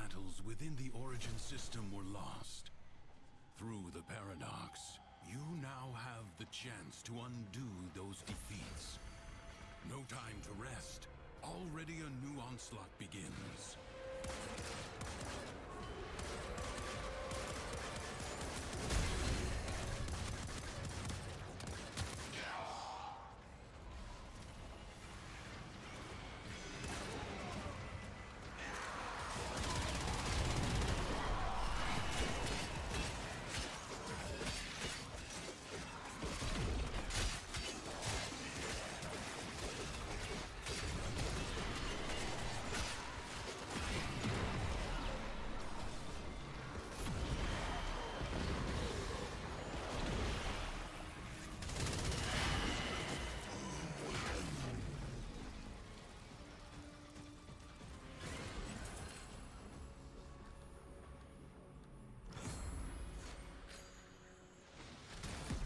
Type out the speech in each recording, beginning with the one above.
battles within the Origin system were lost. Through the paradox, you now have the chance to undo those defeats. No time to rest. Already a new onslaught begins.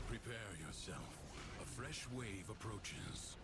Prepare yourself. A fresh wave approaches.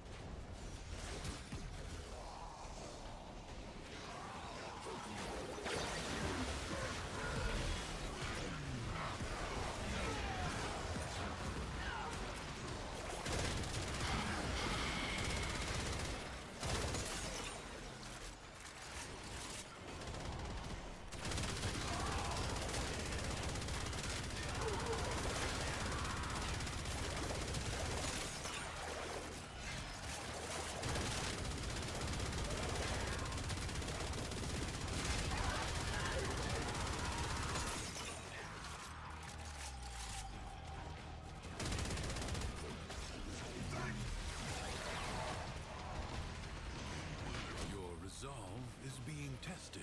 Resolve is being tested.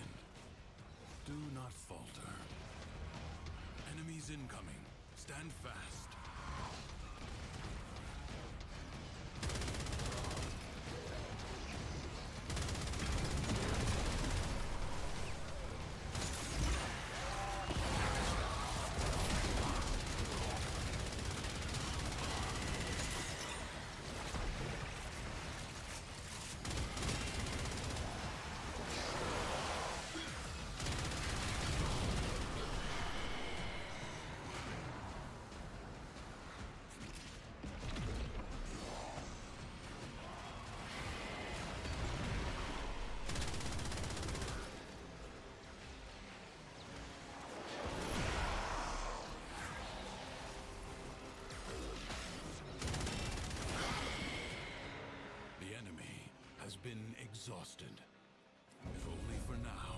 Do not falter. Enemies incoming. Stand fast. The enemy has been exhausted, if only for now.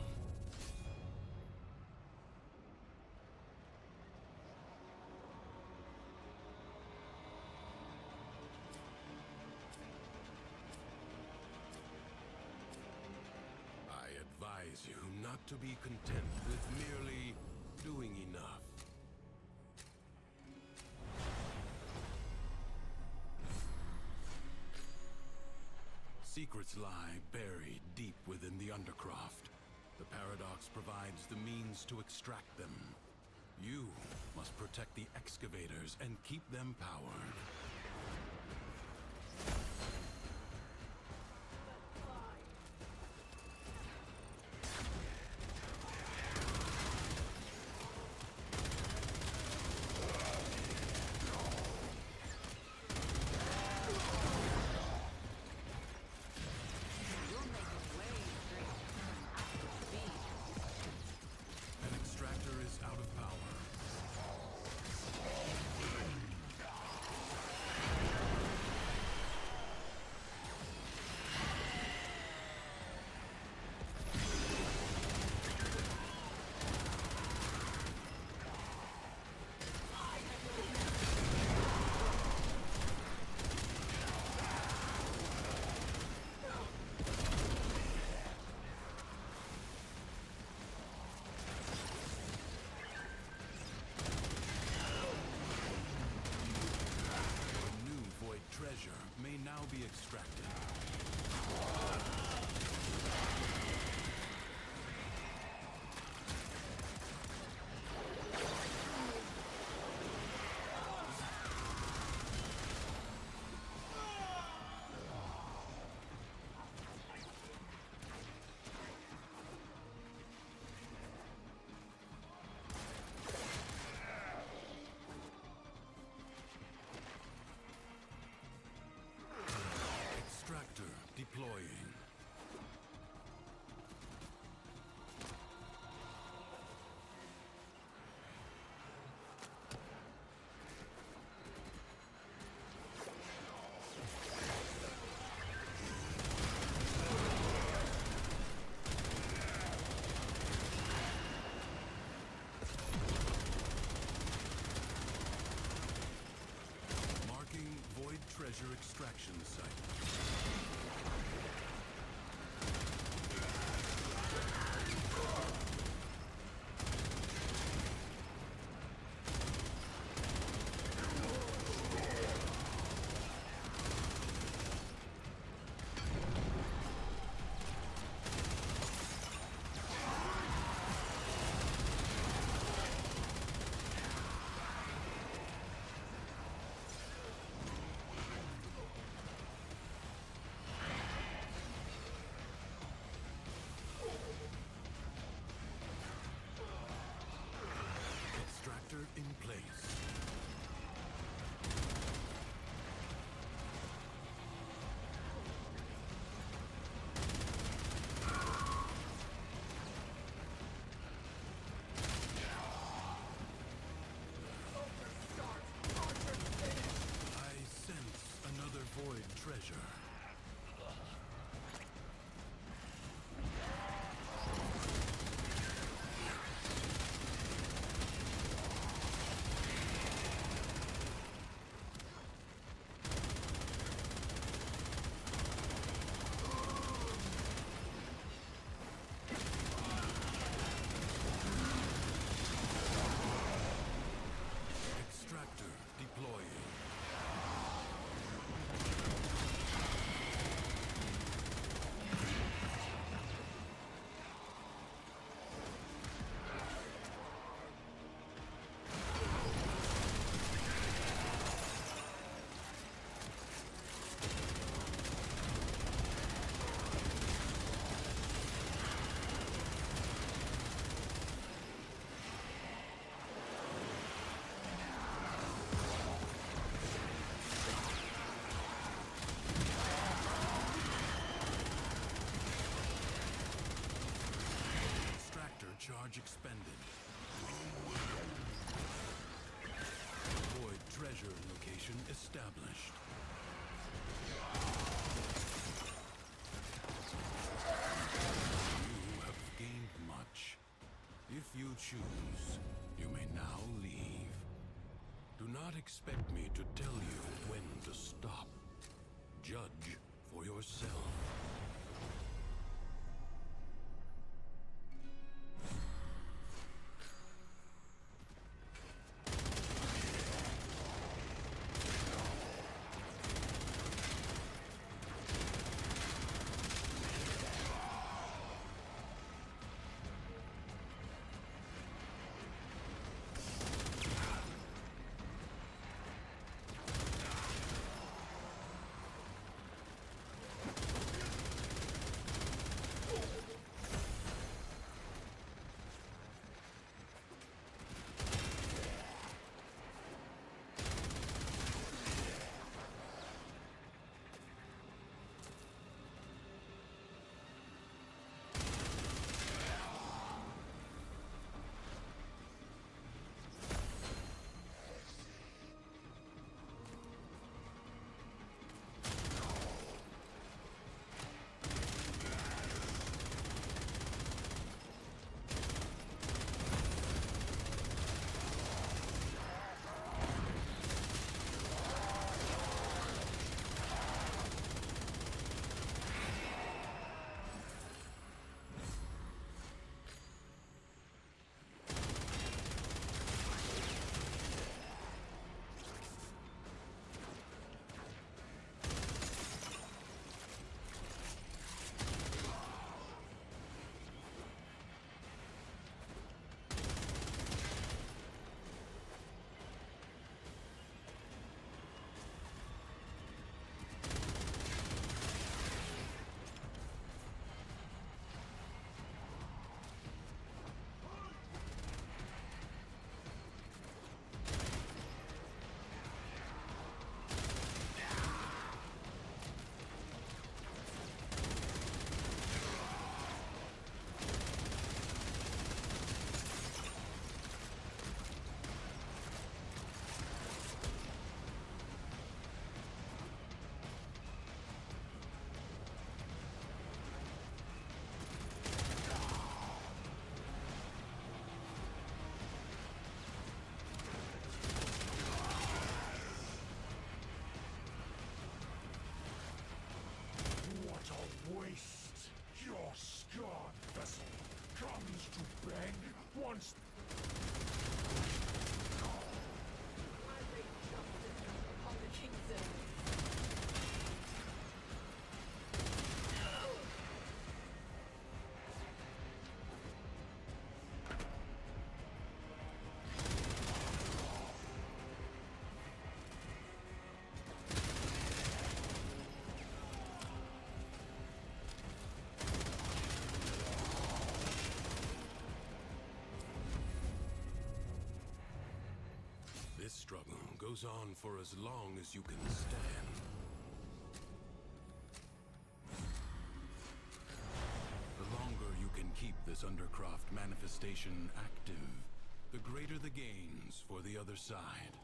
I advise you not to be content with merely doing enough. Secrets lie buried deep within the Undercroft. The paradox provides the means to extract them. You must protect the excavators and keep them powered. Is out of power. Treasure may now be extracted. established. You have gained much. If you choose, you may now leave. Do not expect me to tell you when to stop. Judge for yourself. Waste! Your scarred vessel comes to beg once. I lay justice upon the kingdom. This struggle goes on for as long as you can stand. The longer you can keep this Undercroft manifestation active, the greater the gains for the other side.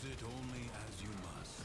Use it only as you must.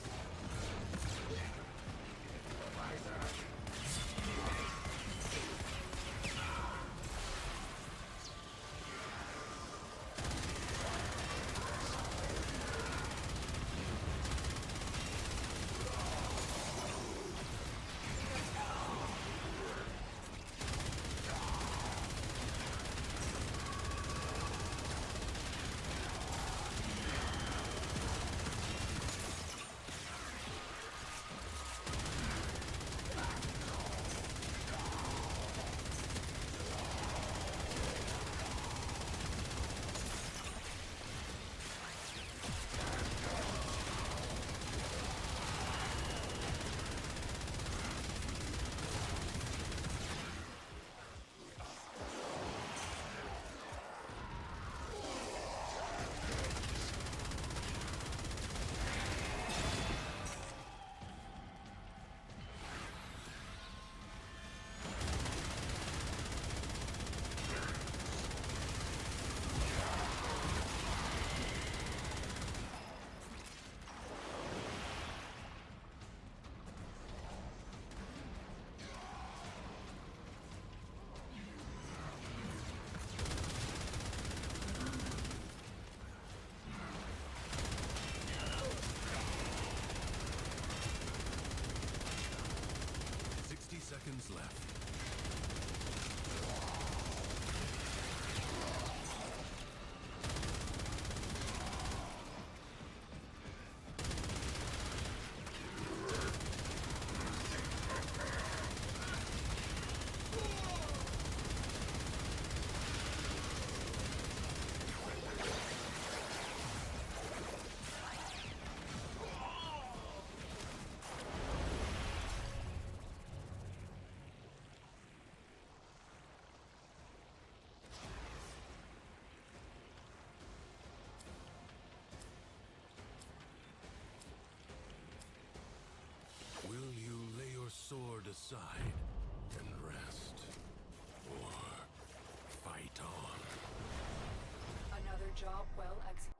Seconds left. Will you lay your sword aside and rest? Or fight on? Another job well executed.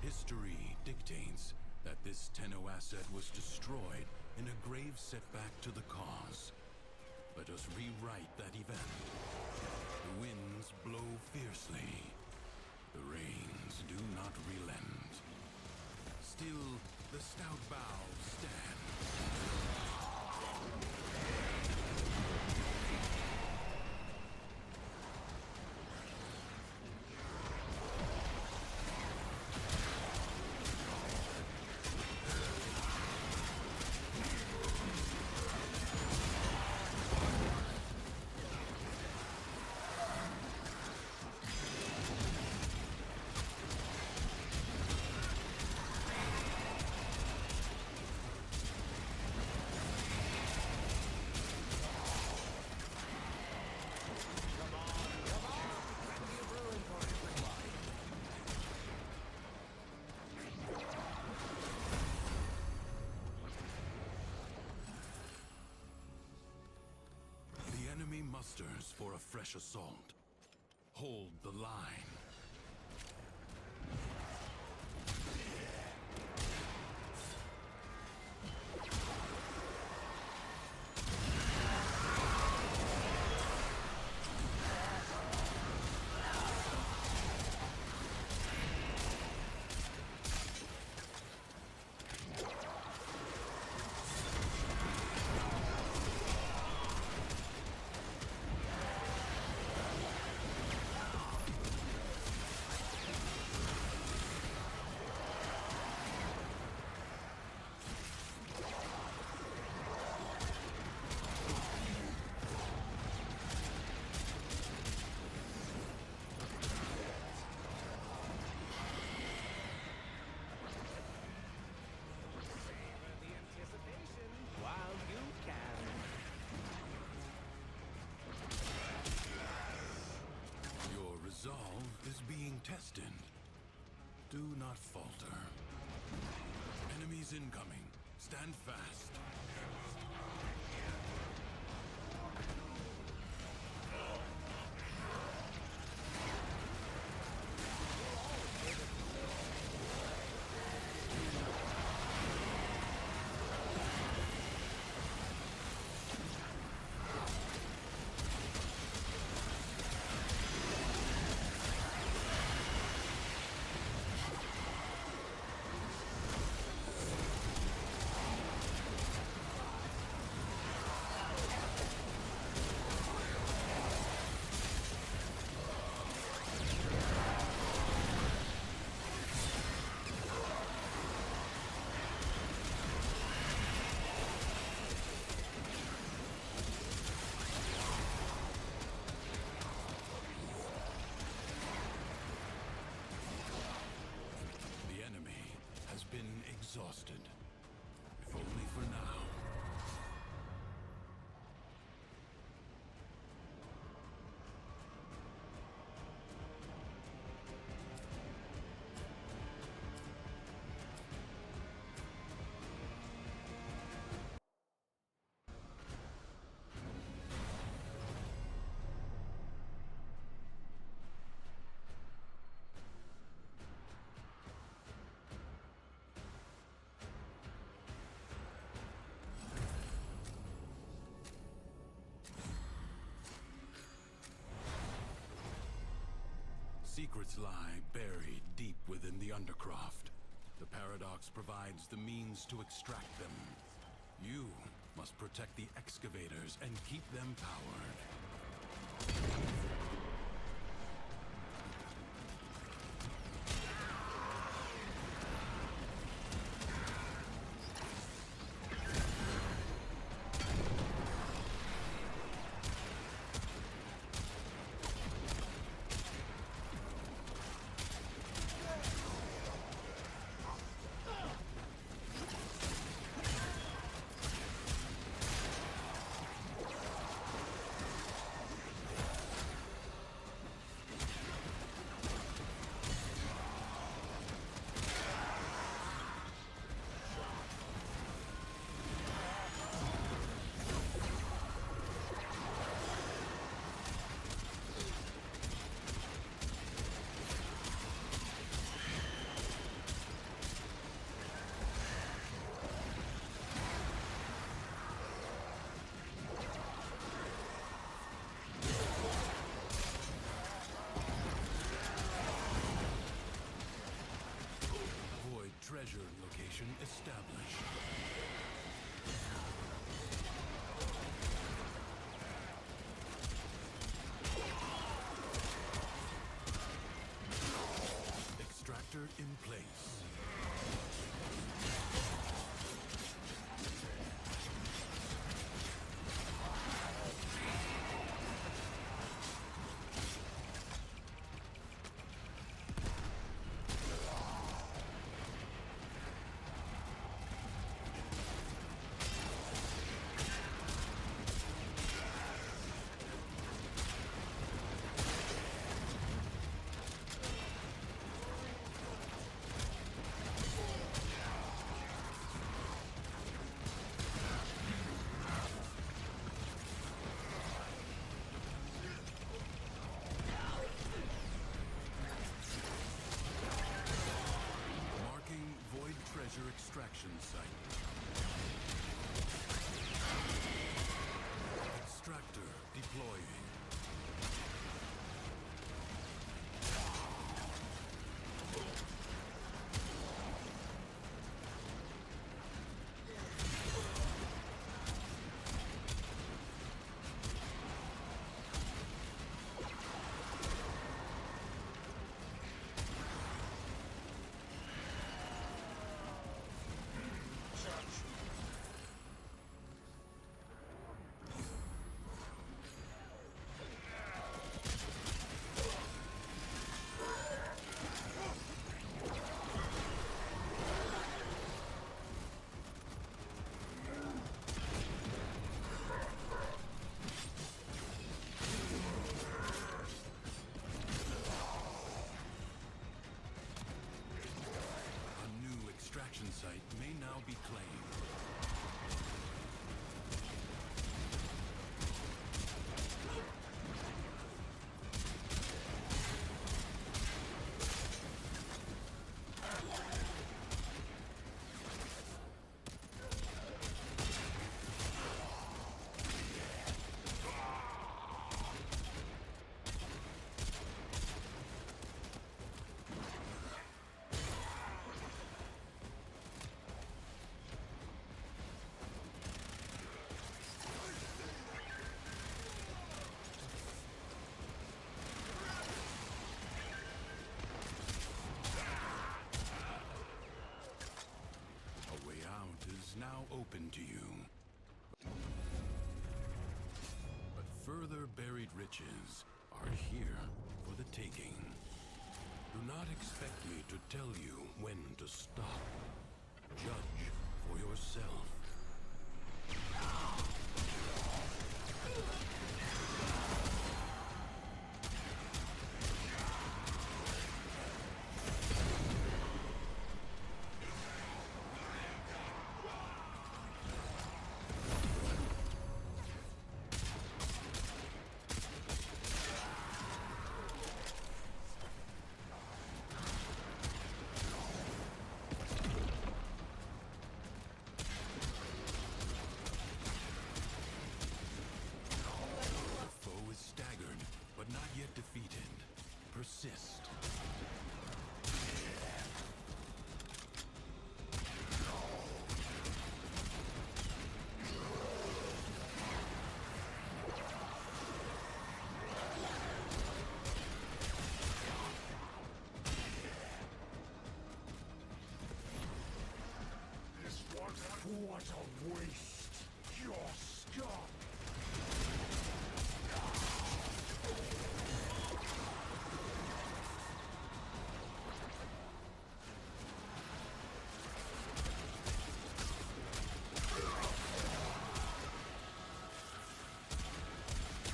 History dictates that this Tenno asset was destroyed in a grave setback to the cause. Let us rewrite that event. The winds blow fiercely. The rains do not relent. Still, the stout boughs stand. musters for a fresh assault. Hold the line. Savor the anticipation while you can. Your resolve is being tested. Do not falter. Enemies incoming. Stand fast. The enemy has been exhausted. If only for now. Secrets lie buried deep within the Undercroft. The Paradox provides the means to extract them. You must protect the excavators and keep them powered. site may now be claimed. A way out is now open to you. But further buried riches are here for the taking. Do not expect me to tell you when to stop. Judge for yourself. Defeated. Persist. What a waste! Your scum!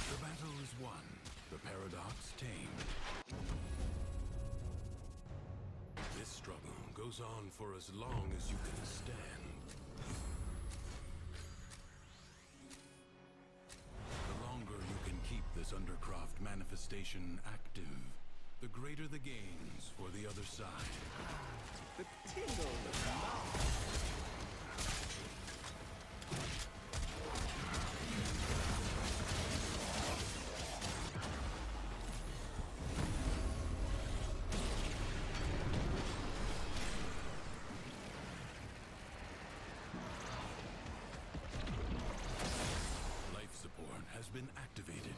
The battle is won. The paradox tamed. This struggle goes on for as long as you can stand. The longer you can keep this Undercroft manifestation active, the greater the gains for the other side. The tingle in the mouth. Life support has been activated.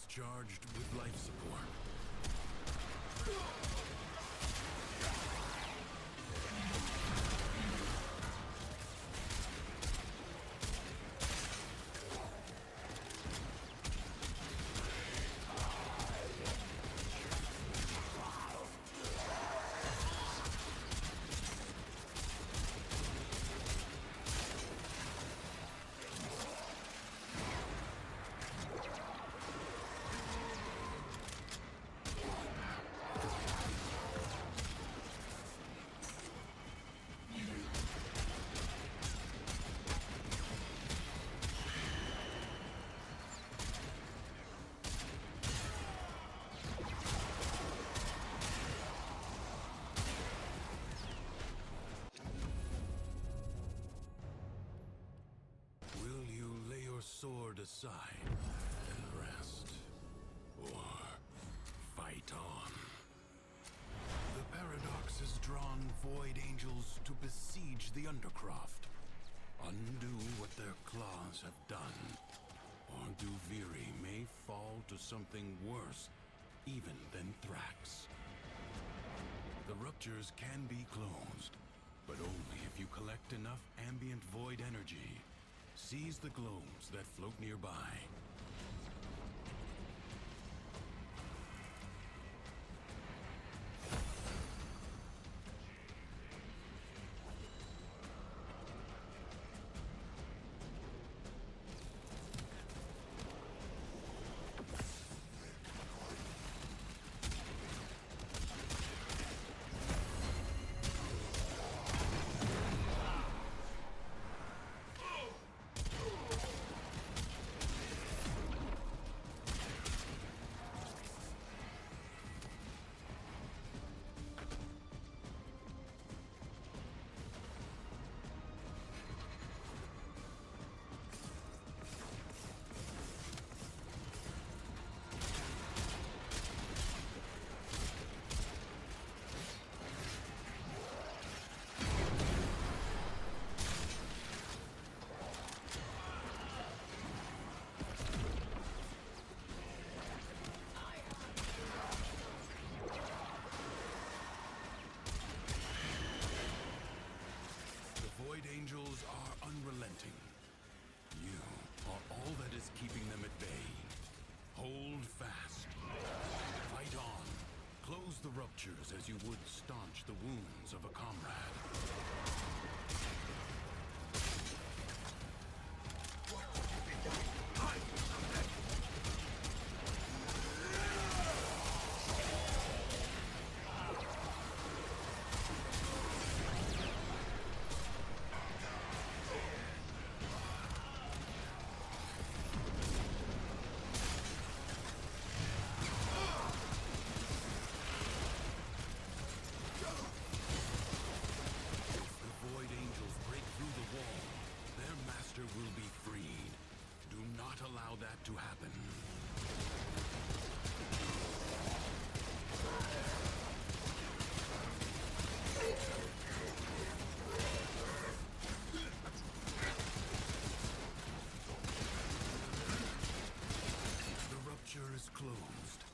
It's charged with life support. Sword aside and rest, or fight on. The Paradox has drawn Void Angels to besiege the Undercroft, undo what their claws have done, or Duviri may fall to something worse even than Thrax. The ruptures can be closed, but only if you collect enough ambient void energy. Seize the globes that float nearby. Angels are unrelenting. You are all that is keeping them at bay. Hold fast. Fight on. Close the ruptures as you would staunch the wounds of a comrade. Will be freed. Do not allow that to happen. The rupture is closed.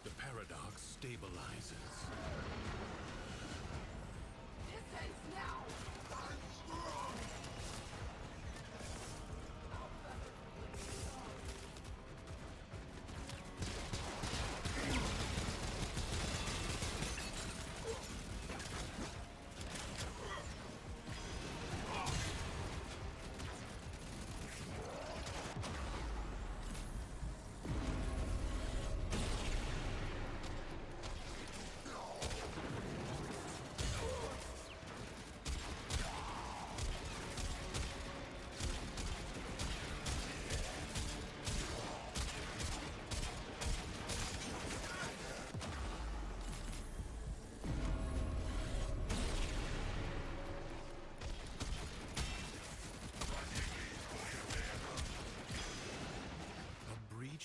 The paradox stabilizes. Distance now!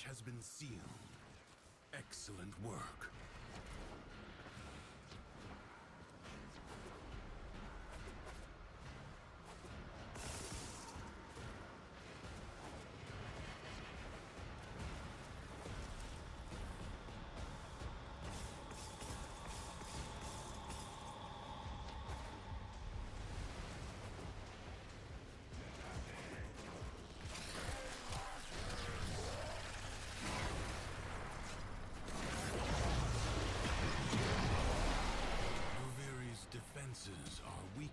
Has been sealed. Excellent work.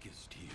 weakest here.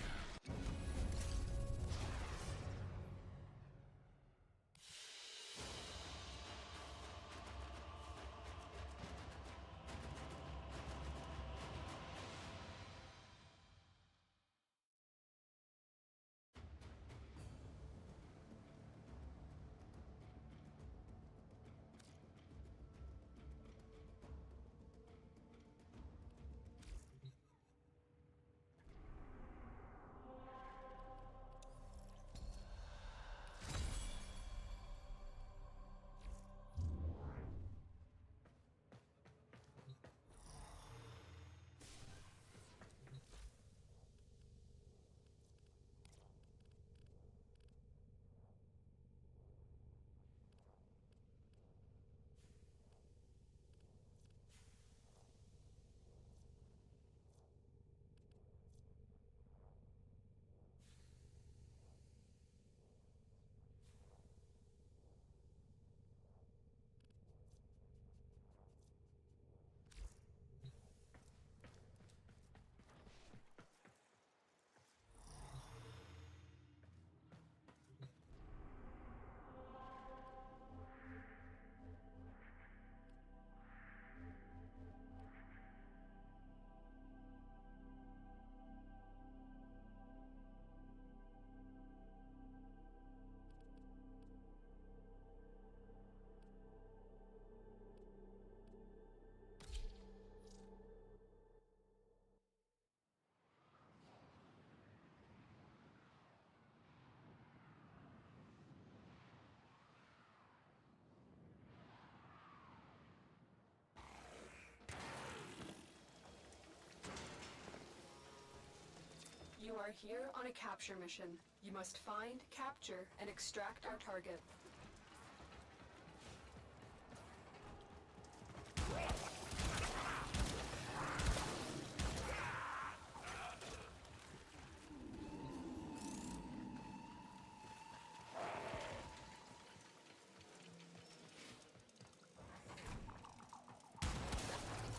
You are here on a capture mission. You must find, capture, and extract our target.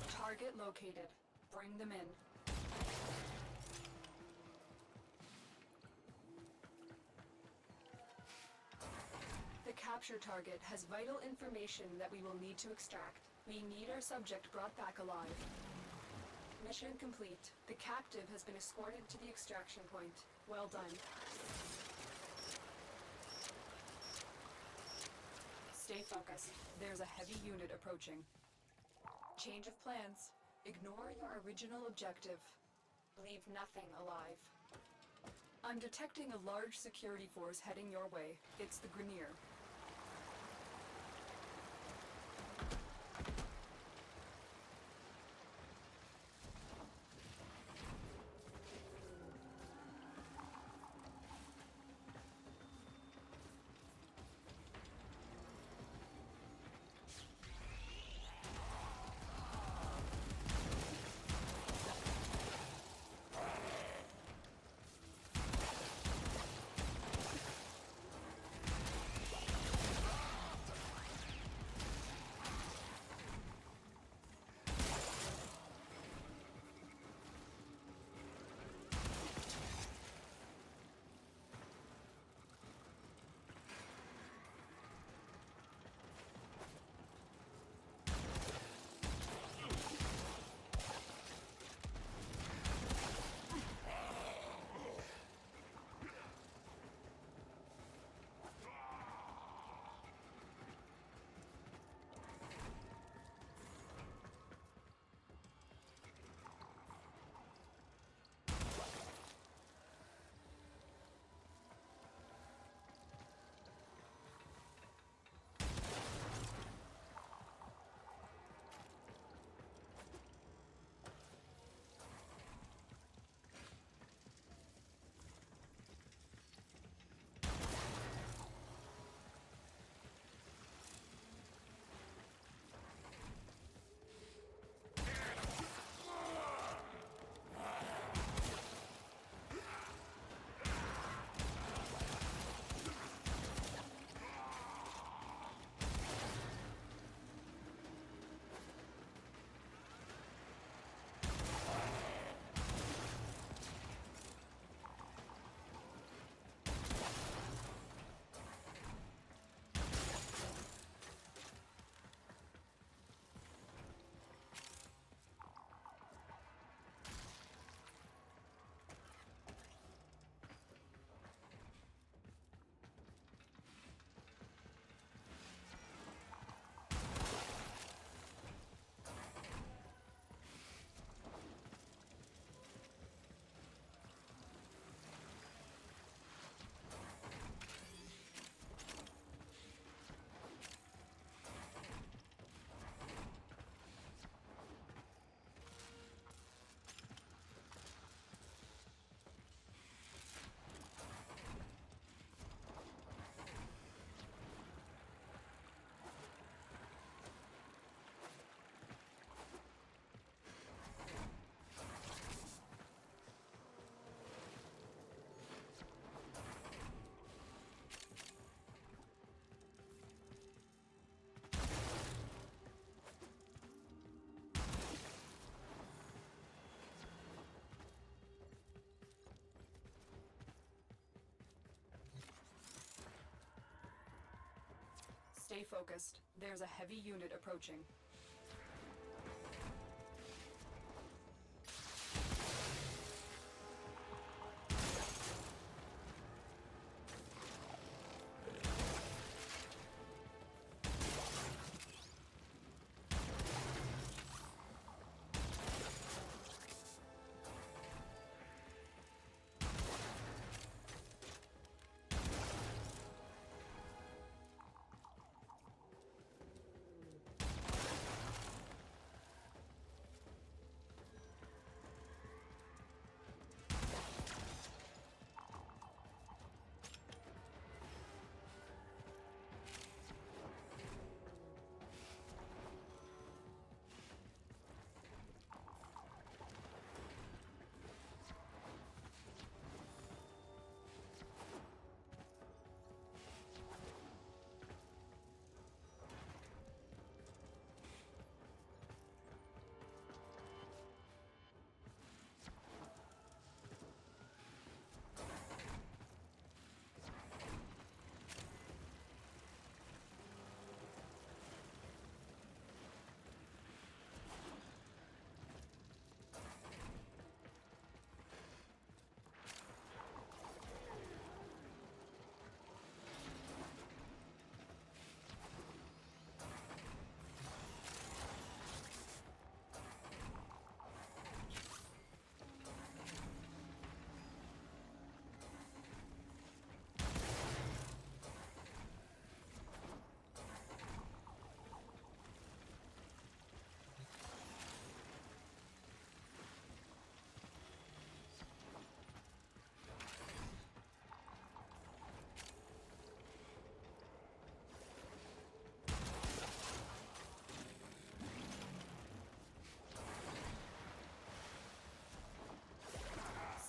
Target located. Bring them in. The capture target has vital information that we will need to extract. We need our subject brought back alive. Mission complete. The captive has been escorted to the extraction point. Well done. Stay focused. There's a heavy unit approaching. Change of plans. Ignore your original objective. Leave nothing alive. I'm detecting a large security force heading your way. It's the Grenier. Stay focused. There's a heavy unit approaching.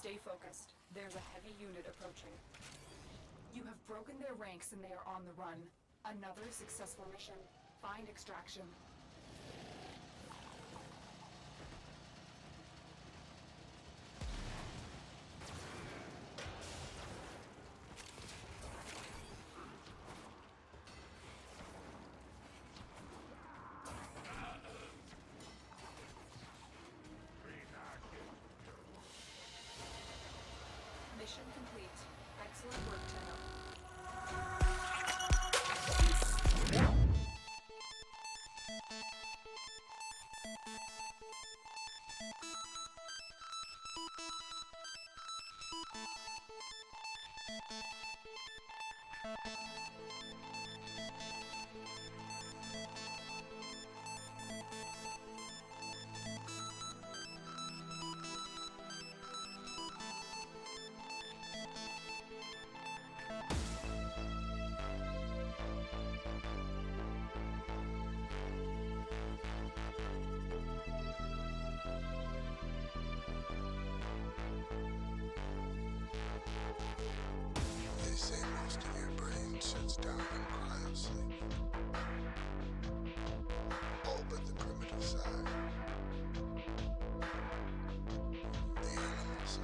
Stay focused. There's a heavy unit approaching. You have broken their ranks and they are on the run. Another successful mission. Find extraction. Mission complete. Excellent work, Tenno. They say most of your brain shuts down in cryosleep. All but the primitive side. The animal side.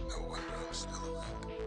No wonder I'm still awake.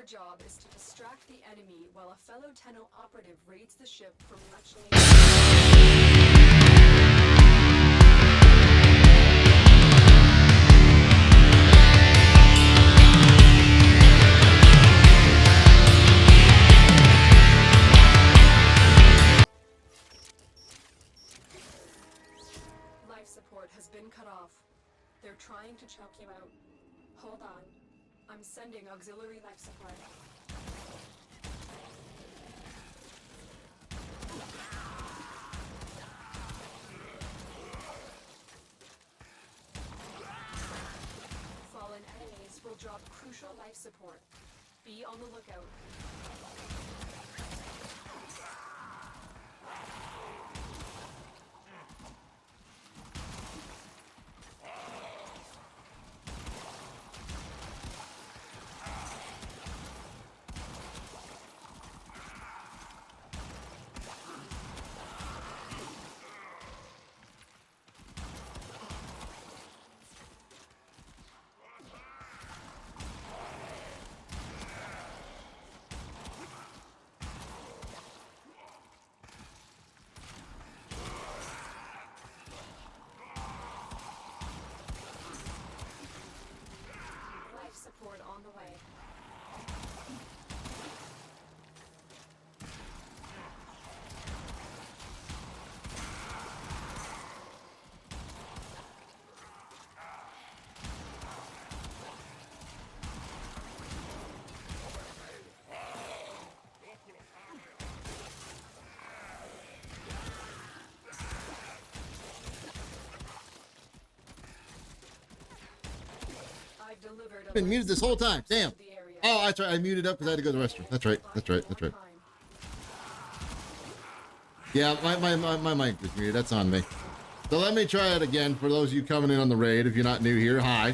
Your job is to distract the enemy while a fellow Tenno operative raids the ship for much later. Life support has been cut off. They're trying to choke you out. Hold on. I'm sending auxiliary life support. Fallen enemies will drop crucial life support. Be on the lookout. Life support on the way. I've delivered a Been muted this whole time. Damn. to the area. Oh, that's right. I muted up because I had to go to the restroom. That's right. That's right. That's right. Yeah, my mic was muted. That's on me. So let me try it again for those of you coming in on the raid. If you're not new here, hi.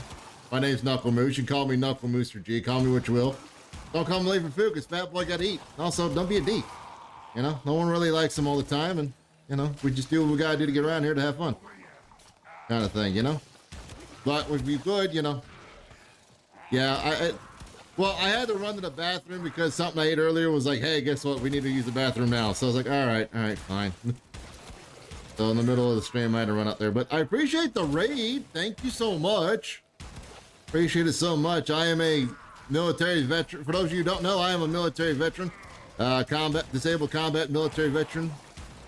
My name's Knuckle Moose. You can call me Knuckle Moose or G. Call me what you will. Don't call me late for food because fat boy got to eat. Also, don't be a D. You know, no one really likes them all the time. And, you know, we just do what we got to do to get around here to have fun. Kind of thing, you know. But if you could, you know. Yeah, well, I had to run to the bathroom because something I ate earlier was like, hey, guess what? We need to use the bathroom now. So I was like, all right, fine. So in the middle of the stream, I had to run out there. But I appreciate the raid. Thank you so much. Appreciate it so much. I am a military veteran. For those of you who don't know, I am a military veteran. Disabled combat military veteran.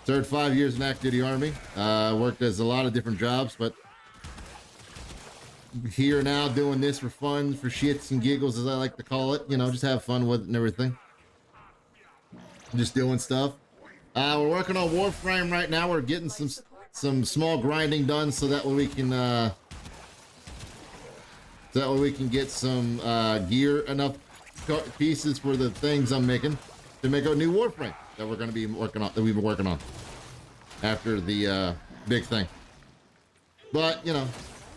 Served 5 years in active duty Army. Worked as a lot of different jobs, but here now doing this for fun, for shits and giggles, as I like to call it. You know, just have fun with it and everything. Just doing stuff. We're working on Warframe right now. We're getting some small grinding done so that way we can get some gear, enough pieces for the things I'm making to make a new Warframe that we're going to be working on, that we've been working on after the big thing. But you know,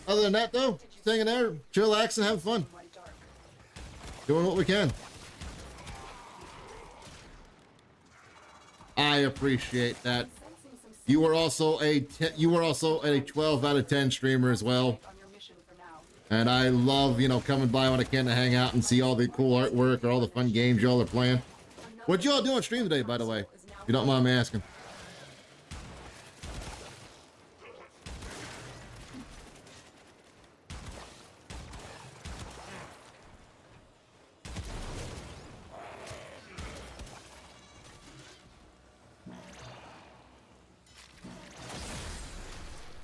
other than that though, just hanging there, chillaxing, having fun, doing what we can. I appreciate that. You were also a 12 out of 10 streamer as well. And I love, you know, coming by when I can to hang out and see all the cool artwork or all the fun games y'all are playing. What y'all do on stream today, by the way? If you don't mind me asking.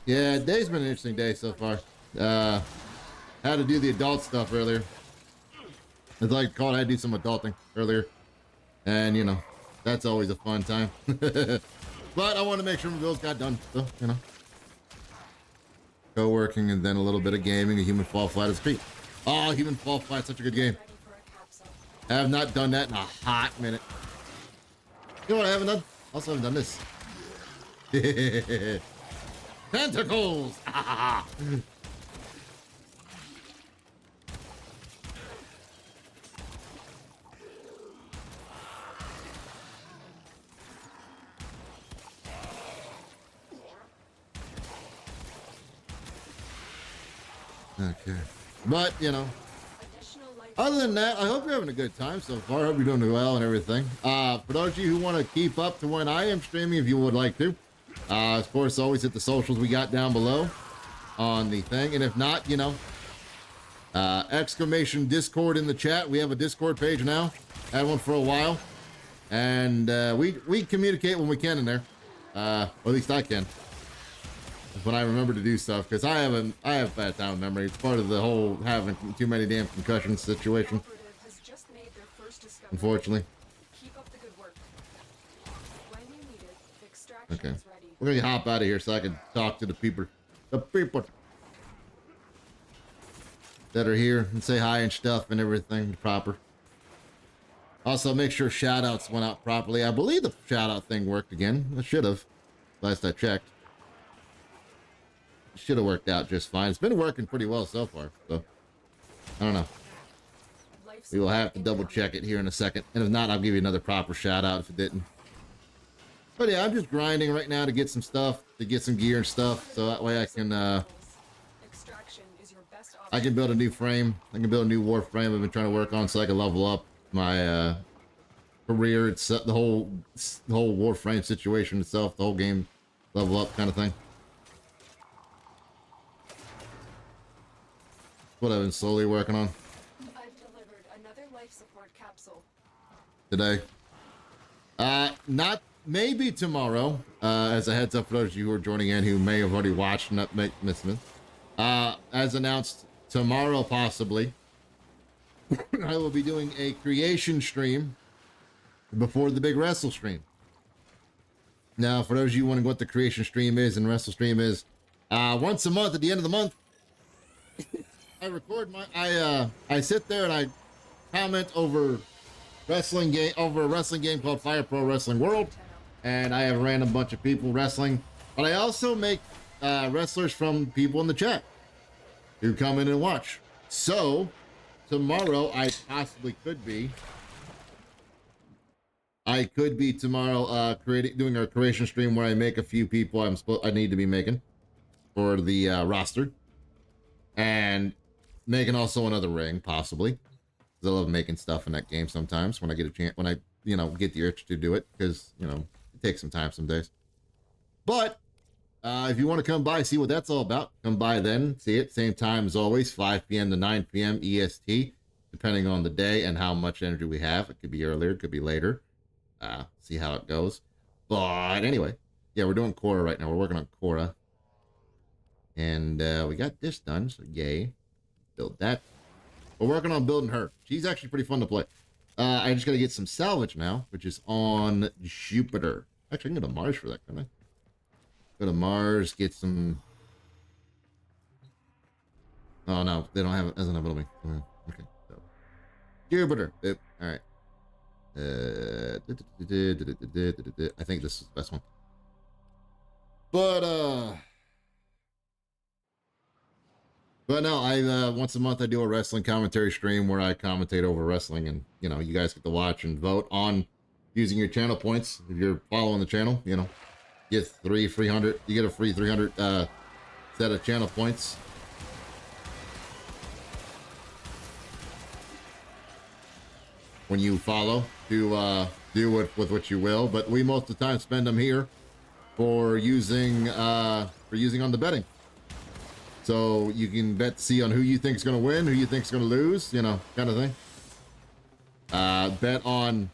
Yeah, today's been an interesting day so far. Had to do the adult stuff earlier. As I call it, I had to do some adulting earlier. And, you know, that's always a fun time. But I want to make sure my bills got done, so, you know. Co-working and then a little bit of gaming. A Human Fall Flat is great. Oh, Human Fall Flat, such a good game. I have not done that in a hot minute. You know what I haven't done? Also haven't done this. Tentacles! Okay. But, you know. Other than that, I hope you're having a good time so far. I hope you're doing well and everything. For those of you who want to keep up to when I am streaming, if you would like to, of course, always hit the socials we got down below on the thing. And if not, you know, exclamation Discord in the chat. We have a Discord page now. Had one for a while. And we communicate when we can in there. Or at least I can. When I remember to do stuff, because I have bad time memory. It's part of the whole having too many damn concussions situation. Unfortunately. Keep up the good work. When you need it, extraction Okay. is ready. We're gonna hop out of here so I can talk to the people. The people that are here and say hi and stuff and everything proper. Also, make sure shout-outs went out properly. I believe the shout-out thing worked again. It should have. Last I checked. Should have worked out just fine. It's been working pretty well so far, so I don't know. We will have to double check it here in a second, and if not, I'll give you another proper shout out if it didn't. But yeah, I'm just grinding right now to get some stuff, to get some gear and stuff, so that way I can build a new frame. I can build a new Warframe I've been trying to work on so I can level up my career. It's the whole Warframe situation itself, the whole game level up kind of thing. What I've been slowly working on. I've delivered another life support capsule. Today. Not maybe tomorrow. As a heads up for those of you who are joining in who may have already watched and not missed it. As announced, tomorrow possibly, I will be doing a creation stream before the big wrestle stream. Now, for those of you wondering what the creation stream is and wrestle stream is, once a month at the end of the month, I record I sit there and I comment over a wrestling game called Fire Pro Wrestling World, and I have a random bunch of people wrestling, but I also make wrestlers from people in the chat who come in and watch. So tomorrow I possibly could be tomorrow doing a creation stream where I make a few people I need to be making for the roster, and making also another ring, possibly. Because I love making stuff in that game sometimes when I get a chance, when I, get the urge to do it, because, it takes some time some days. But, if you want to come by, see what that's all about, come by then, see it, same time as always, 5 p.m. to 9 p.m. EST, depending on the day and how much energy we have. It could be earlier, it could be later. See how it goes. But anyway, yeah, we're doing Korra right now. We're working on Korra. And we got this done, so yay. Build that. We're working on building her. She's actually pretty fun to play. I just got to get some salvage now, which is on Jupiter. Actually, I can go to Mars for that, couldn't I? Go to Mars, get some... Oh, no, they don't have it. Doesn't have it on me. Okay, so. Jupiter. All right. I think this is the best one. But no, I once a month I do a wrestling commentary stream where I commentate over wrestling, and you guys get to watch and vote on using your channel points. If you're following the channel, get 300. You get a free 300 set of channel points. When you follow, to do it with what you will, but we most of the time spend them here for using on the betting. So you can bet to see on who you think is going to win, who you think is going to lose, kind of thing. Bet on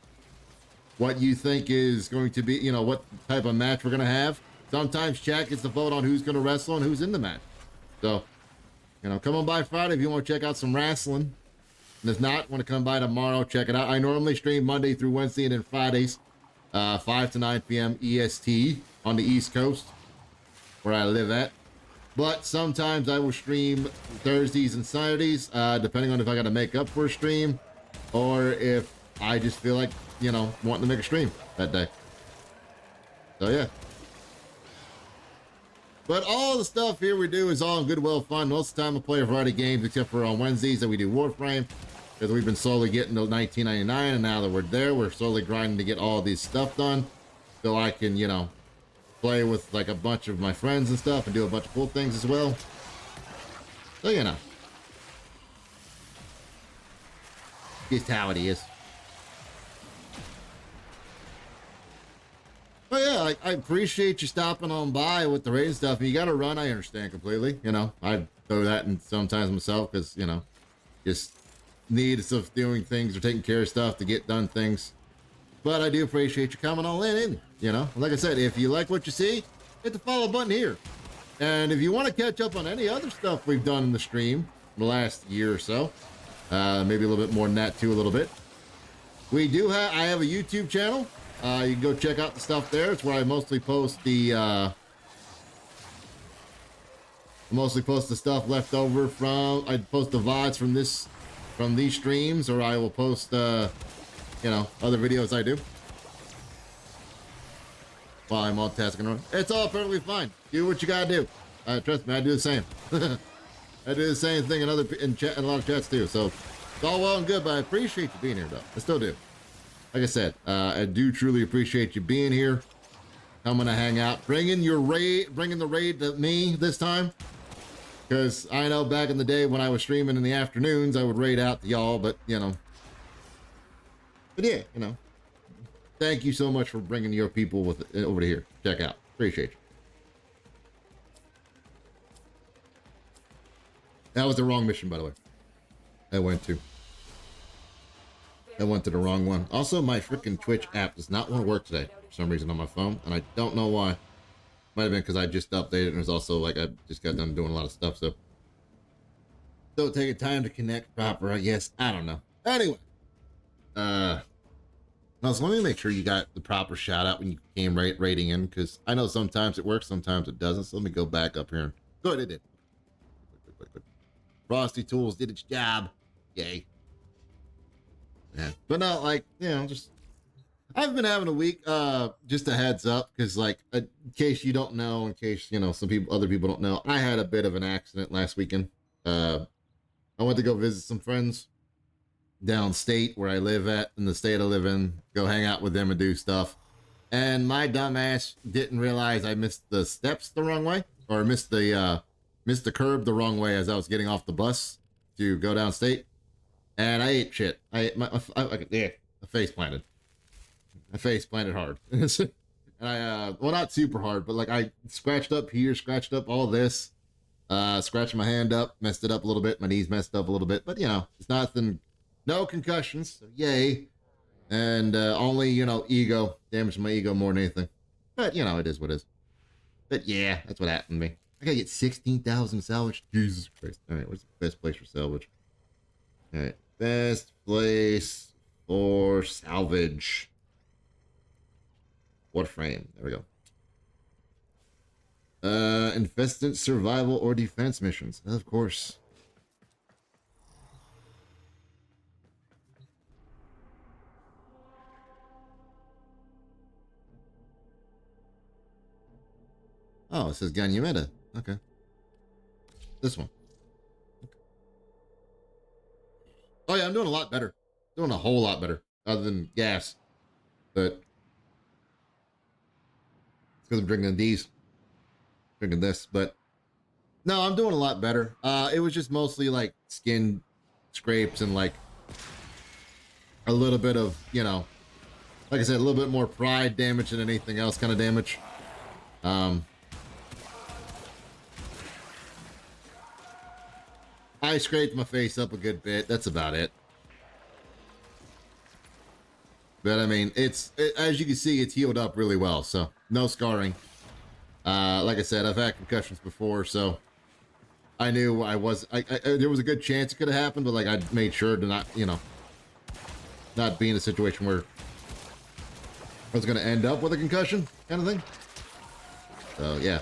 what you think is going to be, what type of match we're going to have. Sometimes chat gets to vote on who's going to wrestle and who's in the match. So, come on by Friday if you want to check out some wrestling. And if not, want to come by tomorrow, check it out. I normally stream Monday through Wednesday and then Fridays, 5 to 9 p.m. EST on the East Coast, where I live at. But sometimes I will stream Thursdays and Saturdays, depending on if I got to make up for a stream, or if I just feel like, wanting to make a stream that day. So yeah. But all the stuff here we do is all in goodwill fun. Most of the time I play a variety of games, except for on Wednesdays that we do Warframe, because we've been slowly getting to 1999, and now that we're there, we're slowly grinding to get all these stuff done, so I can, play with like a bunch of my friends and stuff and do a bunch of cool things as well. So Just how it is. But yeah, I appreciate you stopping on by with the raid stuff. You got to run. I understand completely. You know, I do that and sometimes myself because, you know, just needs of doing things or taking care of stuff to get done things. But I do appreciate you coming all in. You know, like I said, if you like what you see, hit the follow button here. And if you want to catch up on any other stuff we've done in the stream the last year or so, maybe a little bit more than that too, a little bit. I have a YouTube channel. You can go check out the stuff there. It's where I mostly post the stuff left over from. I post the VODs from these streams, or I will post you know, other videos I do while I'm multitasking. It's all perfectly fine. Do what you gotta do. Trust me, I do the same. I do the same thing in a lot of chats too. So it's all well and good, but I appreciate you being here, though. I still do. Like I said, I do truly appreciate you being here, coming to hang out, bringing the raid to me this time. Because I know back in the day when I was streaming in the afternoons, I would raid out to y'all, but you know. But yeah, you know. Thank you so much for bringing your people over to here. Check out. Appreciate you. That was the wrong mission, by the way. I went to the wrong one. Also, my freaking Twitch app does not want to work today for some reason on my phone, and I don't know why. Might have been because I just updated, and it was also like I just got done doing a lot of stuff, so don't take a time to connect proper, I guess. I don't know. Anyway, so let me make sure you got the proper shout out when you came rating in, because I know sometimes it works, sometimes it doesn't. So let me go back up here and good, it did. Good. Frosty Tools did its job. Yay. Yeah. But no, like, you know, just I've been having a week, just a heads up, because like in case you don't know, in case, you know, other people don't know, I had a bit of an accident last weekend. I went to go visit some friends downstate where I live at, in the state I live in, go hang out with them and do stuff. And my dumbass didn't realize I missed the steps the wrong way, or missed the curb the wrong way as I was getting off the bus to go downstate. And I ate shit. I face planted. I face planted hard. And I, well, not super hard, but like I scratched up here, scratched up all this, scratched my hand up, messed it up a little bit. My knees messed up a little bit, but you know, it's nothing, no concussions. So yay. And, only, you know, ego, damaged my ego more than anything. But you know, it is what it is. But yeah, that's what happened to me. I gotta get 16,000 salvage. Jesus Christ. All right, what's the best place for salvage? All right, best place for salvage. Warframe. There we go. Infestant survival or defense missions. Of course. Oh, it says Ganyameda. Okay. This one. Okay. Oh yeah, I'm doing a lot better. Doing a whole lot better. Other than gas. But it's because I'm drinking these. Drinking this. But no, I'm doing a lot better. It was just mostly like skin scrapes and like a little bit of, you know, like I said, a little bit more pride damage than anything else kind of damage. I scraped my face up a good bit. That's about it. But I mean, as you can see, it's healed up really well. So no scarring. Like I said, I've had concussions before, so I knew there was a good chance it could have happened, but like I made sure to not, you know, not be in a situation where I was going to end up with a concussion kind of thing. So yeah.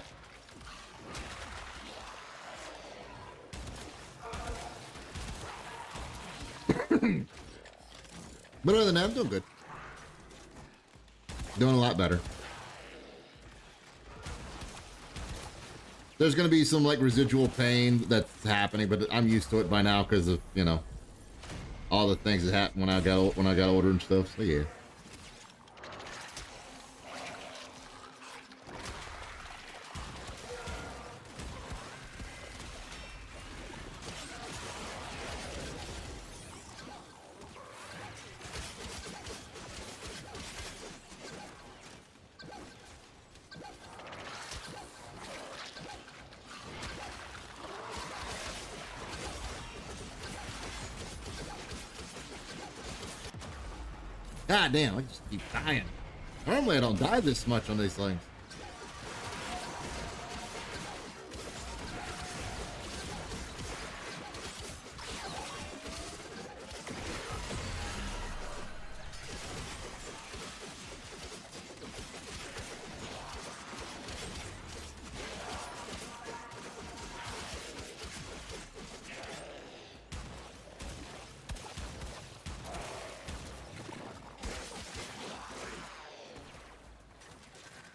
But other than that, I'm doing good. Doing a lot better. There's going to be some like residual pain that's happening, but I'm used to it by now because of, you know, all the things that happened when I got older and stuff. So yeah. God damn, I just keep dying. Normally I don't die this much on these things.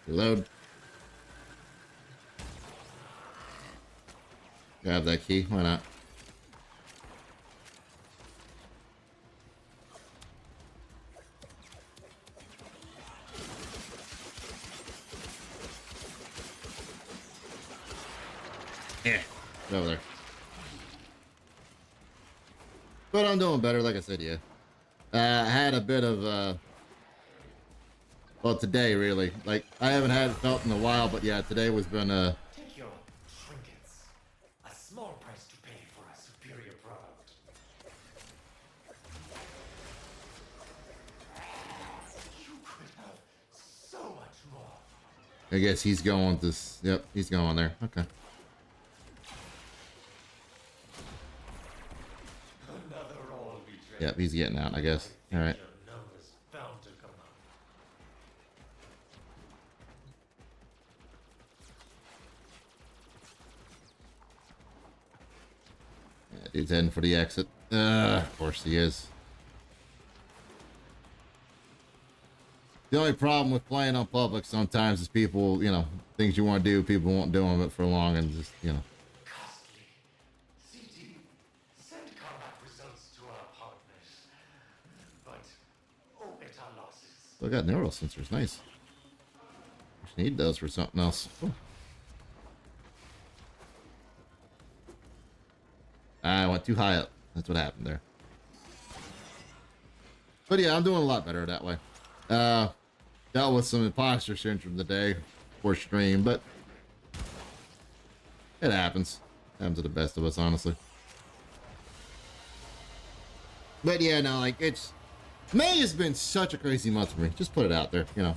Reload. Grab that key. Why not? Yeah. It's over there. But I'm doing better, like I said, yeah. I had a bit of well, today really. Like I haven't had it felt in a while, but yeah, today was been Take your trinkets. A small price to pay for a superior product. You could have so much more. I guess he's going this. Yep, he's going there. Okay. Another all betrayed. Yep, he's getting out, I guess. All right. Your numbers bound to come up. Yeah, dude's heading for the exit. Of course he is. The only problem with playing on public sometimes is people, you know, things you want to do, people won't do them for long and just, you know. Costly. CT, send combat results to our partners. But omit our losses. Still got neural sensors. Nice. Just need those for something else. Cool. I went too high up. That's what happened there. But yeah, I'm doing a lot better that way. Dealt with some imposter syndrome today for stream, but it happens. Happens to the best of us, honestly. But yeah, no, like it's May has been such a crazy month for me. Just put it out there, you know.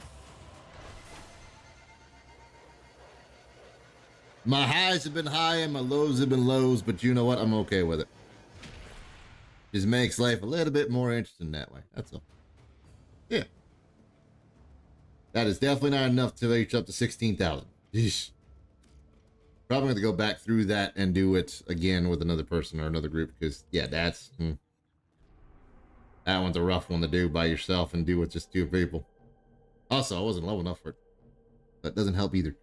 My highs have been high and my lows have been lows, but you know what? I'm okay with it. Just makes life a little bit more interesting that way. That's all. Yeah. That is definitely not enough to reach up to 16,000. Probably going to go back through that and do it again with another person or another group because, yeah, that's... That one's a rough one to do by yourself and do with just 2 people. Also, I wasn't low enough for it. That doesn't help either.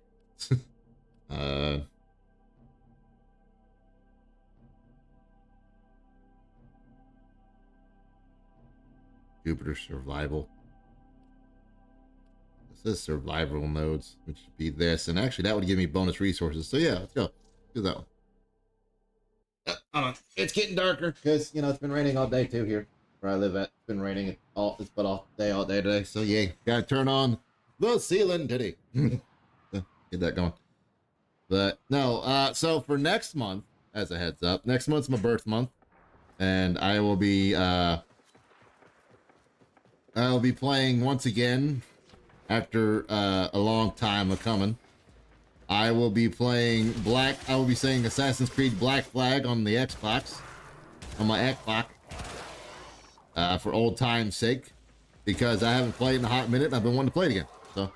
Jupiter survival. This is survival nodes, which would be this, and actually that would give me bonus resources. So yeah, let's go do that one. Hold on, it's getting darker because you know it's been raining all day too here where I live at. It's been raining all all day today. So yeah, gotta turn on the ceiling today. Get that going. But no, so for next month, as a heads up, next month's my birth month, and I'll be playing once again after a long time of coming. I will be playing I will be saying Assassin's Creed Black Flag on the Xbox, on my Xbox, for old time's sake, because I haven't played in a hot minute and I've been wanting to play it again. So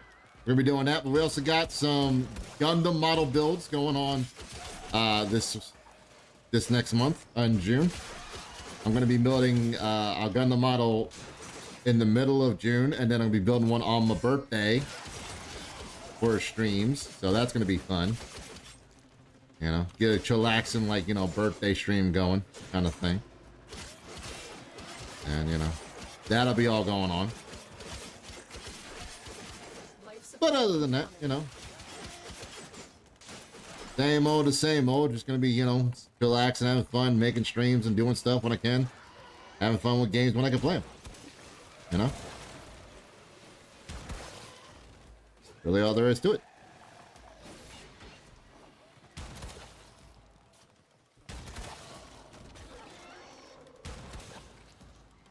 we're gonna be doing that, but we also got some Gundam model builds going on this next month in June. I'm gonna be building a Gundam model in the middle of June, and then I'm gonna be building one on my birthday for streams. So that's gonna be fun. You know, get a chillaxing, like, you know, birthday stream going kind of thing. And you know, that'll be all going on. But other than that, you know, same old, the same old. Just gonna be, you know, chillaxing, having fun, making streams and doing stuff when I can, having fun with games when I can play them. You know, really all there is to it.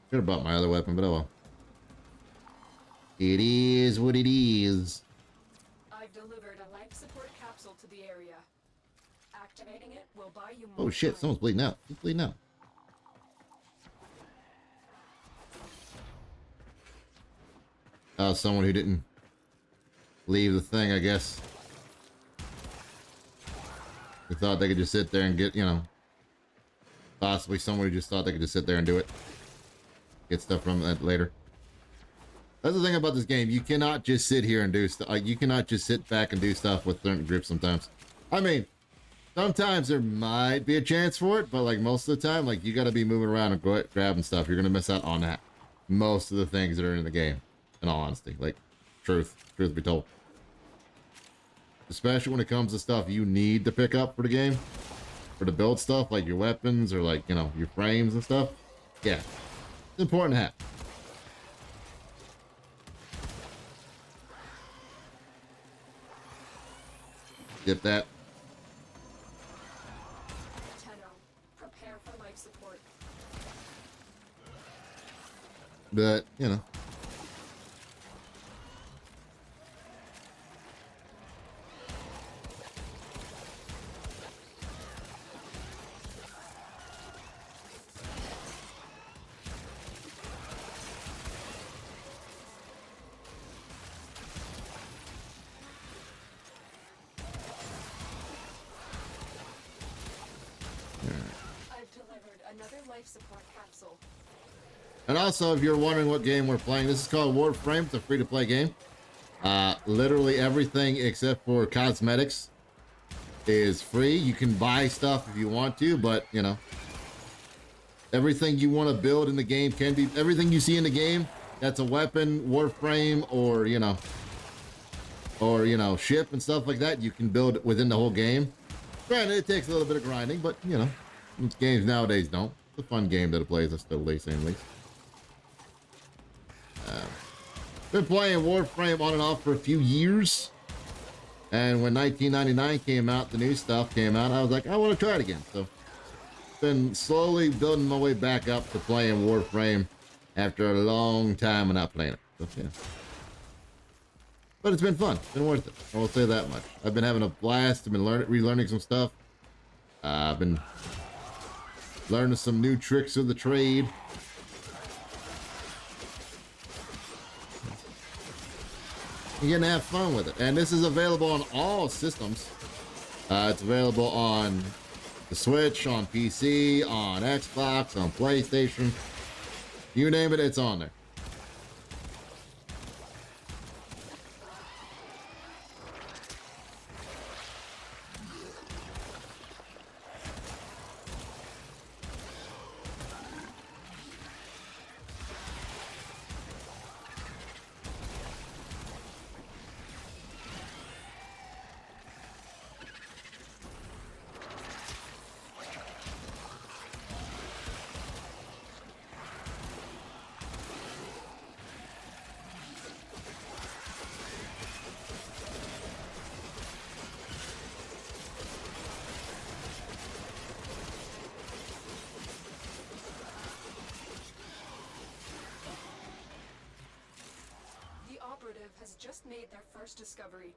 Should have bought my other weapon, but oh well. It is what it is. I've delivered a life support capsule to the area. Activating it will buy you more Oh shit, time. someone's bleeding out. Who's bleeding out? Oh, someone who didn't leave the thing, I guess. They thought they could just sit there and get, you know, possibly someone who just thought they could just sit there and do it. Get stuff from that later. That's the thing about this game. You cannot just sit here and do stuff. You cannot just sit back and do stuff with certain groups sometimes. I mean, sometimes there might be a chance for it, but like most of the time, like you got to be moving around and grabbing stuff. You're going to miss out on that. Most of the things that are in the game, in all honesty. Like, truth be told. Especially when it comes to stuff you need to pick up for the game. For the build stuff, like your weapons or like, you know, your frames and stuff. Yeah. It's important to have. Get that. Tenno, prepare for life support. But, you know. I've delivered another life support capsule. And also, if you're wondering what game we're playing, this is called Warframe. It's a free-to-play game. Literally everything except for cosmetics is free. You can buy stuff if you want to, but, you know, everything you want to build in the game can be... Everything you see in the game, that's a weapon, Warframe, or, you know, ship and stuff like that, you can build within the whole game. Granted, it takes a little bit of grinding, but, you know, games nowadays don't. It's a fun game that it plays, that's still saying at least. Been playing Warframe on and off for a few years. And when 1999 came out, the new stuff came out, I was like, I want to try it again. So, been slowly building my way back up to playing Warframe after a long time of not playing it. So, yeah. But it's been fun. It's been worth it. I will say that much. I've been having a blast. I've been relearning some stuff. I've been learning some new tricks of the trade. You're gonna have fun with it. And this is available on all systems. It's available on the Switch, on PC, on Xbox, on PlayStation. You name it, it's on there. Has just made their first discovery.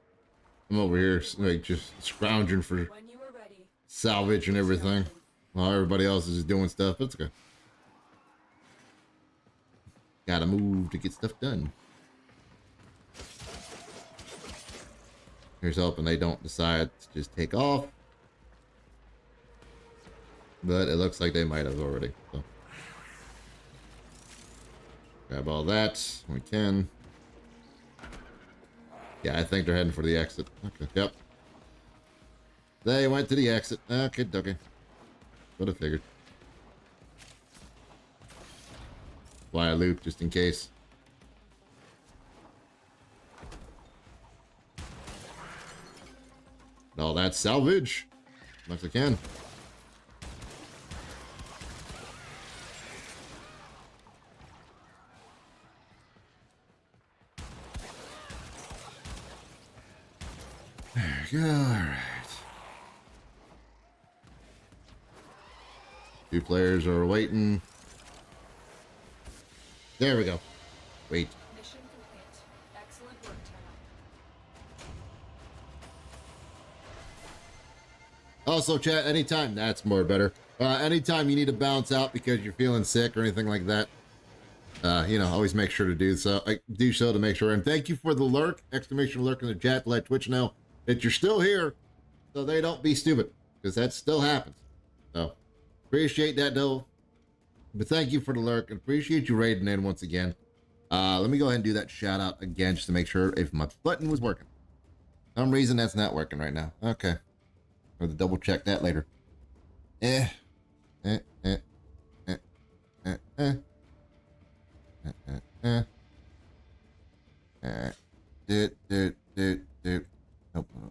I'm over here, like, just scrounging for When you are ready, salvage and everything, while everybody else is just doing stuff. That's okay. Gotta move to get stuff done. Here's hoping they don't decide to just take off. But it looks like they might have already. So. Grab all that. We can. Yeah, I think they're heading for the exit. Okay, yep. They went to the exit. Okay, okay. Would have figured. Fly a loop just in case. All that salvage. Much I can. There we go. All right. 2 players are waiting. There we go. Wait. mission complete. Also, chat, anytime, that's more better. Anytime you need to bounce out because you're feeling sick or anything like that, always make sure to do so. Do so to make sure. And thank you for the lurk, exclamation lurk in the chat to let Twitch know that you're still here so they don't be stupid, because that still happens. So, appreciate that, though. But thank you for the lurk, and appreciate you raiding in once again. Let me go ahead and do that shout out again just to make sure if my button was working. For some reason that's not working right now. Okay. I'll have to double check that later. Nope.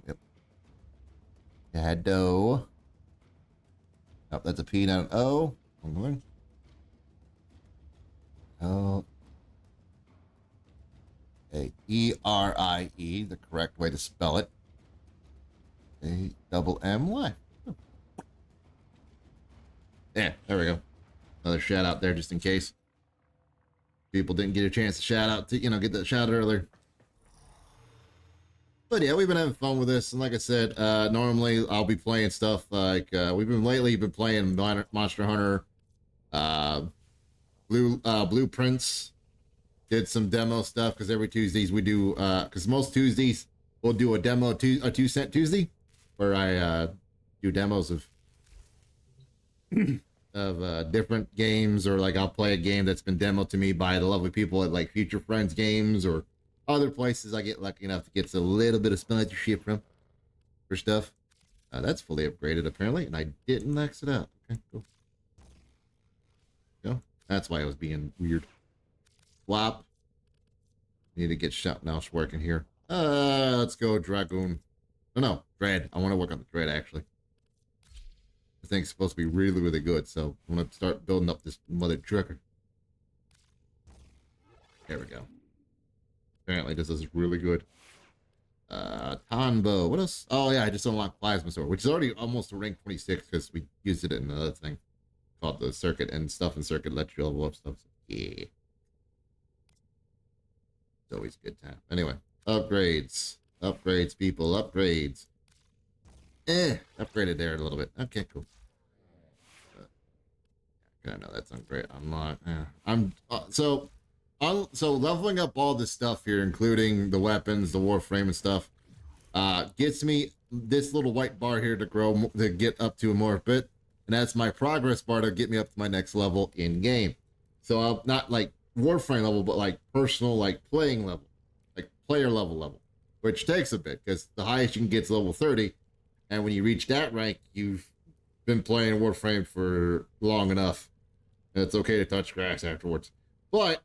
Yep. Shadow. Oh, that's a P, not an O. One. Oh. A-E-R-I-E, the correct way to spell it. A-double-M-Y. Oh. Yeah, there we go. Another shout out there just in case people didn't get a chance to shout out to, get that shout out earlier. But yeah, we've been having fun with this. And like I said, normally I'll be playing stuff like, we've been playing Monster Hunter, Blueprints. Did some demo stuff because every Tuesdays we do, because most Tuesdays we'll do a demo, a 2-cent Tuesday, where I do demos of different games, or like I'll play a game that's been demoed to me by the lovely people at like Future Friends Games or other places I get lucky enough to get a little bit of sponsorship from for stuff. That's fully upgraded apparently, and I didn't exit out. Okay, cool. Go. That's why I was being weird. Flop. Need to get shot now. It's working here. Let's go Dragoon. Oh no, Dread. I want to work on the Dread actually. I think it's supposed to be really, really good. So I'm gonna start building up this mother trucker. There we go. Apparently this is really good. Tanbo. What else? Oh yeah, I just unlocked Plasma Sword, which is already almost a rank 26 because we used it in another thing called the Circuit, and stuff in Circuit lets you level up stuff. So, yeah. It's always a good time. Anyway, upgrades. Upgrades, people. Upgrades. Upgraded there a little bit. Okay, cool. I know that's great. Unlock. I'm so leveling up all this stuff here, including the weapons, the Warframe and stuff, gets me this little white bar here to grow, to get up to a more bit, and that's my progress bar to get me up to my next level in game. So I'm not like Warframe level, but like personal, like playing level, like player level, which takes a bit because the highest you can get is level 30, and when you reach that rank, you've been playing Warframe for long enough, and it's okay to touch grass afterwards. But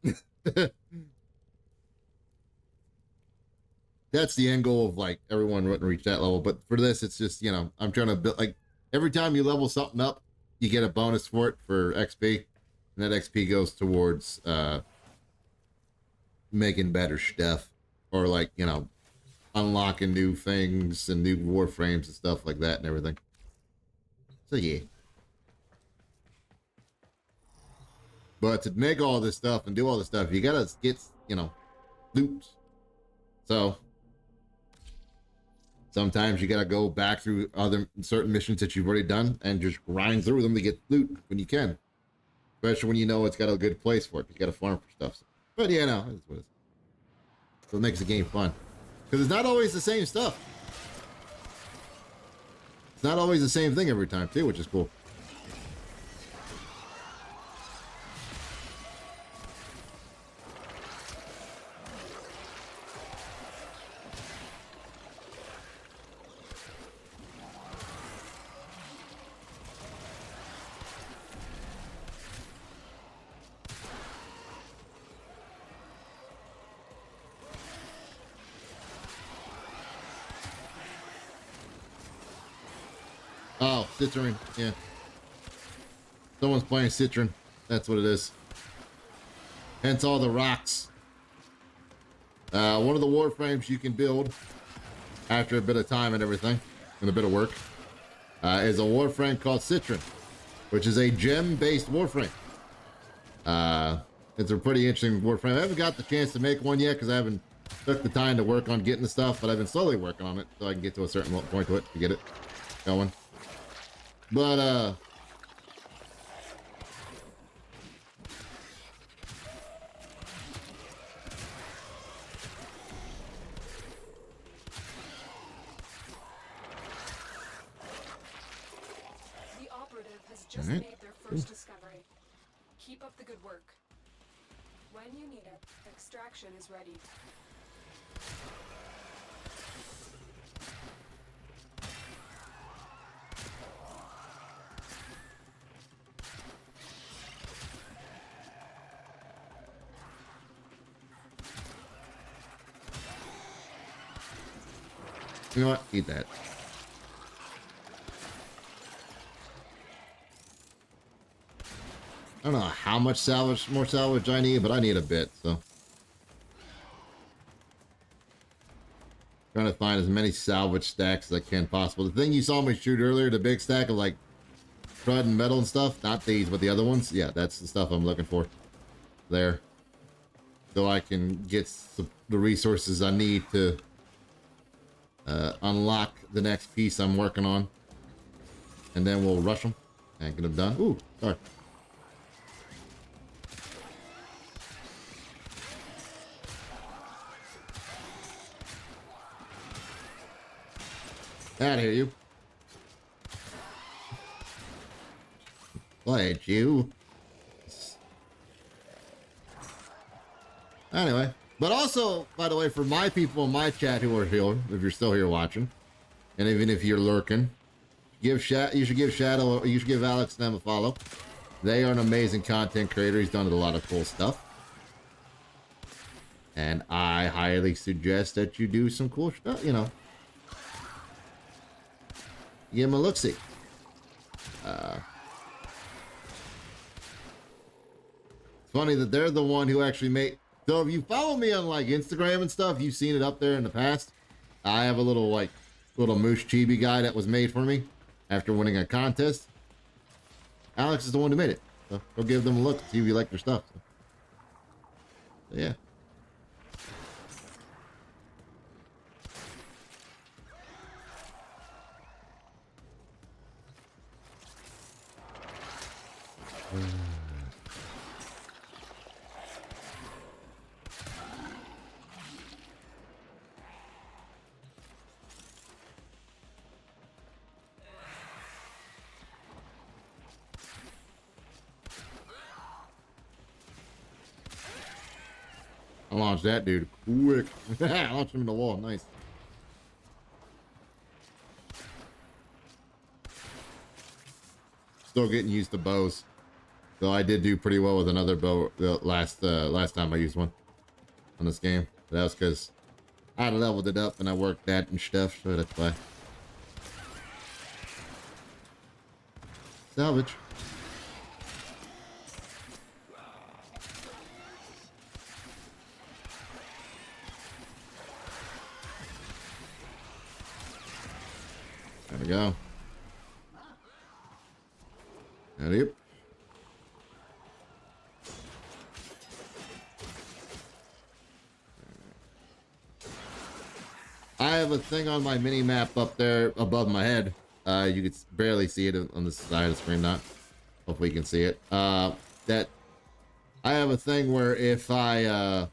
that's the end goal of like everyone wanting to reach that level. But for this, it's just, I'm trying to build, like every time you level something up, you get a bonus for it for XP. And that XP goes towards making better stuff, or like, unlocking new things and new Warframes and stuff like that and everything. So yeah. But to make all this stuff and do all this stuff, you gotta get, loot. So sometimes you gotta go back through other certain missions that you've already done and just grind through them to get loot when you can. Especially when you know it's got a good place for it. You gotta farm for stuff. But yeah, no, that's what it is. So it makes the game fun. Because it's not always the same stuff. It's not always the same thing every time too, which is cool. Oh, Citron, yeah. Someone's playing Citron. That's what it is. Hence all the rocks. One of the Warframes you can build after a bit of time and everything, and a bit of work, is a Warframe called Citron, which is a gem-based Warframe. It's a pretty interesting Warframe. I haven't got the chance to make one yet because I haven't took the time to work on getting the stuff, but I've been slowly working on it so I can get to a certain point to it to get it going. But The operative has just Alright. made their first discovery. Keep up the good work. When you need it, extraction is ready. you know what? Eat that. I don't know how much salvage, more salvage I need, but I need a bit, so. Trying to find as many salvage stacks as I can possible. The thing you saw me shoot earlier, the big stack of like crud and metal and stuff, not these, but the other ones. Yeah, that's the stuff I'm looking for. There. So I can get the resources I need to unlock the next piece I'm working on. And then we'll rush them and get them done. Ooh, sorry. Out of here, you. Glad you. Anyway, but also, by the way, for my people in my chat who are here, if you're still here watching, and even if you're lurking, you should give Alex and them a follow. They are an amazing content creator. He's done a lot of cool stuff. And I highly suggest that you do some cool stuff, you know. Give him a look-see. It's funny that they're the one who actually made... So if you follow me on like Instagram and stuff, you've seen it up there in the past. I have a little Moose Chibi guy that was made for me after winning a contest. Alex is the one who made it. So go give them a look, see if you like their stuff. So, yeah. I launched that dude quick. I launched him in the wall. Nice. Still getting used to bows. So I did do pretty well with another bow last time I used one on this game. That was because I leveled it up and I worked that and stuff, so that's why. Salvage. There we go. Yep. I have a thing on my mini map up there above my head. You can barely see it on the side of the screen. Not. Hopefully you can see it. That I have a thing where if I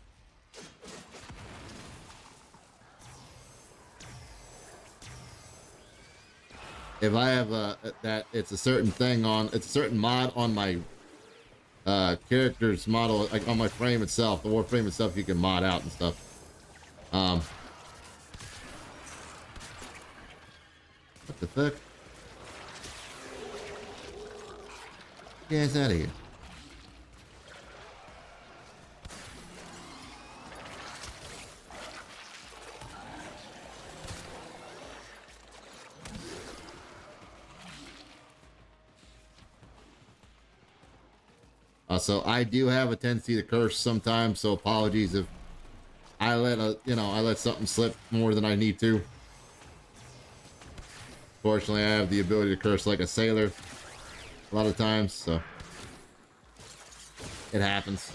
have that it's a certain thing on, it's a certain mod on my character's model, like on my frame itself, the Warframe itself, you can mod out and stuff. What the fuck? Get us out of here. So I do have a tendency to curse sometimes, so apologies if I let something slip more than I need to. Fortunately, I have the ability to curse like a sailor a lot of times, so it happens.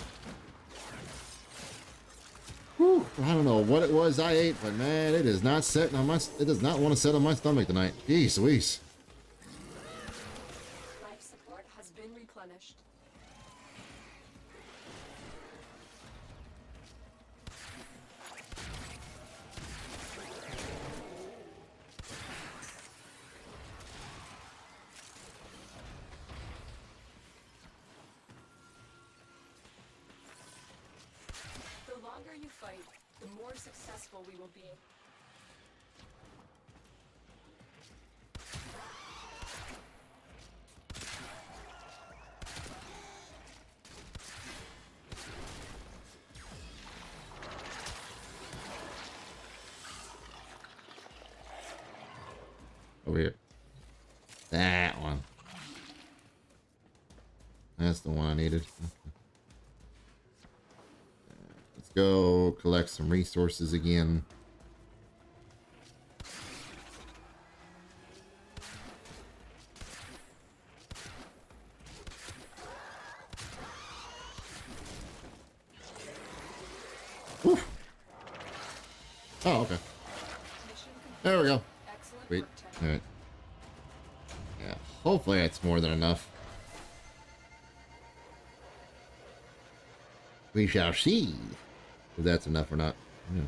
Whew, I don't know what it was I ate, but man, it is not setting on my. It does not want to set on my stomach tonight. Jeez Louise. more successful we will be. Over here. That one. That's the one I needed. Let's go collect some resources again. Oof. Oh, okay. There we go. Excellent Sweet. work, Tech. All right. Yeah. Hopefully that's more than enough. We shall see if that's enough or not. Yeah.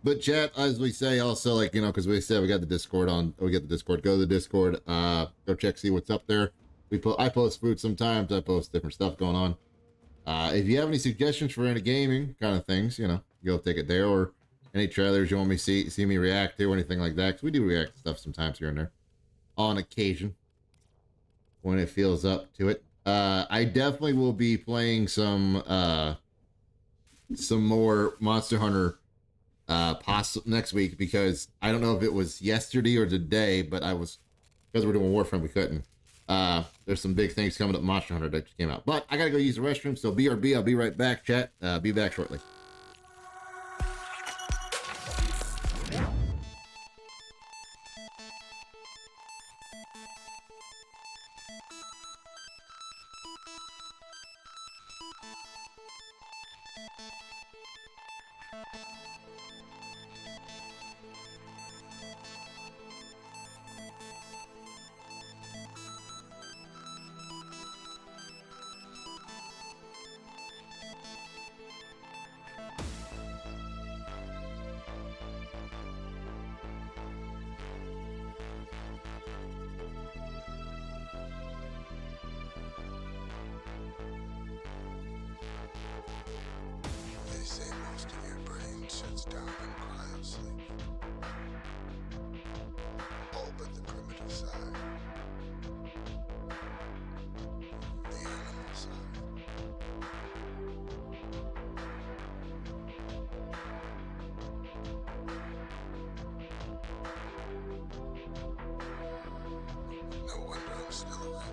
But chat, as we say, also, like, you know, because we said we got the Discord on, we get the Discord. Go to the Discord. Go check, see what's up there. I post food sometimes. I post different stuff going on. If you have any suggestions for any gaming kind of things, you know, go take it there, or any trailers you want me to see me react to or anything like that, because we do react to stuff sometimes here and there, on occasion, when it feels up to it. I definitely will be playing some more Monster Hunter next week, because I don't know if it was yesterday or today, but because we're doing Warframe, we couldn't. There's some big things coming up Monster Hunter that just came out. But I gotta go use the restroom, so BRB, I'll be right back, chat. Be back shortly. They say most of your brain shuts down in cryosleep. All but the primitive side. The animal side. No wonder I'm still awake.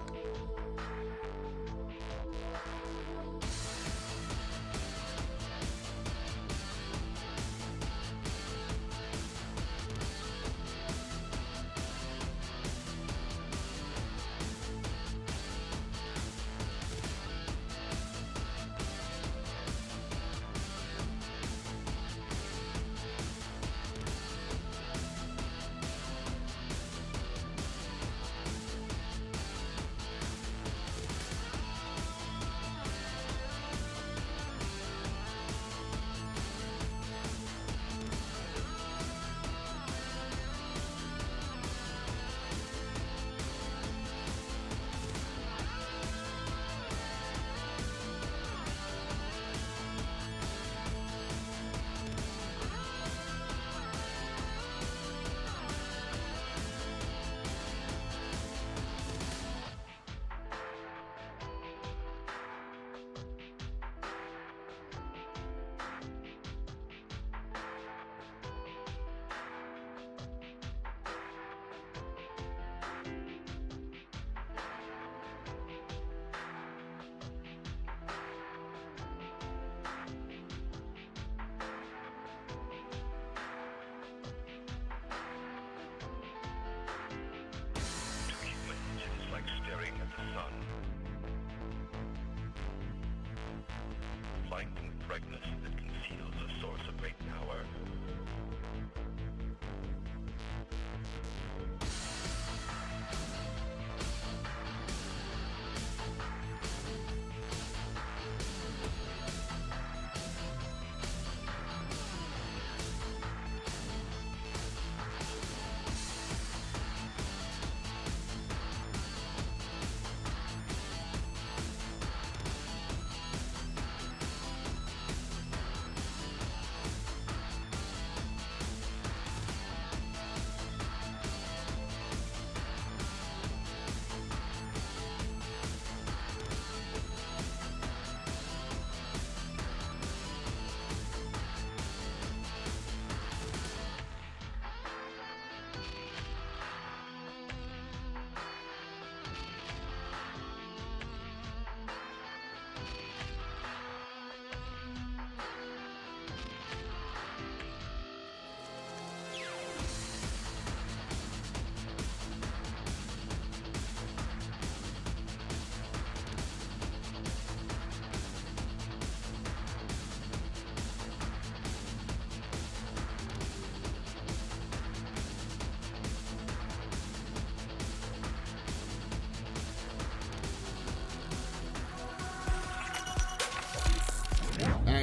Finding brightness that conceals a source of great power.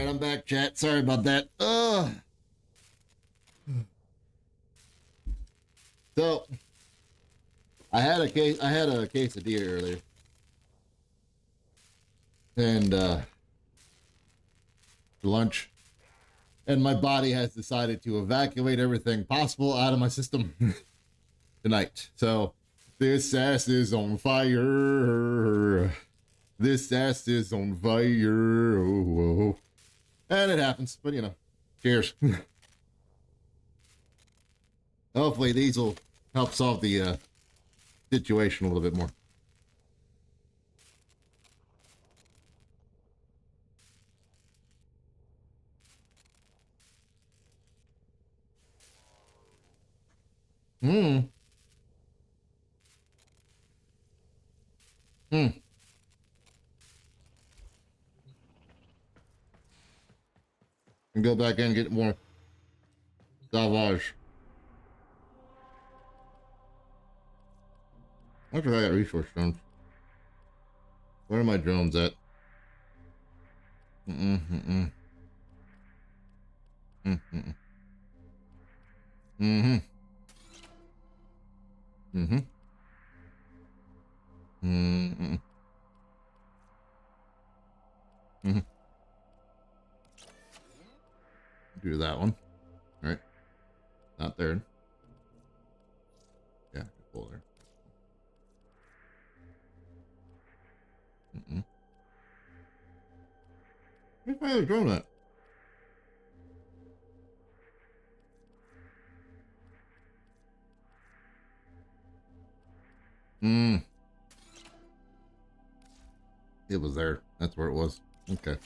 right, I'm back, chat. Sorry about that. So I had a quesadilla earlier, and for lunch, and my body has decided to evacuate everything possible out of my system tonight. So this ass is on fire. This ass is on fire. Oh. And it happens, but you know, cheers. Hopefully these will help solve the situation a little bit more. Hmm. Hmm. And go back in and get more salvage. I forgot I got resource drones. Where are my drones at? Mm-mm. Mm-mm. Mm-hmm. Mm-hmm. Mm-mm. Mm-hmm. Do that one. All right. Not there. Yeah, pull there. Mm-mm. Where's my other drone at? Hmm. It was there. That's where it was. Okay.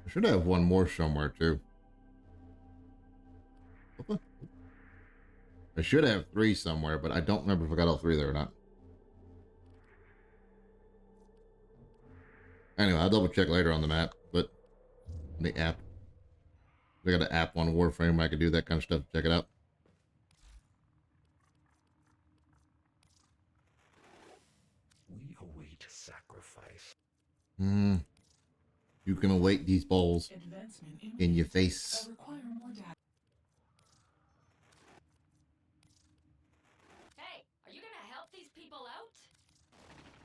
I should have one more somewhere too. I should have 3 somewhere, but I don't remember if I got all 3 there or not. Anyway, I'll double check later on the map, but the app. They got an app on Warframe where I can do that kind of stuff. Check it out. We await sacrifice. Hmm. You can await these balls in your face. Hey, are you gonna help these people out?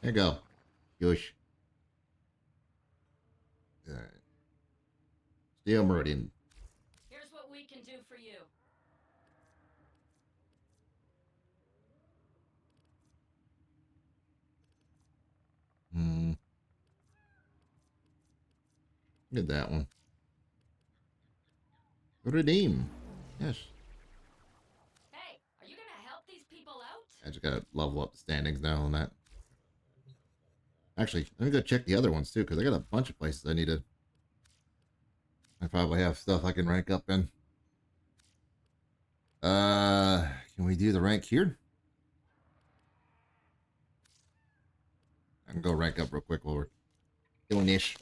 There you go. Yush. All right. Steel Meridian. Here's what we can do for you. Hmm. Look at that one. Redeem. Yes. Hey, are you gonna help these people out? I just gotta level up the standings now on that. Actually, let me go check the other ones too, because I got a bunch of places I need to. I probably have stuff I can rank up in. Can we do the rank here? I can go rank up real quick while we're doing this.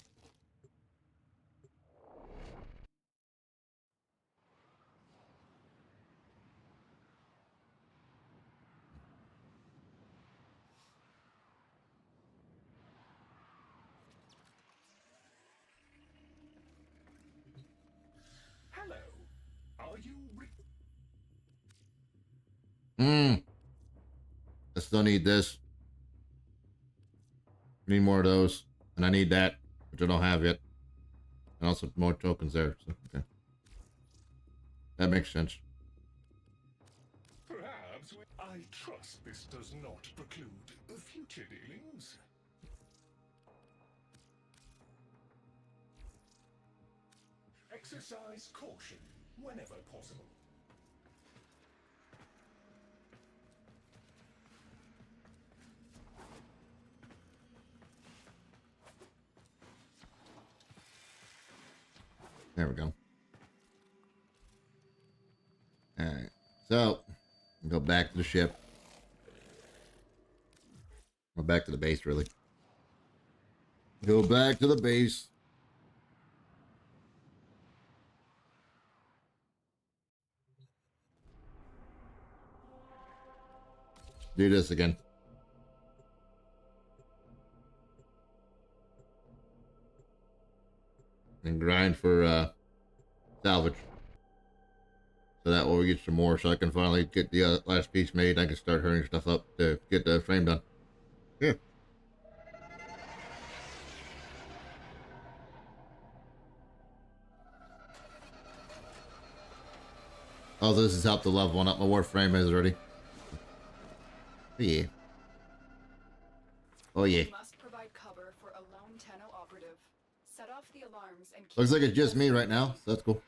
Hello. Are you I still need this. I need more of those. And I need that, which I don't have yet. And also more tokens there. So, okay. That makes sense. Perhaps I trust this does not preclude future dealings. Exercise caution whenever possible. There we go. Alright. So, go back to the ship. Go back to the base, really. Go back to the base. Do this again. and grind for salvage. So that way we get some more, so I can finally get the last piece made. I can start hurrying stuff up to get the frame done. Yeah. Oh, this has helped to level one up. My Warframe is ready. Oh, yeah. Oh, yeah. You must provide cover for a lone Tenno operative. Set off the alarms and keep Looks like it's just me right now, so that's cool.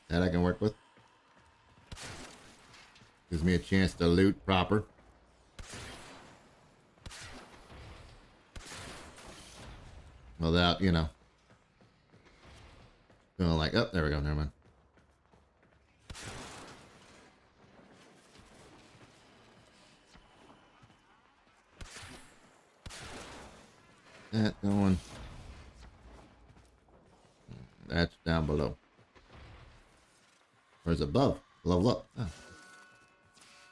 That I can work with. Gives me a chance to loot proper. Without, you know. Feeling like, oh, there we go, never mind. That going. That's down below. Where's above? Level up. Oh.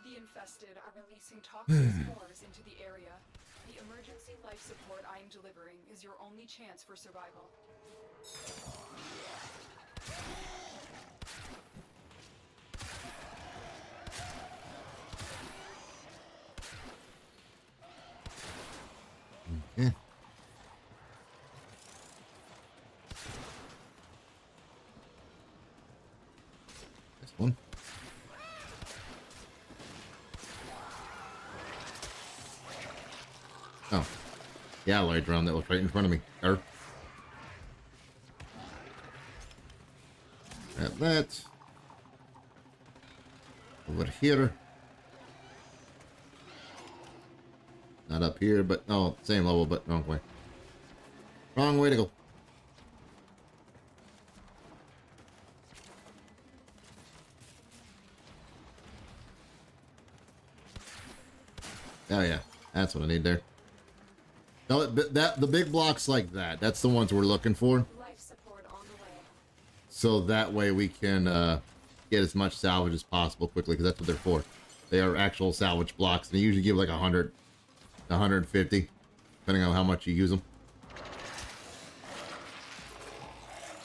The infested are releasing toxic spores into the area. The emergency life support I am delivering is your only chance for survival. Okay. This one. Oh. The alloy drone that was right in front of me. Grab that. Over here. Not up here, but no, same level, but wrong way. Wrong way to go. Oh yeah, that's what I need there. No, the big blocks like that. That's the ones we're looking for. Life support on the way. So that way we can get as much salvage as possible quickly, because that's what they're for. They are actual salvage blocks. They usually give like 100, 150, depending on how much you use them.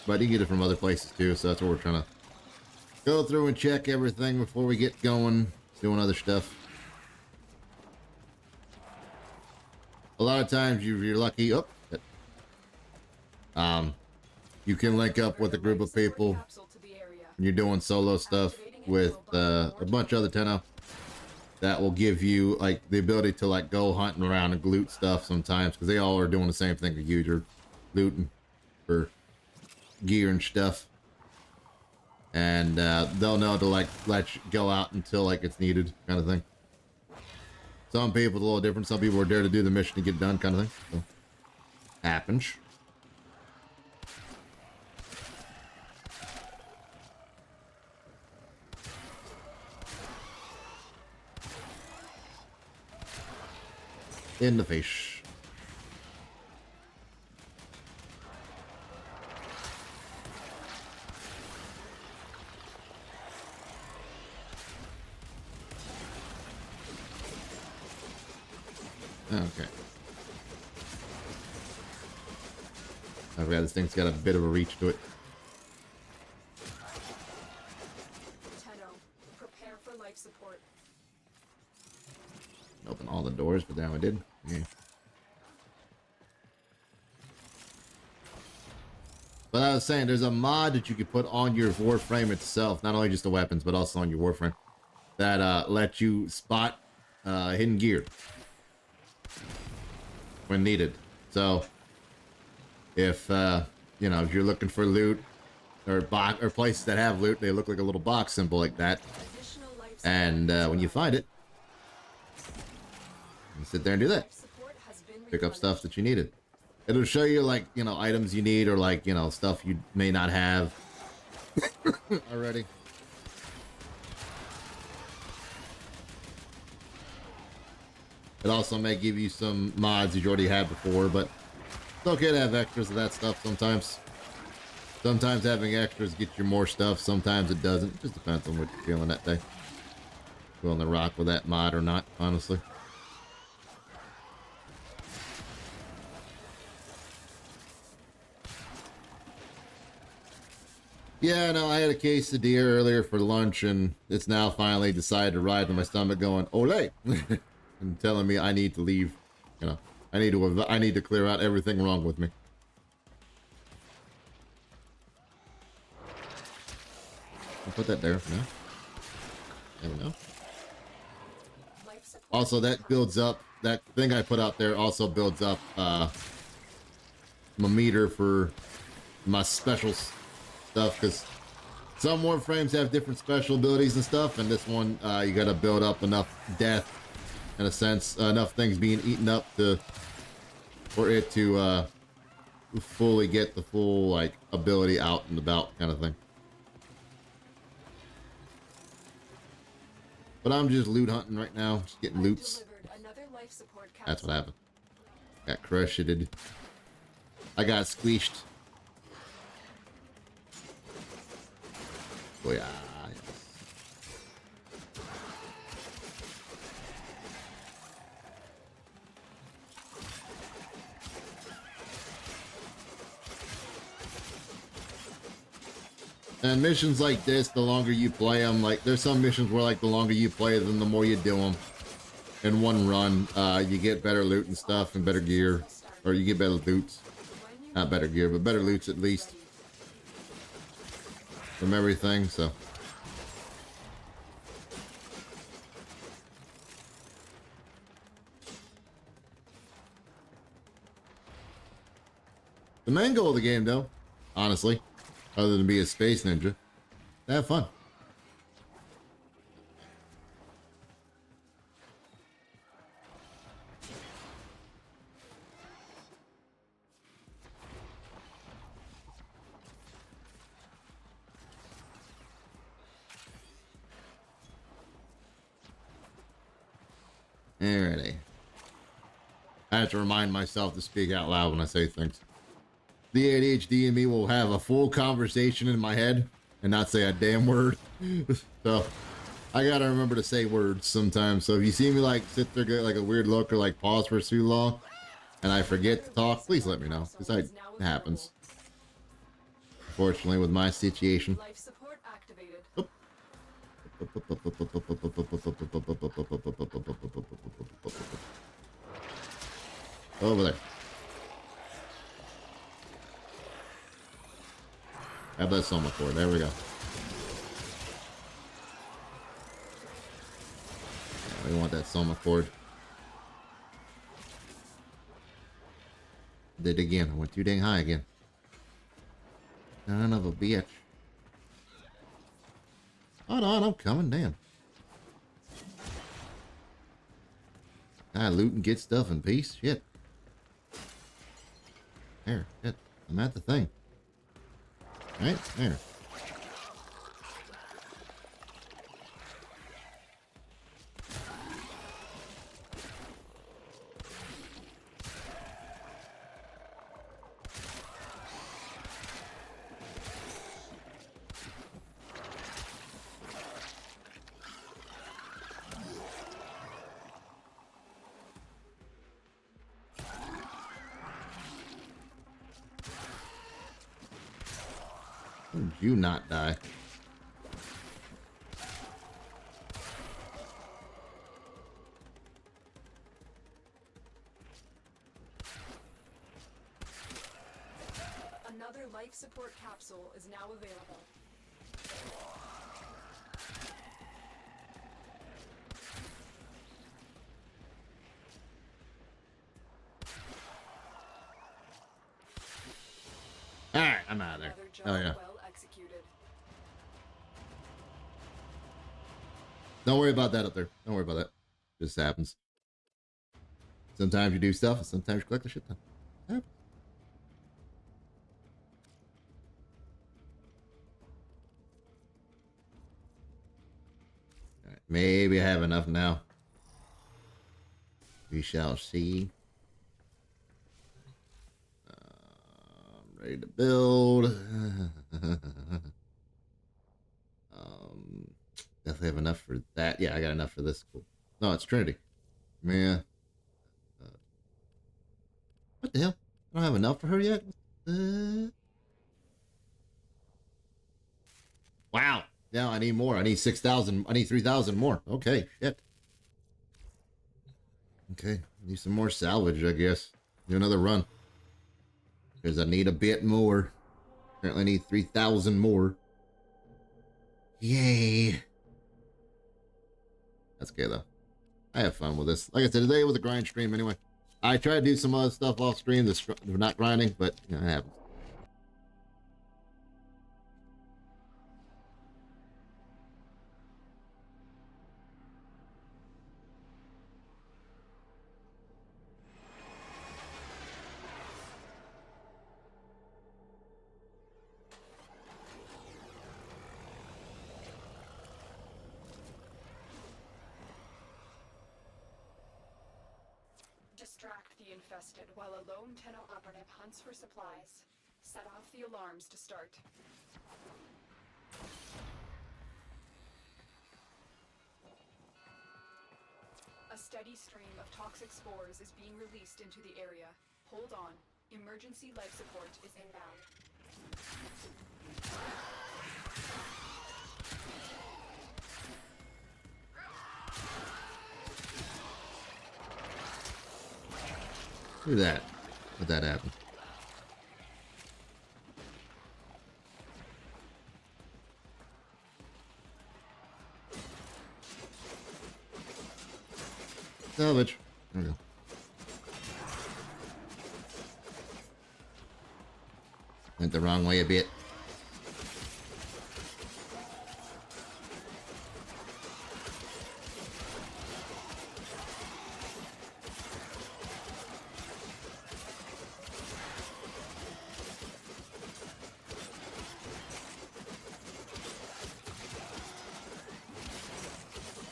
But you can get it from other places too, so that's what we're trying to go through and check everything before we get going, doing other stuff. A lot of times you're lucky. You can link up with a group of people when you're doing solo stuff with a bunch of other Tenno that will give you like the ability to like go hunting around and loot stuff sometimes, because they all are doing the same thing that you are, looting for gear and stuff, and they'll know to like let you go out until like it's needed, kind of thing. Some people are a little different. Some people are there to do the mission to get done, kind of thing. So, happens. In the face. Okay. I forgot this thing's got a bit of a reach to it. Tenno, prepare for life support. Open all the doors, but now I did. Yeah. But I was saying, there's a mod that you can put on your Warframe itself, not only just the weapons, but also on your Warframe, that lets you spot hidden gear when needed. So if you know, if you're looking for loot or places that have loot, they look like a little box symbol like that, and when you find it, you sit there and do that, pick up stuff that you needed. It'll show you like, you know, items you need, or like, you know, stuff you may not have already. It also may give you some mods you already had before, but it's okay to have extras of that stuff sometimes. Sometimes having extras gets you more stuff, sometimes it doesn't. It just depends on what you're feeling that day. Willing to rock with that mod or not, honestly. Yeah, no, I had a quesadilla earlier for lunch, and it's now finally decided to ride to my stomach, going "Ole," and telling me I need to leave. You know, I need to clear out everything wrong with me. I'll put that there for now. There we go. Also, that builds up. That thing I put out there also builds up my meter for my special stuff, because some Warframes have different special abilities and stuff, and this one you got to build up enough death, in a sense, enough things being eaten up for it to fully get the full like ability out and about kind of thing. But I'm just loot hunting right now, just getting loots. That's what happened. Got crushed. I got squeezed. Oh yeah. And missions like this, the longer you play them, like there's some missions where like the longer you play them, the more you do them. In one run, you get better loot and stuff and better gear, or you get better loots. Not better gear, but better loots at least from everything. So. The main goal of the game, though, honestly, other than be a space ninja, to have fun. Alrighty. I have to remind myself to speak out loud when I say things. The ADHD in me will have a full conversation in my head and not say a damn word. So I gotta remember to say words sometimes. So if you see me like sit there, get like a weird look, or like pause for too long, and I forget to talk, please let me know, because it happens. Unfortunately, with my situation. Life support activated. Oop. Over there. Have that soma cord. There we go. Yeah, we want that soma cord. Did it again. I went too dang high again. Son of a bitch. Hold on, I'm coming down. I loot and get stuff in peace. Shit. There. Shit. I'm at the thing. Right there. How did you not die? Another life support capsule is now available. Alright, I'm out of there. Another job Oh yeah. well executed. Don't worry about that up there. Don't worry about that. Just happens. Sometimes you do stuff, and sometimes you collect the shit done. Happens. Alright, maybe I have enough now. We shall see. I'm ready to build. Definitely have enough for that. Yeah, I got enough for this. Cool. No, it's Trinity. Man. What the hell? I don't have enough for her yet? Wow. Now I need more. I need 6,000. I need 3,000 more. Okay, shit. Okay, need some more salvage, I guess. Do another run. Because I need a bit more. Apparently need 3,000 more. Yay. That's okay, though. I have fun with this. Like I said, today was a grind stream anyway. I tried to do some other stuff off stream that's not grinding, but you know, it happens. Distract the infested while a lone Tenno operative hunts for supplies. Set off the alarms to start. A steady stream of toxic spores is being released into the area. Hold on. Emergency life support is inbound. Do that. Let that happen. Salvage. There we go. Went the wrong way a bit.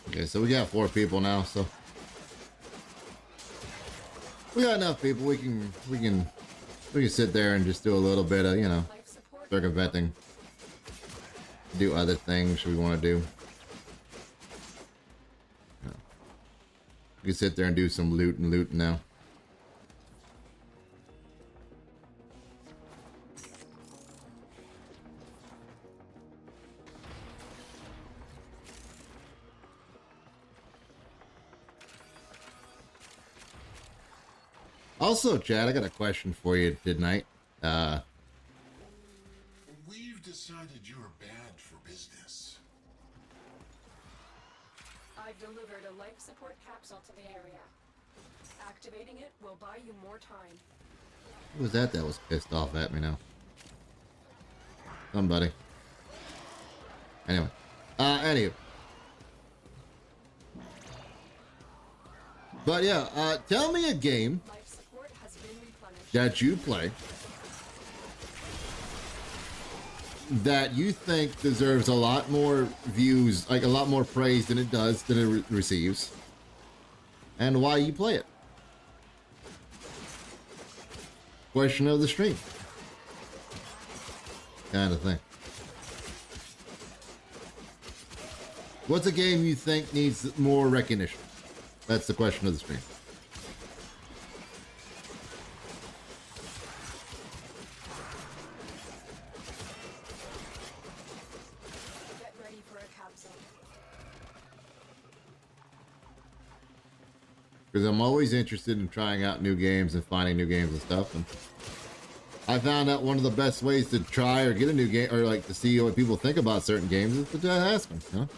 Okay, so we got 4 people now, so we got enough people. We can sit there and just do a little bit of, you know, circumventing. Do other things we want to do. Yeah. We can sit there and do some looting now. Also, Chad, I got a question for you tonight. We've decided you're bad for business. I've delivered a life support capsule to the area. Activating it will buy you more time. Who was that was pissed off at me now? Somebody. Anyway. Anyway. But yeah, tell me a game Life support has been replenished. that you play that you think deserves a lot more views, like a lot more praise than it does, than it receives, and why you play it. Question of the stream. Kind of thing. What's a game you think needs more recognition? That's the question of the stream. Get ready for a capsule. Because I'm always interested in trying out new games and finding new games and stuff. And I found out one of the best ways to try or get a new game, or like to see what people think about certain games, is to just ask them, you know?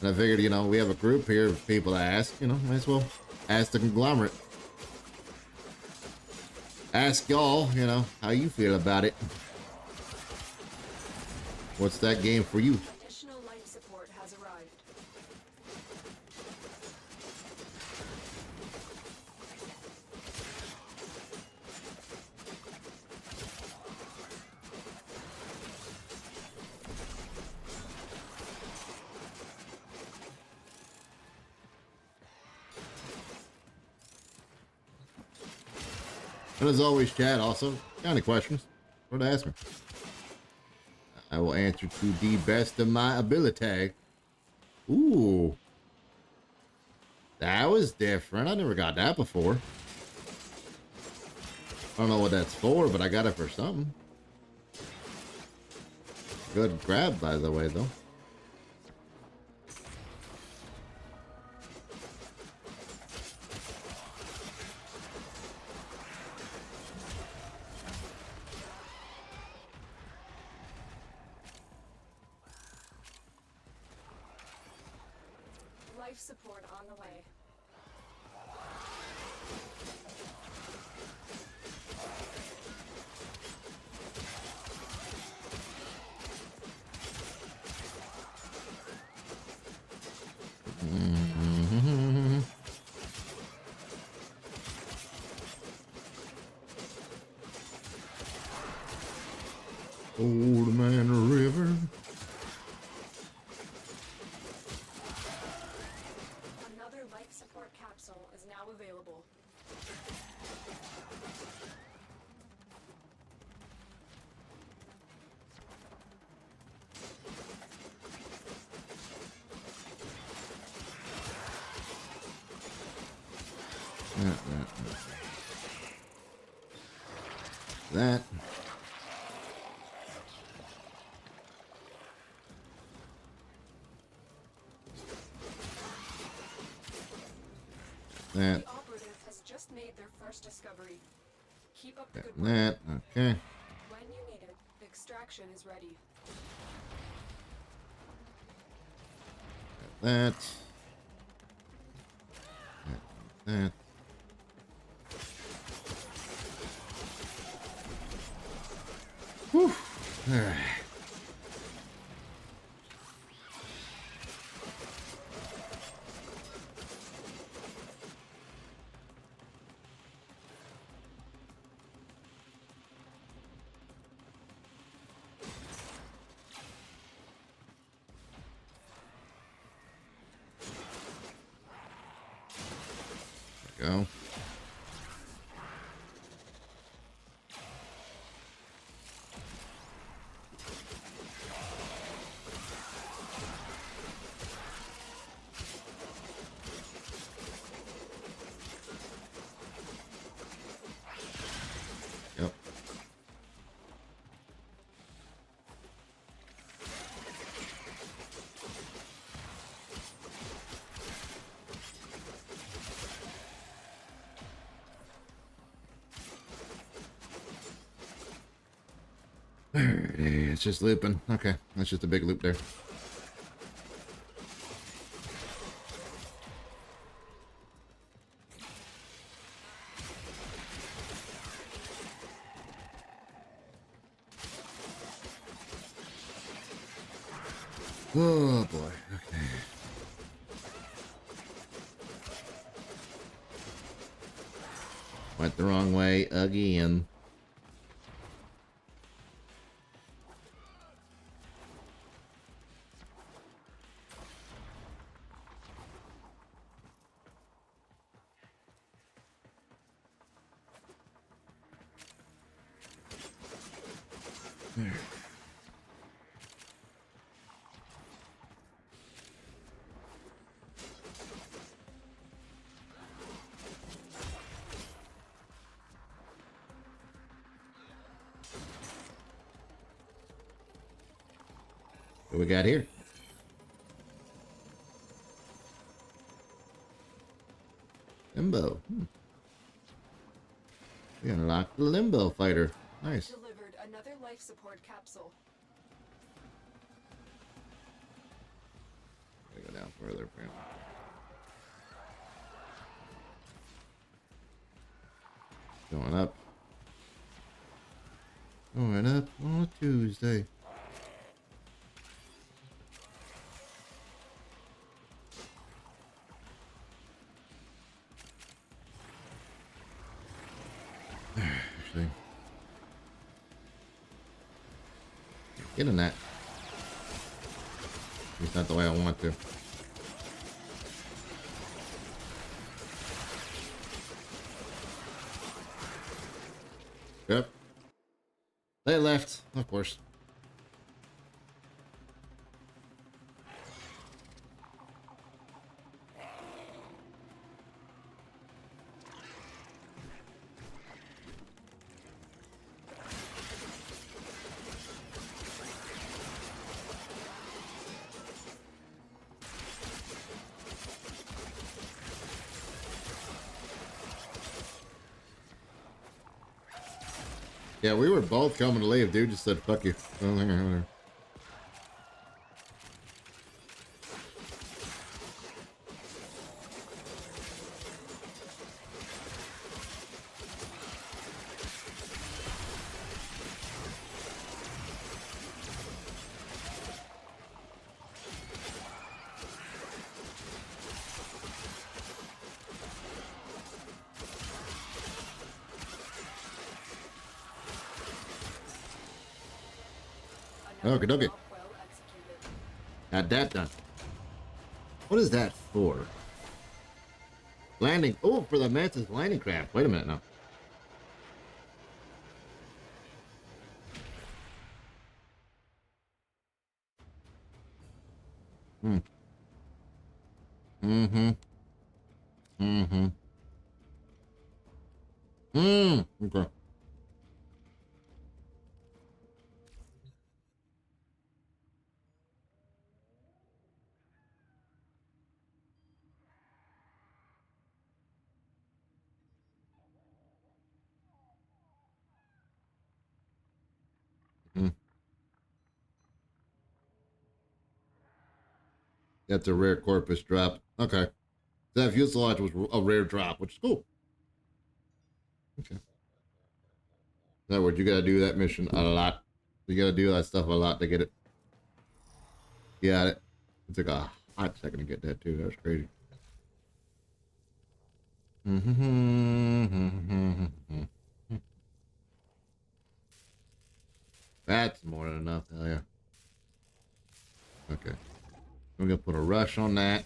And I figured, you know, we have a group here of people to ask, you know, might as well ask the conglomerate. Ask y'all, you know, how you feel about it. What's that game for you? Additional life support has arrived. And as always, Chad, also, got any questions? Or to ask me. I will answer to the best of my ability. Ooh. That was different. I never got that before. I don't know what that's for, but I got it for something. Good grab, by the way, though. Life support on the way. Old Man River. Another life support capsule is now available. That. That. The operative has just made their first discovery. Keep up the good That. work. Okay. When you need it, the extraction is ready. That. That. Whew. All right. Go. Yep. It's just looping. Okay, that's just a big loop there. Oh boy. Okay. Went the wrong way again. There. What we got here? Limbo. We unlocked the Limbo fighter. Nice. Delivered another life support capsule. Gotta go down further, apparently. Going up. Going up on a Tuesday. Actually. Get in that. It's not the way I want to. Yep. They left, of course. Yeah, we were both coming to leave. Dude just said, fuck you. Oh, hang on, whatever. Okay, okay. Job well executed. Got that done. What is that for? Landing. Oh, for the Mantis landing craft. Wait a minute now. Hmm. Mm-hmm. Mm-hmm. Okay. Mm. That's a rare corpus drop. Okay. That fuselage was a rare drop, which is cool. Okay. In other words, you gotta do that mission a lot. You gotta do that stuff a lot to get it. Got it. It took a hot second to get that too. That was crazy. That's more than enough. Hell yeah. Okay. I'm gonna put a rush on that.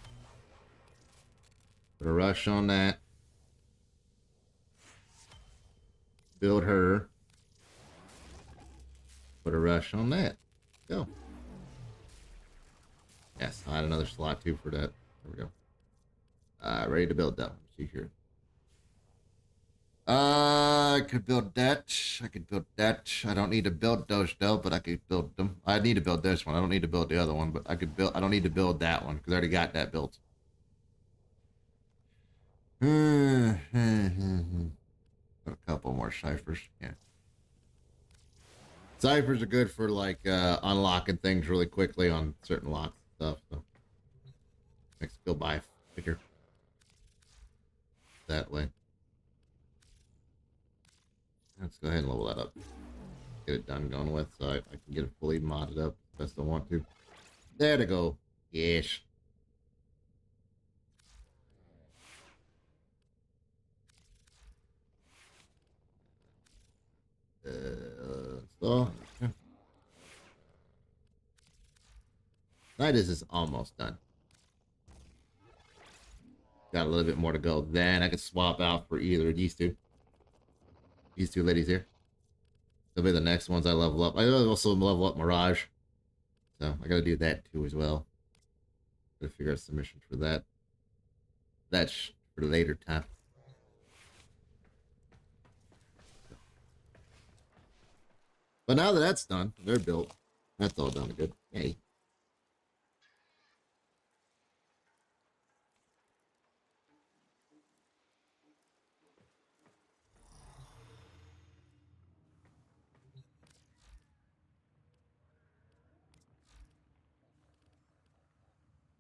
Put a rush on that. Build her. Put a rush on that. Go. Yes, I had another slot too for that. There we go. Ready to build that one. See here. I could build that. I could build that. I don't need to build those though, but I could build them. I need to build this one. I don't need to build the other one, but I could build. I don't need to build that one because I already got that built. Got a couple more ciphers. Yeah. Ciphers are good for like unlocking things really quickly on certain locks and stuff. So makes it go by quicker that way. Let's go ahead and level that up. Get it done going with so I can get it fully modded up as best I want to. There to go. Yes. So that is almost done. Got a little bit more to go. Then I could swap out for either of these two. These two ladies here. They'll be the next ones I level up. I also level up Mirage. So I gotta do that too as well. Gotta figure out submissions for that. That's for later time. But now that that's done, they're built. That's all done and good. Hey.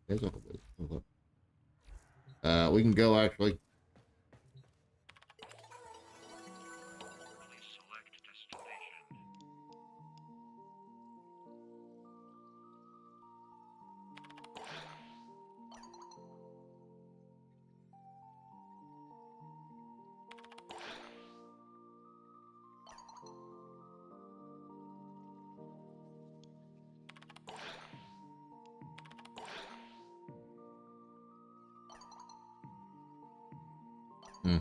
There's all good. We can go actually. Please select destination. Hmm.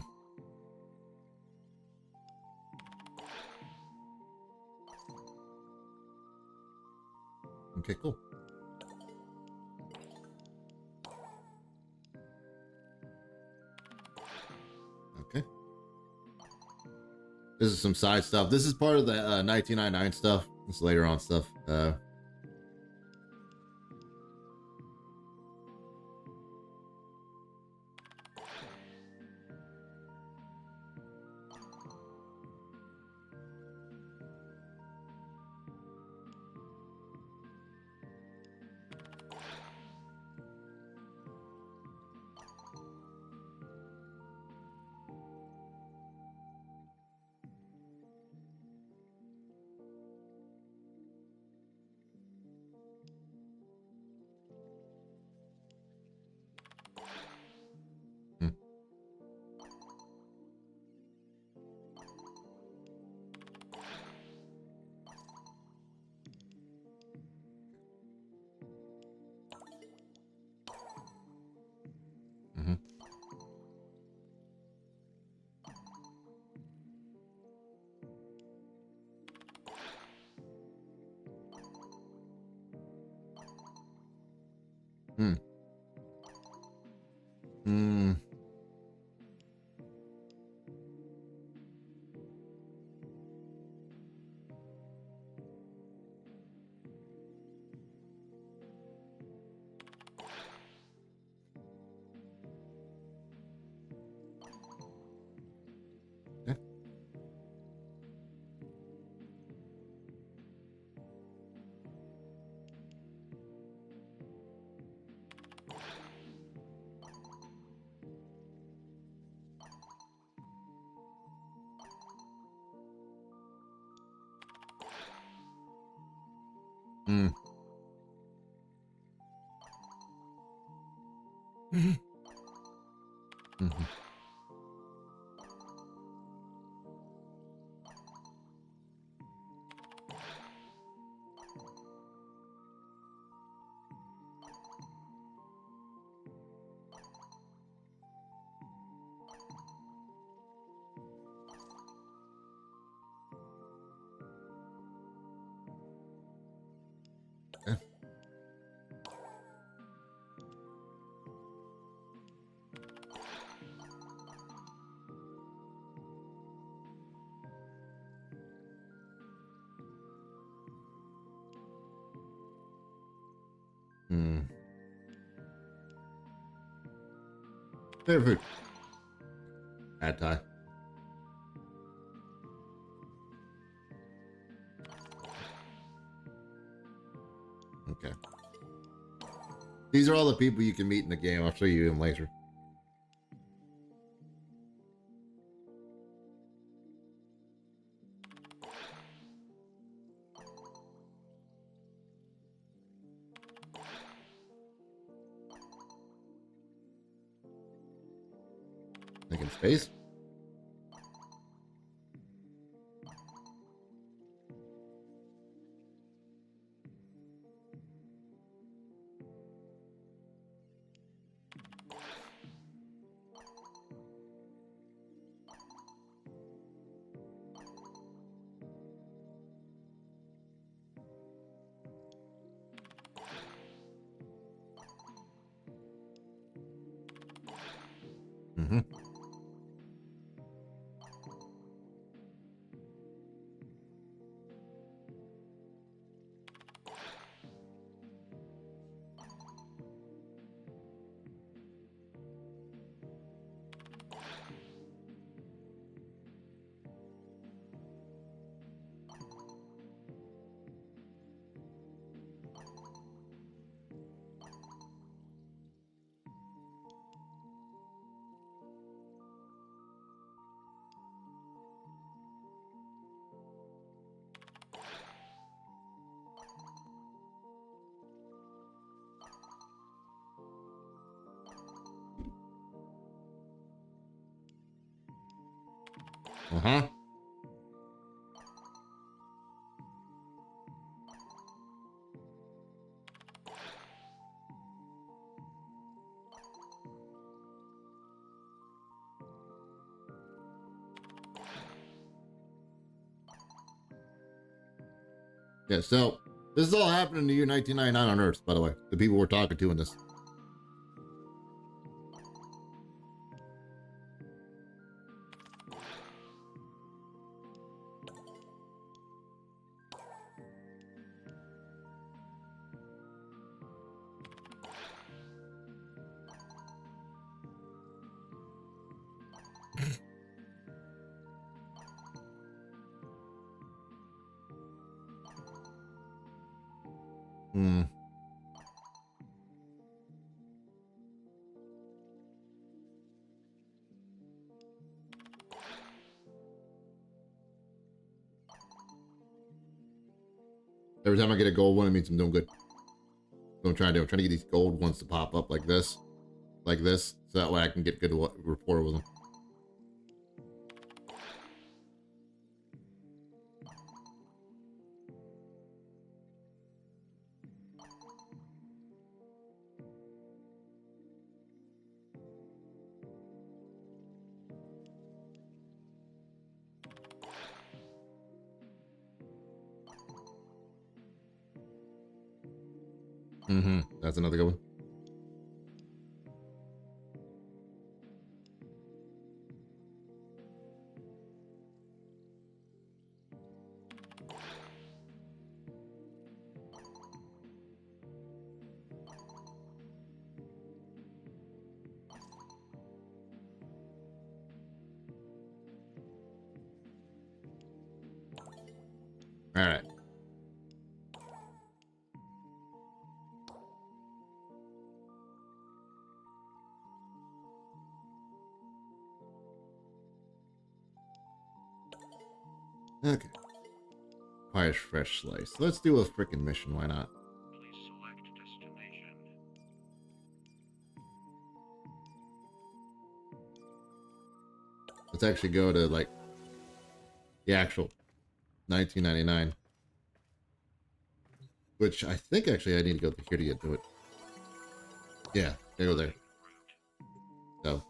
Okay, cool. Okay. This is some side stuff. This is part of the 1999 stuff. This is later on stuff. Hmm. Hmm. Yeah. Hmm. Mhm. Mhm. Yeah. Hmm. Favorite food. Pad Thai. Okay. These are all the people you can meet in the game. I'll show you them later. Like in space? Mm-hmm. Uh-huh. Yeah, so this is all happening in the year 1999 on Earth, by the way. The people we're talking to in this. Hmm. Every time I get a gold one, it means I'm doing good. So I'm trying to do. I'm trying to get these gold ones to pop up like this, so that way I can get good rapport with them. Mm-hmm. That's another good one. All right. Okay. Requires fresh slice. Let's do a freaking mission. Why not? Please select destination. Let's actually go to like the actual 1999, which I think actually I need to go here to get to it. Yeah, go there. So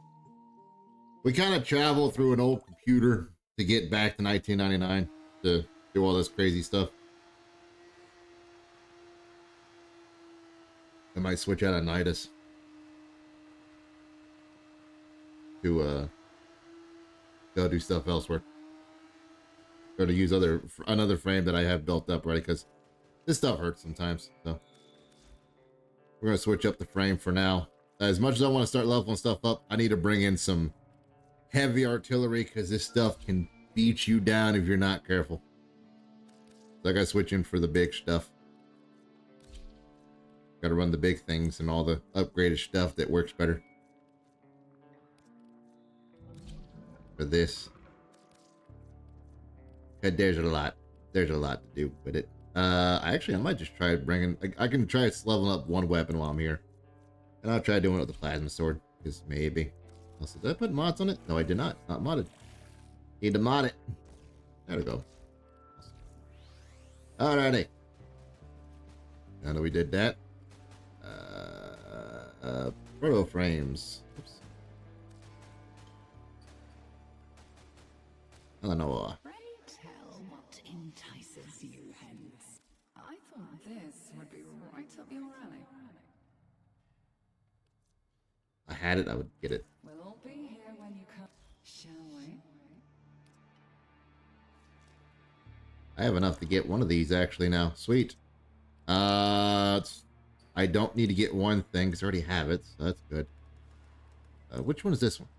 we kind of travel through an old computer to get back to 1999 to do all this crazy stuff. I might switch out of Nidus to go do stuff elsewhere, or to use another frame that I have built up already, because this stuff hurts sometimes. So we're gonna switch up the frame for now. As much as I want to start leveling stuff up, I need to bring in some heavy artillery, because this stuff can beat you down if you're not careful. So I gotta switch in for the big stuff. Gotta run the big things and all the upgraded stuff that works better. For this. There's a lot to do with it. Actually, I might just try bringing... I can try leveling up one weapon while I'm here. And I'll try doing it with the plasma sword, because maybe. Also, did I put mods on it? No, I did not. It's not modded. Need to mod it. There we go. Alrighty. Now that we did that. Proto frames. Oops. Eleanor. Pray tell what entices you hence. I thought this would be right up your alley. I had it, I would get it. We'll all be here when you come, shall we? I have enough to get one of these actually now. Sweet. I don't need to get one thing because I already have it, so that's good. Which one is this one?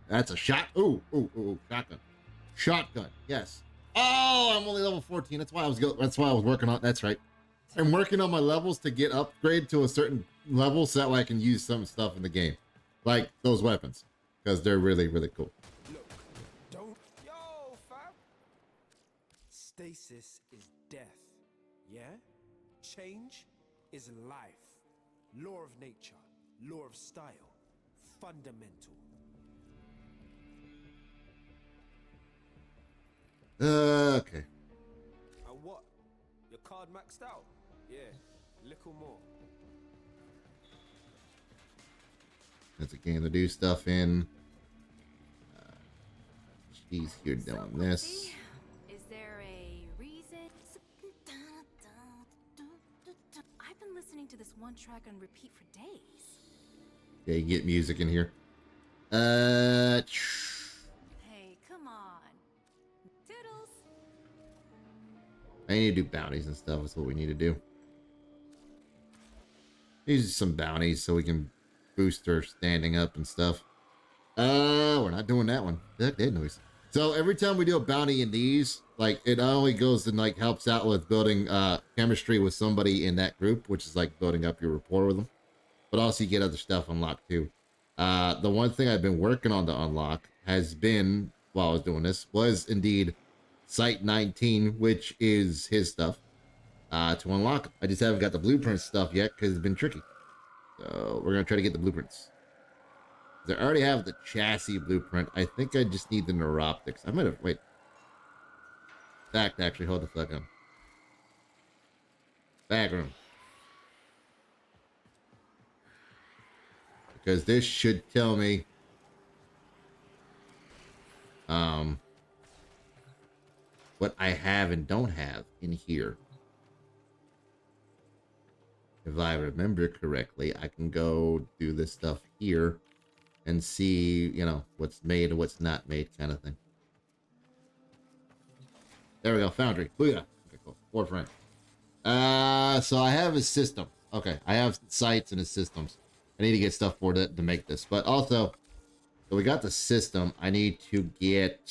That's a shot. Ooh, shotgun. Shotgun. Yes. Oh, I'm only level 14. That's why I was working on. That's right. I'm working on my levels to get upgrade to a certain level so that way I can use some stuff in the game, like those weapons, because they're really, really cool. Look, don't. Yo, fam. Stasis is death. Yeah? Change is life. Law of nature. Law of style. Fundamental. Okay. And what? Your card maxed out? Yeah, little more. That's a game to do stuff in. She's here doing this. Is there a reason? I've been listening to this one track on repeat for days. Yeah, you get music in here. Hey, come on. Toodles. I need to do bounties and stuff. That's what we need to do. Use some bounties so we can boost her standing up and stuff. We're not doing that one. That did noise. So every time we do a bounty in these, like, it not only goes and like helps out with building chemistry with somebody in that group, which is like building up your rapport with them, but also you get other stuff unlocked too. The one thing I've been working on to unlock has been, while I was doing this, was indeed Site 19, which is his stuff, to unlock. I just haven't got the blueprint stuff yet because it's been tricky. So we're going to try to get the blueprints. I already have the chassis blueprint. I think I just need the neuroptics. I might have, wait. Fact, actually, hold the fuck on. Back room. Because this should tell me what I have and don't have in here. If I remember correctly, I can go do this stuff here and see, you know, what's made and what's not made, kind of thing. There we go, Foundry. Booyah. Okay, cool. Warframe. So I have his system. Okay, I have sites and his systems. I need to get stuff for that to make this. But also, so we got the system. I need to get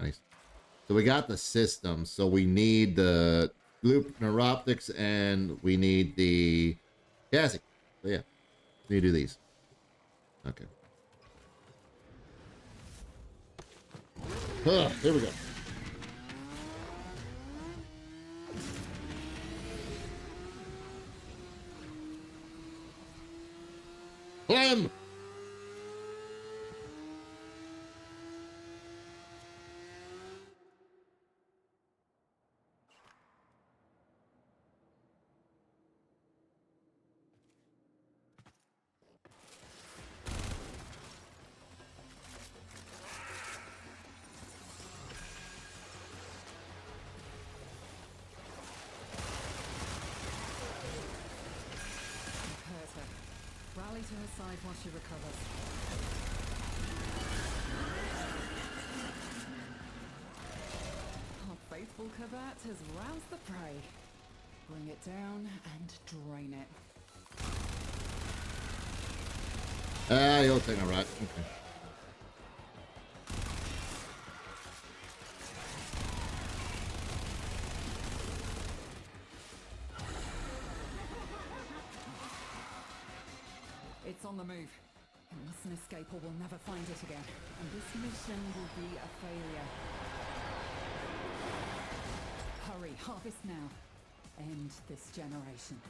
Nice. So we got the system. So we need the loop neuroptics and we need the chassis. So yeah, we need to do these. Okay. Here we go. Climb! Rally to her side while she recovers. Our faithful Kavat has roused the prey. Bring it down and drain it. You'll take a right. Okay. It's on the move. It mustn't escape or we'll never find it again. And this mission will be a failure. Hurry, harvest now. End this generation.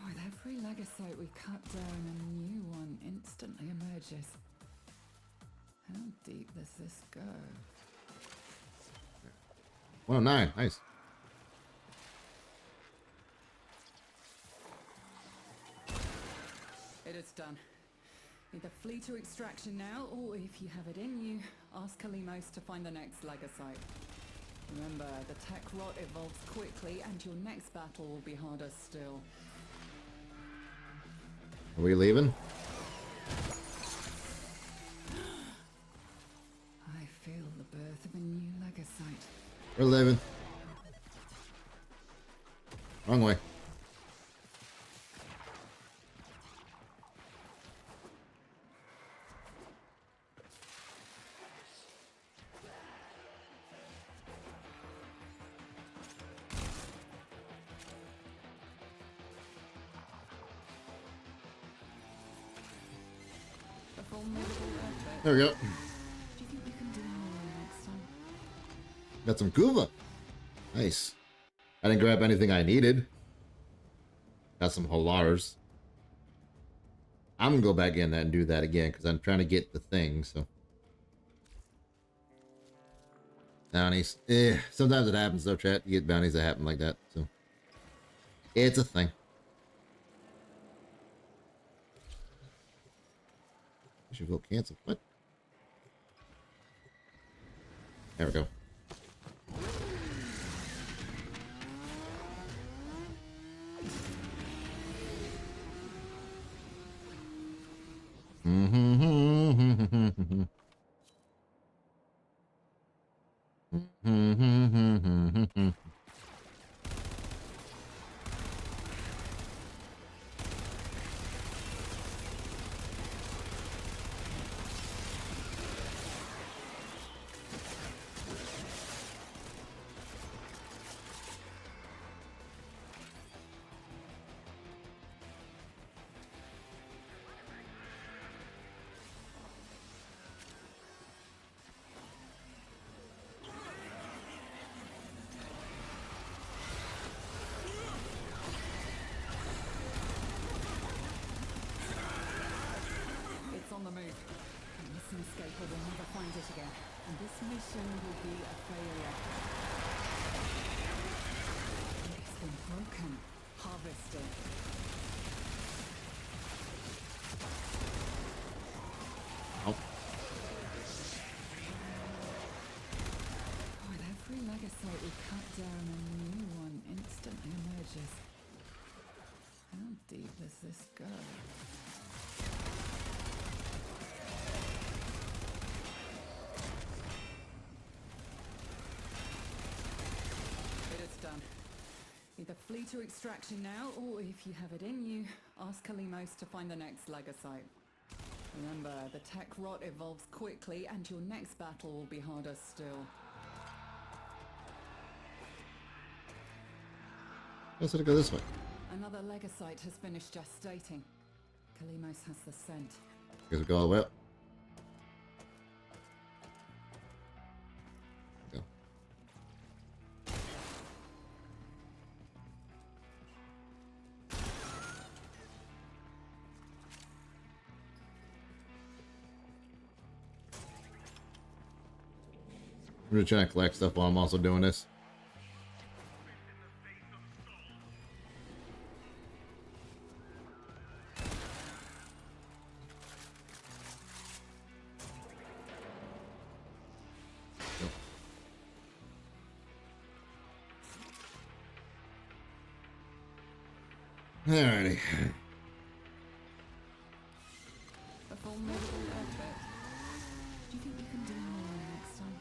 With every legacyte we cut down, a new one instantly emerges. How deep does this go? 109. Nice. It is done. Either flee to extraction now, or if you have it in you, ask Kalimos to find the next legacyte. Remember, the tech rot evolves quickly, and your next battle will be harder still. Are we leaving? I feel the birth of a new legacyte. We're leaving. Wrong way. A formidable effort. There we go. Do you think you can do more next time? Got some Kuva. Nice. I didn't grab anything I needed. Got some Holars. I'm gonna go back in that and do that again because I'm trying to get the thing. So bounties. Sometimes it happens though, chat. You get bounties that happen like that. So it's a thing. I should go cancel. What? There we go. It's on the move. You mustn't escape or we'll never find it again. And this mission will be a failure. It's been broken. Harvested. Oh. With every legacyte we cut down, a new one instantly emerges. How deep does this go? Flee to extraction now, or if you have it in you, ask Kalimos to find the next Legasite. Remember, the tech rot evolves quickly, and your next battle will be harder still. Let's go this way. Another Legasite has finished gestating. Kalimos has the scent. Guess we go all the way up. Go. I'm just trying to collect stuff while I'm also doing this. Alrighty. A full medical effort. Do you think you can do more next time?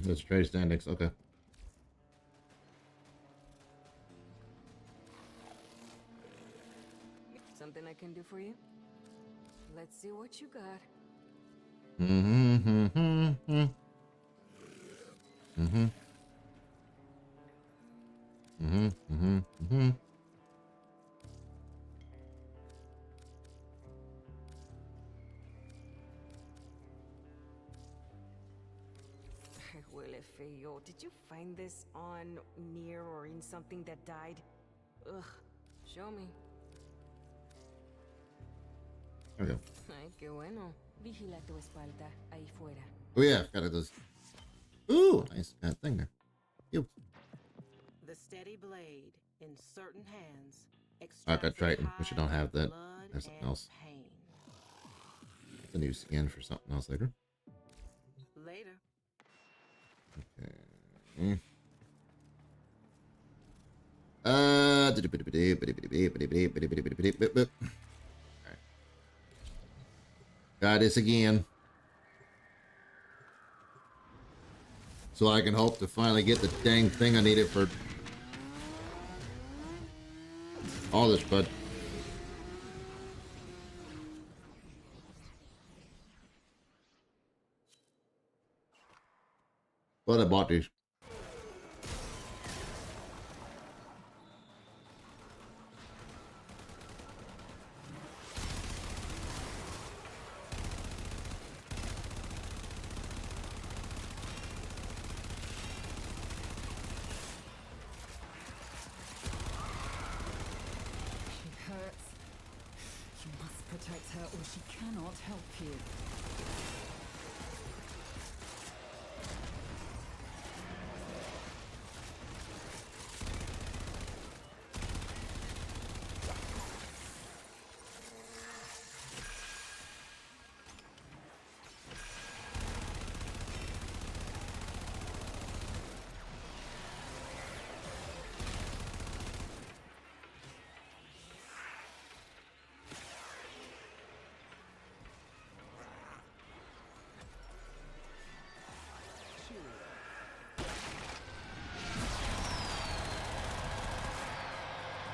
That's trade standings. Okay. Something I can do for you? Let's see what you got. Huele feo. Did you find this on, near, or in something that died? Ugh. Show me. There we go. Ay, qué bueno. Vigila tu espalda ahí fuera. Oh yeah, got those. Ooh, nice thing there. You. The steady blade in certain hands. I got Triton, but you don't have that. There's something else. It's a new skin for something else later. Later. Okay. Got this again. So I can hope to finally get the dang thing I needed for all this, bud. Well, I bought these. Protect her or she cannot help you.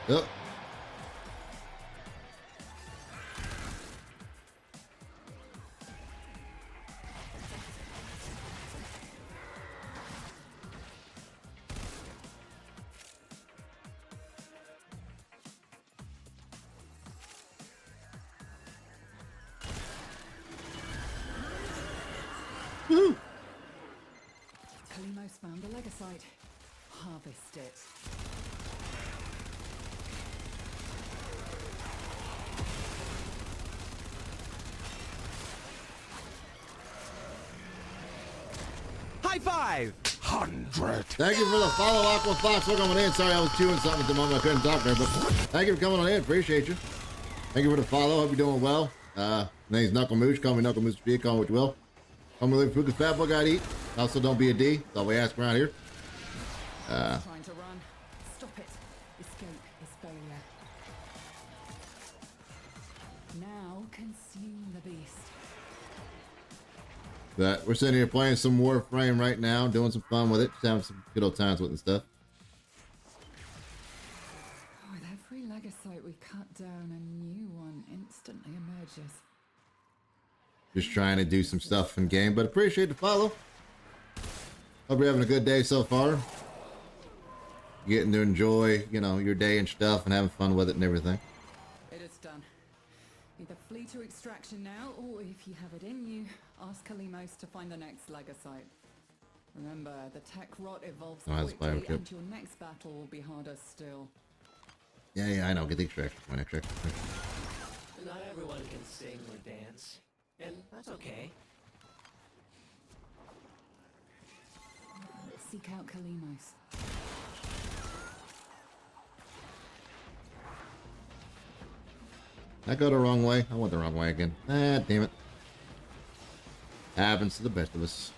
Yep. Woo! Kalimos found a Legasite. Harvest it. High five! 100. Thank you for the follow, Aqua Fox. We're coming in. Sorry, I was chewing something at the moment. I couldn't talk there, but thank you for coming on in. Appreciate you. Thank you for the follow. Hope you're doing well. Name's Knuckle Mooch. Call me Knuckle Mooch. Call me what you will. Call me Live Fuka Fat Boy Gotta Eat. Also, don't be a D. That's all we ask around here. Trying to run. Stop it. Escape is failure. Now consume the beast. That we're sitting here playing some Warframe right now, doing some fun with it, just having some good old times with it and stuff. With every legacyte we cut down, a new one instantly emerges. Just trying to do some stuff in game, but appreciate the follow. Hope you're having a good day so far. Getting to enjoy, you know, your day and stuff and having fun with it and everything. It is done. Either flee to extraction now, or if you have it in you, ask Kalimos to find the next legacyte. Remember, the tech rot evolves quickly, and your next battle will be harder still. Yeah, I know. Get the extraction point. Extraction. Not everyone can sing or dance, and that's okay. Seek out Kalimos. I go the wrong way. I went the wrong way again. Ah, damn it. Happens to the best of us.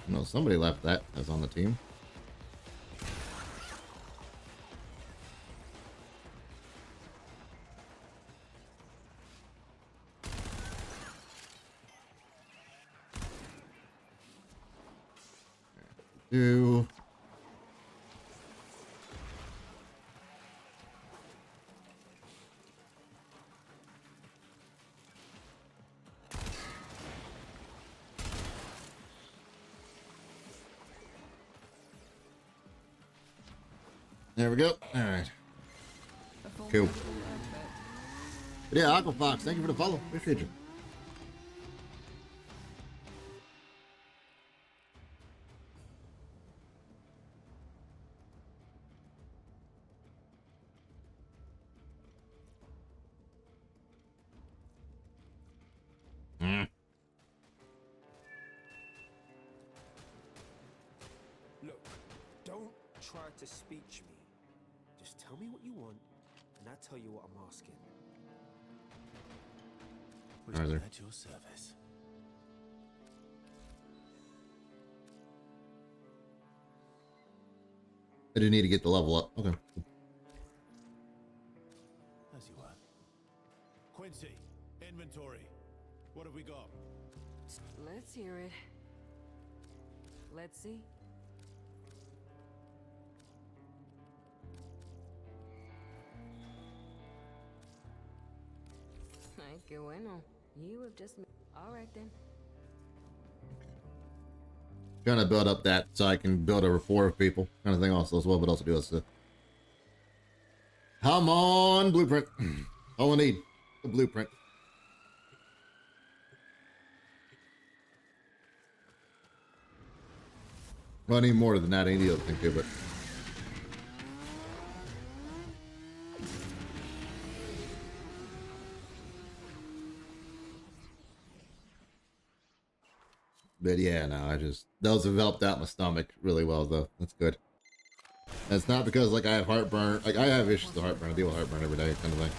No, somebody left that as on the team. Do. There we go. All right. Cool. But yeah, Aqua Fox, thank you for the follow. Appreciate you. Look, don't try to speech me. Just tell me what you want, and I'll tell you what I'm asking. Arthur. At your service. I do need to get the level up. Okay. As you are. Quincy, inventory. What have we got? Let's hear it. Let's see. Ay, qué bueno. You have just... All right, then. Trying to build up that so I can build a rapport with people. Kind of thing also as well, but also do this. Come on, blueprint. All I need. The blueprint. Well, I need more than that. I need the other thing too, but... But yeah, no, those have helped out my stomach really well, though. That's good. And it's not because, like, I have heartburn. Like, I have issues with heartburn. I deal with heartburn every day, kind of thing.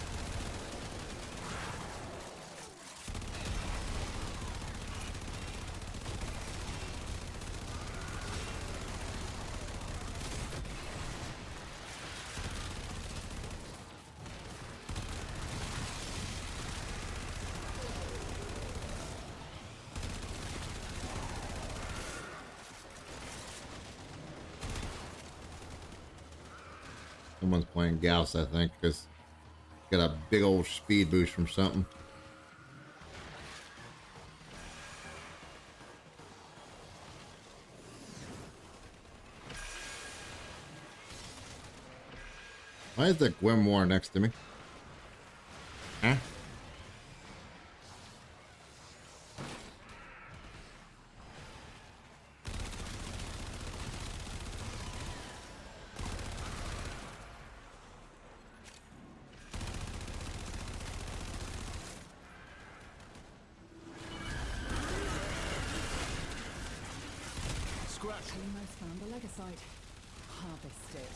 Someone's playing Gauss, I think, because got a big old speed boost from something. Why is that Grimoire next to me? Huh? Kalimos found the legacyte. Harvest it.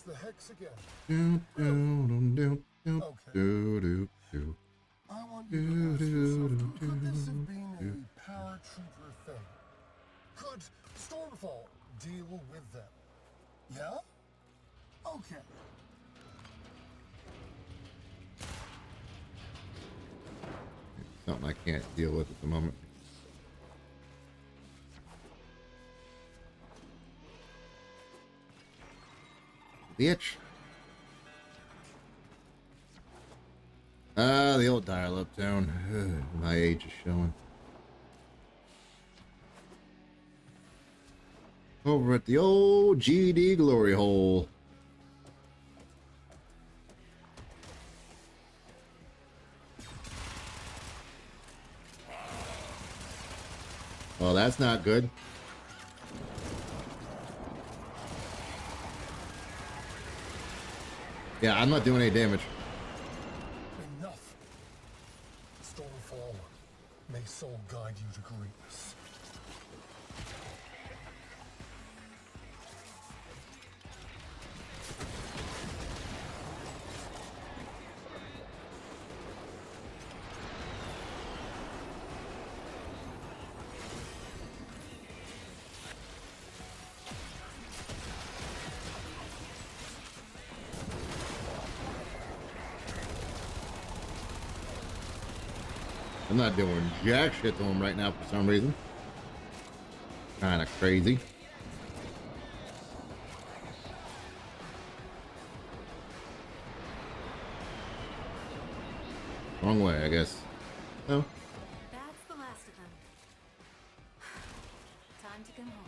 It's the hex again. I want you to ask yourself, could this have been a paratrooper thing? Could Stormfall deal with them? Yeah? Okay. Something I can't deal with at the moment. Bitch. The old dial-up tone. My age is showing. Over at the old GD glory hole. Well, that's not good. Yeah, I'm not doing any damage. Enough. Stormfall, may soul guide you to greatness. I'm not doing jack shit to him right now for some reason. Kind of crazy. Wrong way, I guess. Oh. That's the last of them. Time to come home.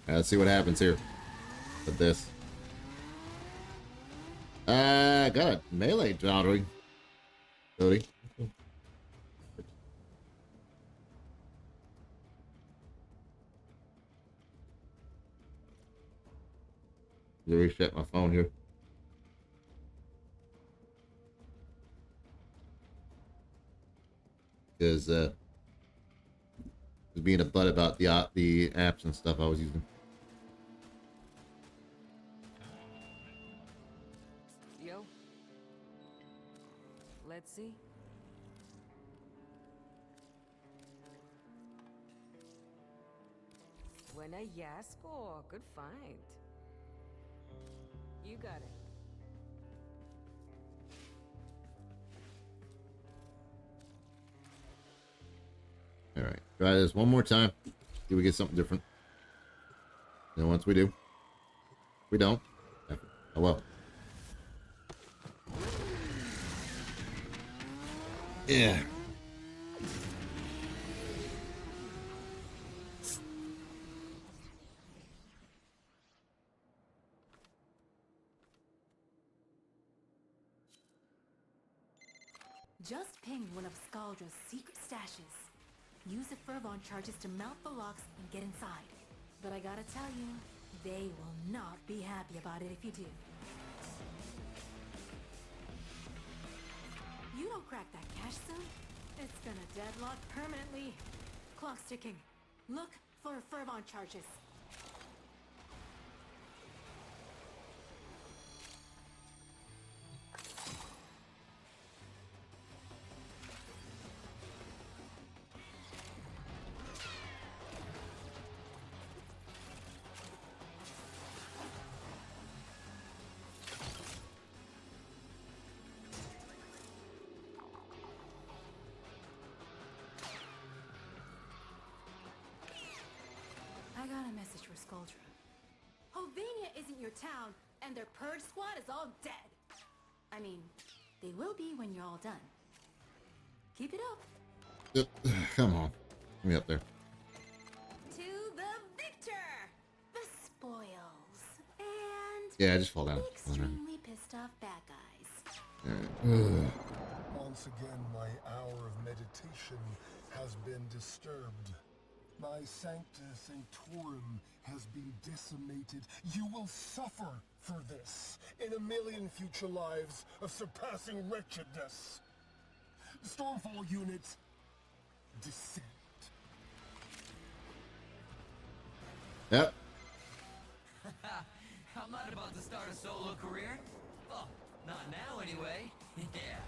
Let's see what happens here with this. Got a melee Jodry. Cody. Reset my phone here. Because was being a butt about the apps and stuff I was using. Yo. Let's see. Buena Yasco. Good find. You got it. All right, try this one more time. See if we get something different. And once we do, we don't. Oh well. Yeah. Just ping one of Scaldra's secret stashes. Use the Fervon charges to mount the locks and get inside. But I gotta tell you, they will not be happy about it if you do. You don't crack that cache soon, it's gonna deadlock permanently. Clock's ticking. Look for Fervon charges. got a message for Skuldra. Hovenia isn't your town, and their purge squad is all dead. I mean, they will be when you're all done. Keep it up. Come on. Get me up there. To the victor! The spoils. And Yeah, just fall down. the extremely pissed off bad guys. Alright. Once again, my hour of meditation has been disturbed. My Sancta Sanctorum has been decimated. You will suffer for this in a million future lives of surpassing wretchedness. Stormfall units, descend. Yep. I'm not about to start a solo career. Well, not now anyway. Yeah.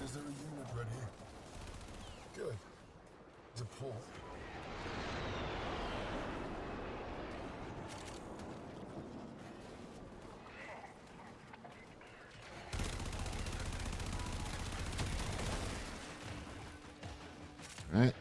Is there a unit ready? Good. Deploy. Alright.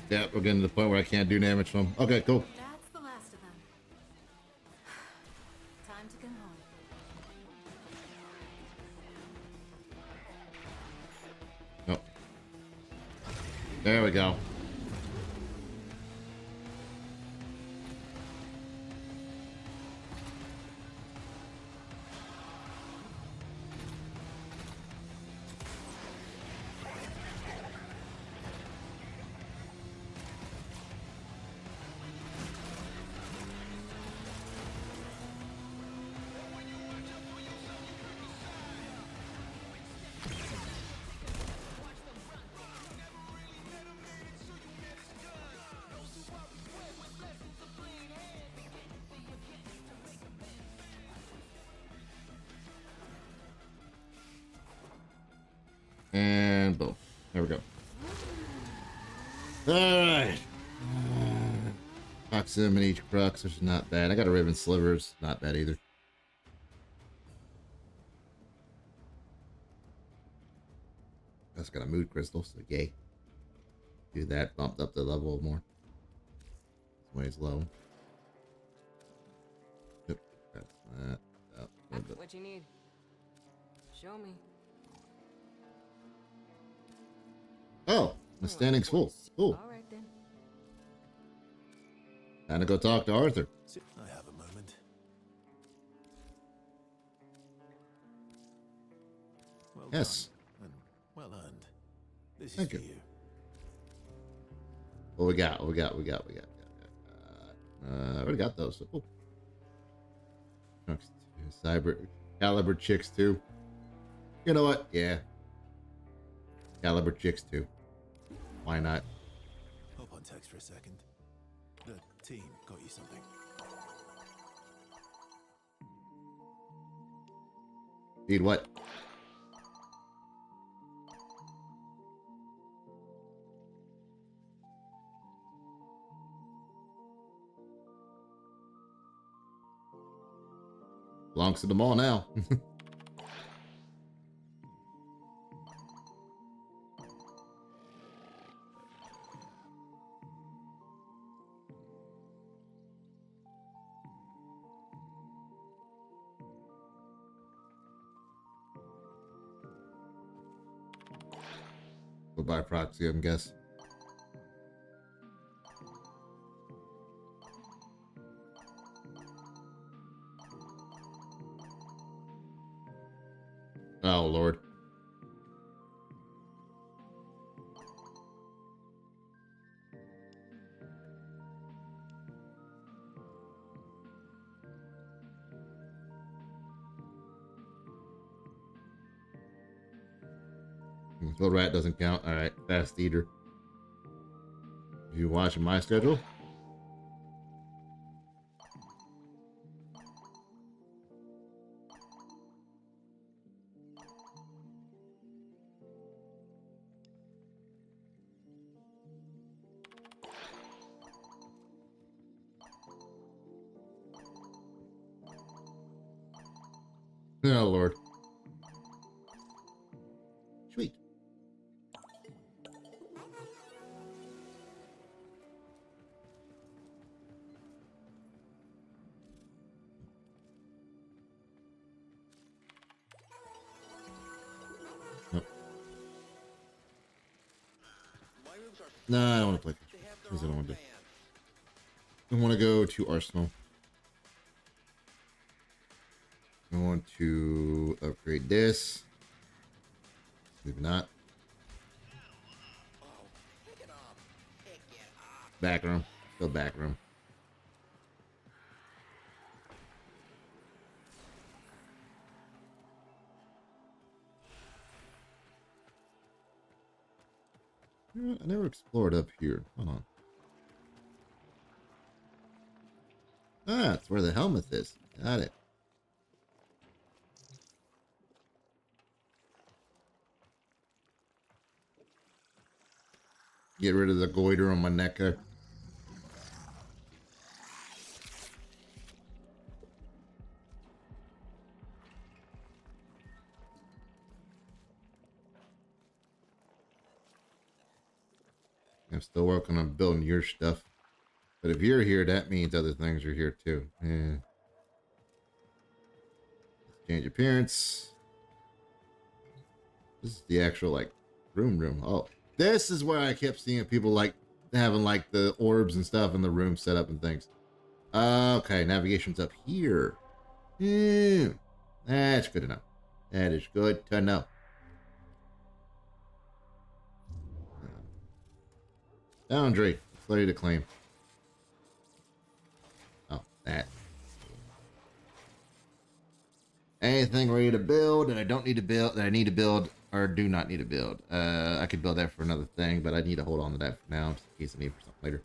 Yeah, we're getting to the point where I can't do damage from them. Okay, cool. That's the last of them. Time to come home. Oh. There we go. And boom. There we go. Alright. Proximity crux, which is not bad. I got a ribbon slivers. Not bad either. That's got a mood crystal, so yay. Do that, bumped up the level more. This way's low. Yep, that's that. What you need? Show me. Oh, the standing's full. Cool. All right then. Time to go talk to Arthur. I have a moment. Well Yes. done, and well earned. This Thank is for you. you. What we got? We already got those. So cool. Cyber Caliber Chicks 2. You know what? Yeah. Caliber Chicks 2. Why not? Hop on text for a second. The team got you something. Need what? Belongs to them all now. Go by proxy, I guess. Oh, Lord. Little rat doesn't count. All right, fast eater. You watching my schedule? Oh, Lord. Sweet. Nope. No, I don't want to play this. I don't want to do. I want to go to Arsenal. I want to upgrade this. Maybe not. Back room. Go back room. You know what? I never explored up here. Hold on. Ah, that's where the helmet is. Got it. Get rid of the goiter on my neck there. I'm still working on building your stuff. But if you're here, that means other things are here too. Yeah. Let's change appearance. This is the actual, like, room. Oh, this is where I kept seeing people, like, having, like, the orbs and stuff in the room set up and things. Okay, navigation's up here. That's good enough. That is good to know. Boundary. It's ready to claim. Oh, that. Anything ready to build that I don't need to build, that I need to build, or do not need to build. I could build that for another thing, but I need to hold on to that for now, just in case I need it for something later.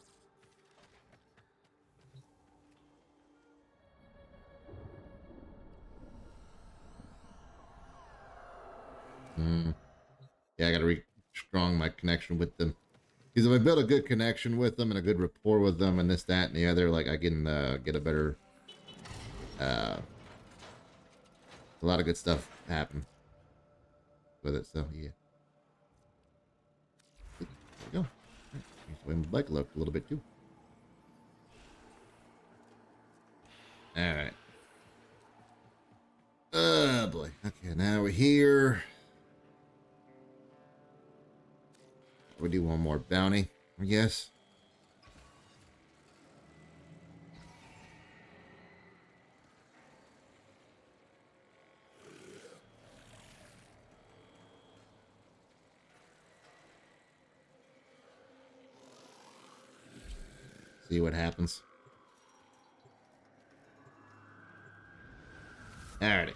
Yeah, I gotta re-strong my connection with them. Because if I build a good connection with them and a good rapport with them and this, that, and the other, like, I can get a better, a lot of good stuff happen with it. So yeah, there we go. Change the way my bike looked a little bit too. All right. Oh boy. Okay, now we're here. We do one more bounty, I guess. See what happens. Alrighty.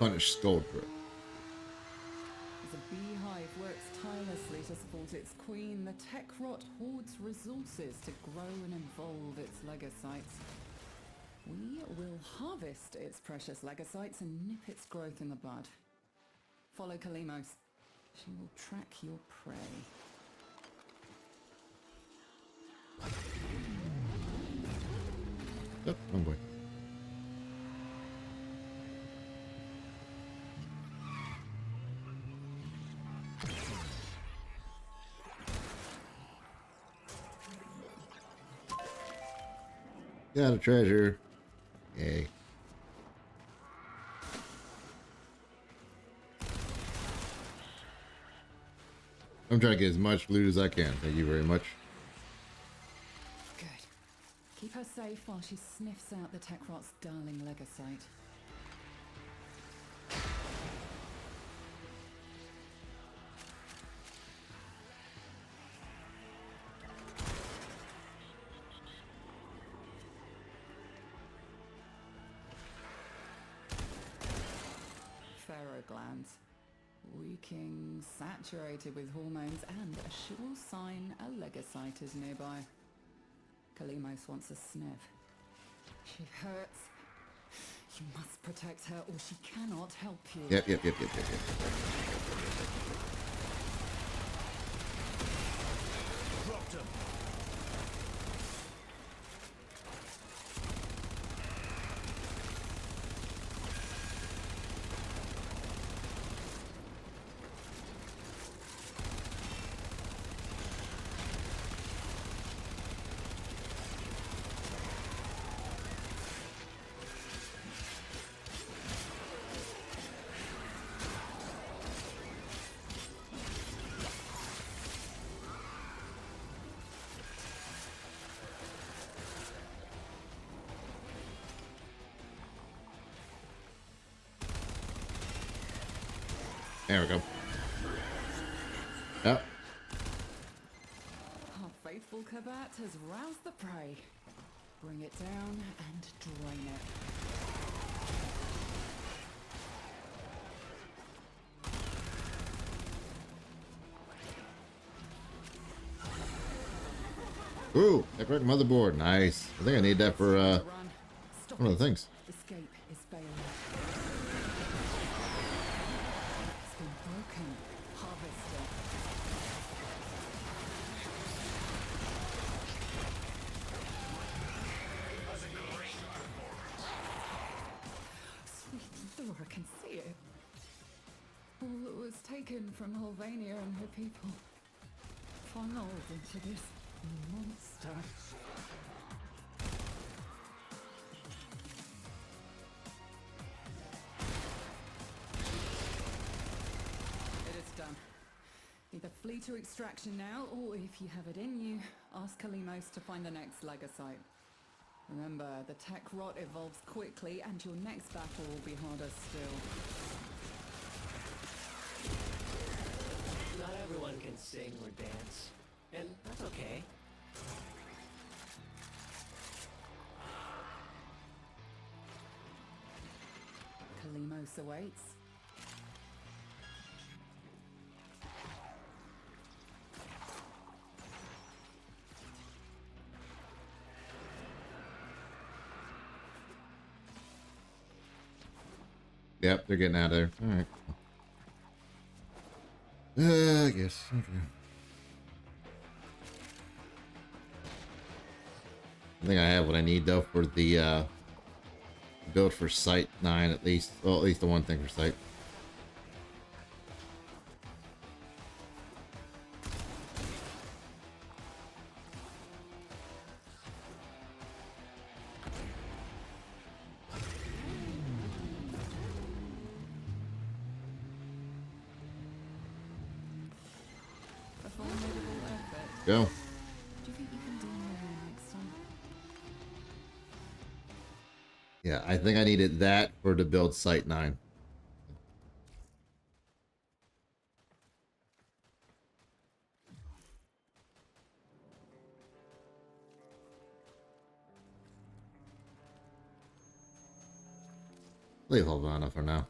Punish Skullcrow. As a beehive works tirelessly to support its queen, the tech rot hoards resources to grow and evolve its legocytes. We will harvest its precious legocytes and nip its growth in the bud. Follow Kalimos. She will track your prey. Oh, wrong way. Got a treasure. Yay. I'm trying to get as much loot as I can. Thank you very much. Good. Keep her safe while she sniffs out the Techrot's darling Legosite. Glands. Reeking, saturated with hormones, and a sure sign a Legosite is nearby. Kalimos wants a sniff. She hurts. You must protect her or she cannot help you. Yep. Dropped him. There we go. Yep. Our faithful Kabat has roused the prey. Bring it down and drain it. Ooh, that correct motherboard. Nice. I think I need that for one of the things. Escape is failing. It's been broken. Harvest it. Sweet Thora can see it. All that was taken from Holvania and her people funneled into this monster. It is done. Either flee to extraction now, or if you have it in you, ask Kalimos to find the next Legosite. Remember, the tech rot evolves quickly, and your next battle will be harder still. Not everyone can sing or dance, and that's okay. Kalimos awaits. Yep, they're getting out of there. All right. I guess. Okay. I think I have what I need though for the build for Site 9 at least. Well, at least the one thing for Site. A formidable effort. Go. Do you think you can do more next time? Yeah, I think I needed that for to build Site 9. Leave Havana for now.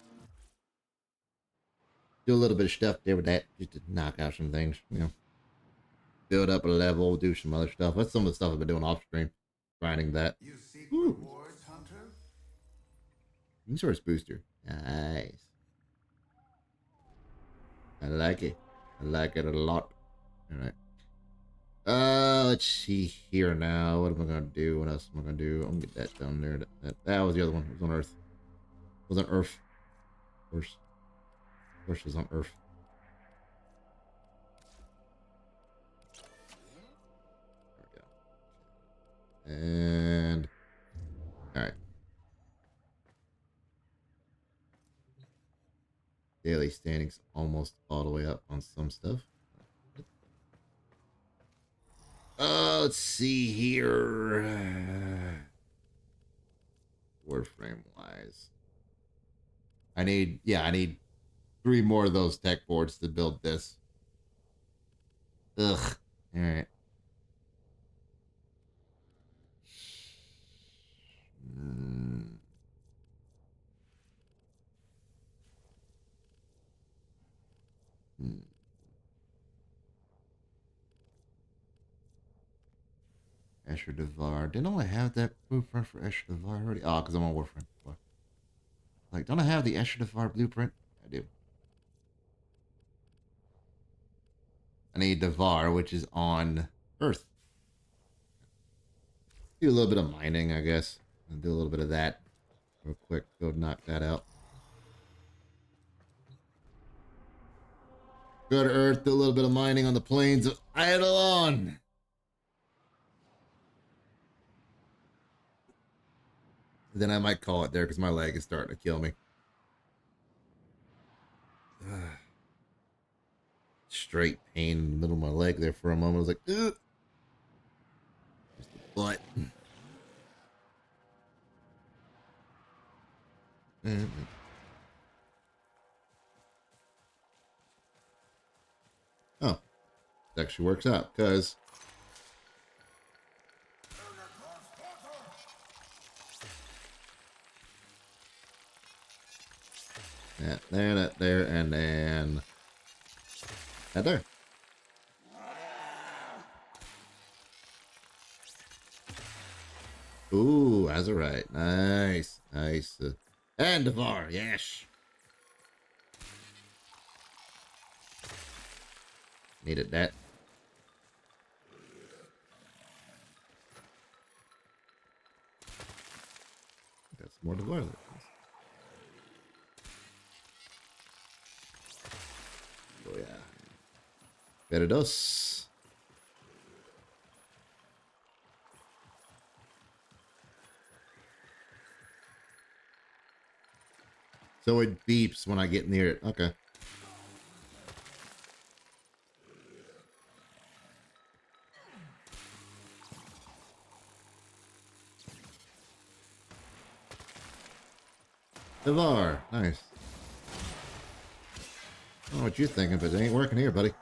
Do a little bit of stuff there with that, just to knock out some things, you know. Build up a level, do some other stuff. That's some of the stuff I've been doing off stream. Grinding that. You seek rewards, Hunter? Resource booster. Nice. I like it. I like it a lot. Alright. Let's see here now. What am I gonna do? What else am I gonna do? I'm gonna get that down there. That was the other one. It was on Earth. It was on Earth. Horse is on Earth. There we go. And alright. Daily standings almost all the way up on some stuff. Let's see here. Warframe wise. I need 3 more of those tech boards to build this. Ugh. Alright. Escher Devar. Didn't I have that blueprint for Escher Devar already? Oh, because I'm on Warframe. Like, don't I have the Escher Devar blueprint? I do. I need Devar, which is on Earth. Do a little bit of mining, I guess. I'll do a little bit of that real quick. Go knock that out. Go to Earth, do a little bit of mining on the plains of Eidolon. Then I might call it there because my leg is starting to kill me. Straight pain in the middle of my leg there for a moment. I was like, ugh. Just the butt. Oh, it actually works out because that there, and then that there. Ooh, Azurite. Nice. Nice. And Devar, yes. Needed that. Got some more Devar. Oh, yeah. Veridos. So it beeps when I get near it. Okay. Devar. Nice. I don't know what you're thinking, but it ain't working here, buddy.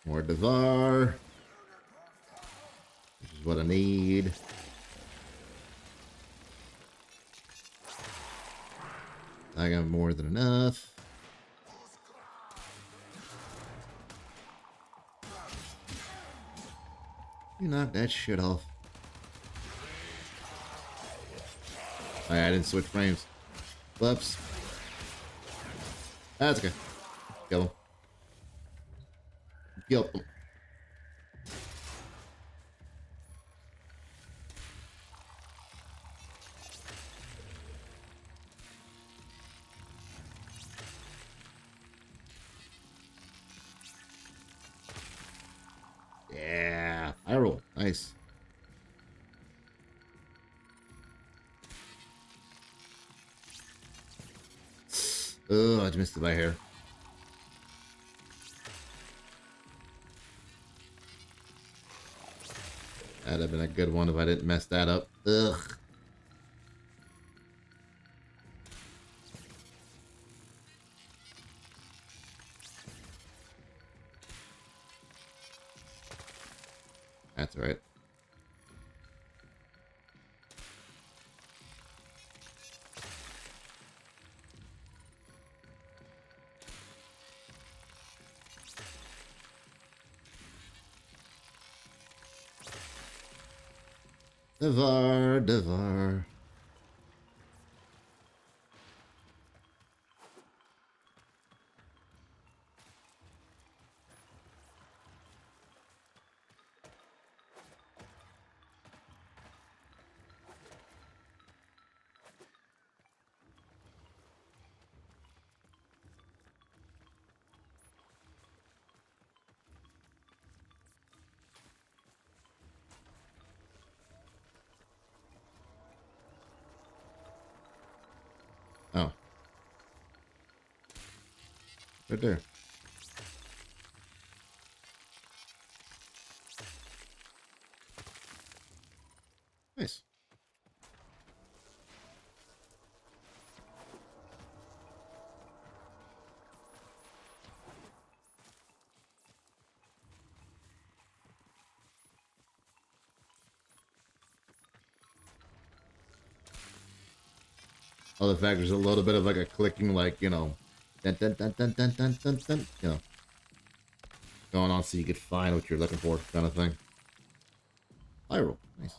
More Devar. This is what I need. I got more than enough. You knock that shit off. Oh, yeah, I didn't switch frames. Whoops. That's okay. Kill him. Kill him. Yeah. I roll. Nice. Oh, I just missed it by hair. That'd have been a good one if I didn't mess that up. Ugh. That's right. Devar, Devar. Right there. Nice. Oh, the fact there's a little bit of like a clicking, like, you know, dun, dun, dun, dun, dun, dun, dun, dun, you know, going on so you could find what you're looking for, kind of thing. Viral. Nice.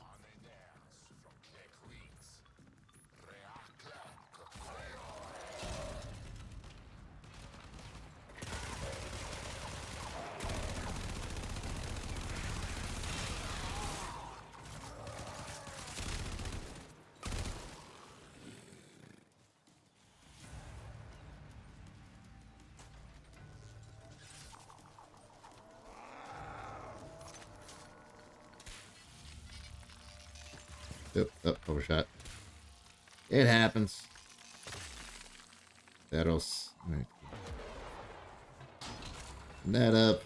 Yep, overshot. It happens. That'll that up.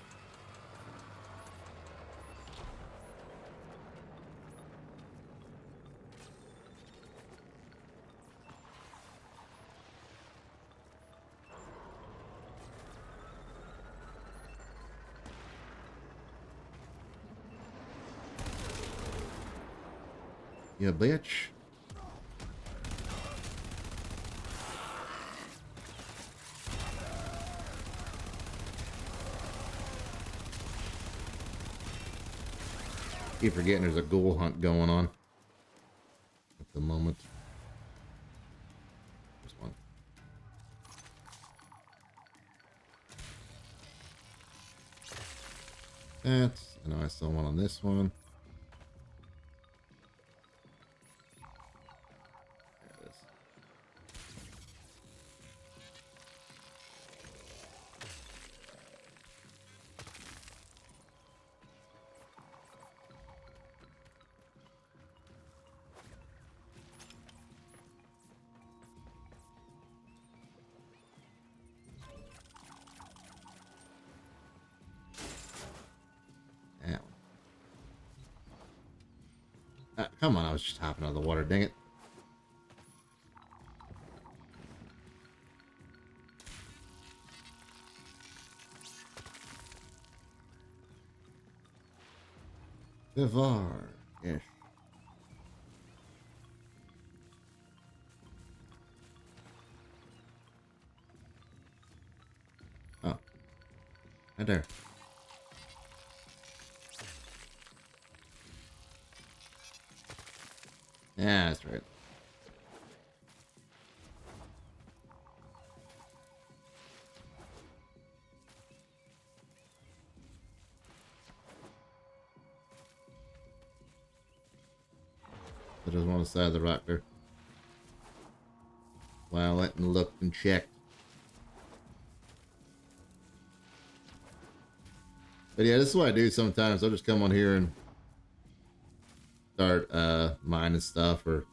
You bitch. Keep forgetting there's a ghoul hunt going on at the moment. There's one. That's, I know I saw one on this one. There it is. Come on, I was just hopping out of the water, dang it. Devar, yes. Oh, right there. Yeah, that's right. I just want to side of the rock there. Wow, went and looked and checked. But yeah, this is what I do sometimes. I'll just come on here and start mining stuff or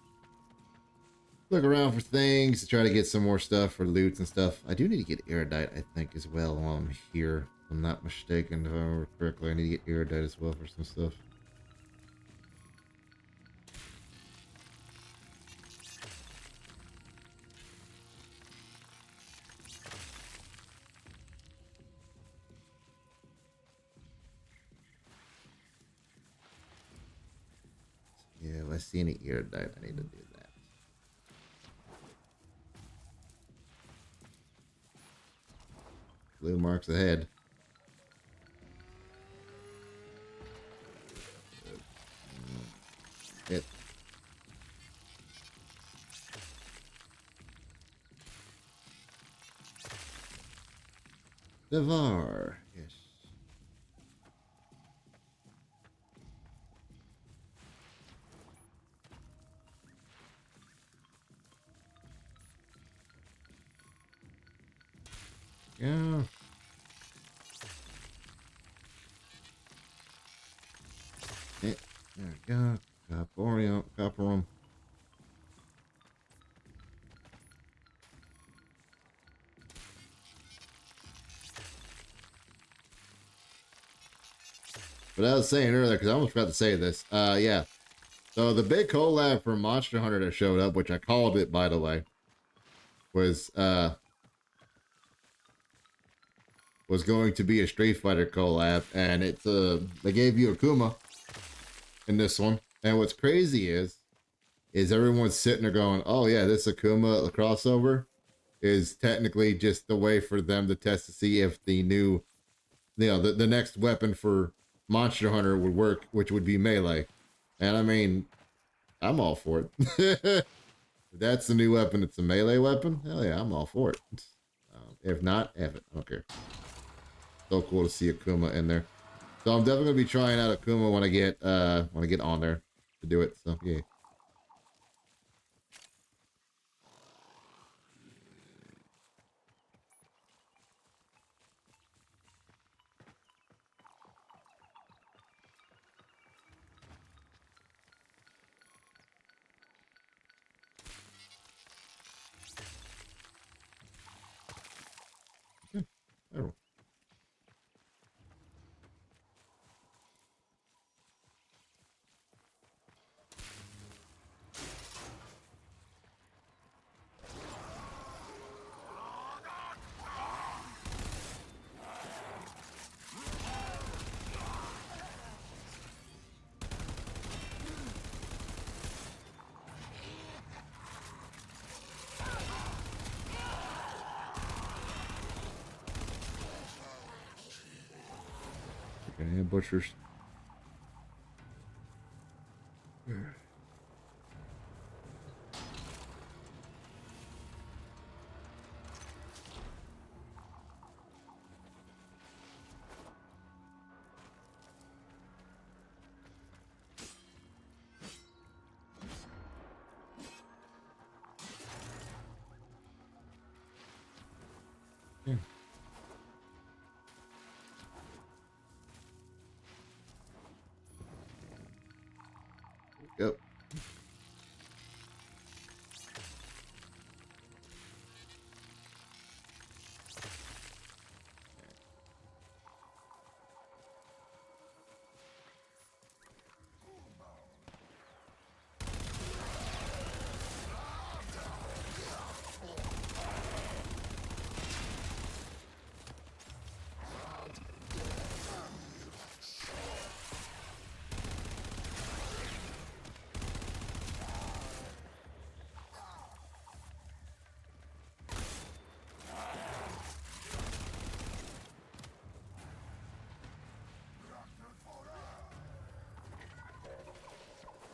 look around for things to try to get some more stuff for loots and stuff. I do need to get erudite, I think, as well while I'm here. If I'm not mistaken, if I remember correctly, I need to get erudite as well for some stuff. Yeah, if I see any erudite, I need to do that. Blue marks ahead. Hit. Devar, yes. Yeah. There we go. Copperum. But I was saying earlier, because I almost forgot to say this. Yeah. So the big collab for Monster Hunter that showed up, which I called it, by the way, was going to be a Street Fighter collab, and it's they gave you Akuma in this one. And what's crazy is everyone's sitting there going, "Oh yeah, this Akuma the crossover is technically just the way for them to test to see if the new, the next weapon for Monster Hunter would work, which would be melee." And I mean, I'm all for it. If that's the new weapon, it's a melee weapon. Hell yeah, I'm all for it. If not, F it. I don't care. So cool to see Akuma in there. So I'm definitely gonna be trying out Akuma when I get on there to do it. So yeah. Oh. Okay, butchers. Yep.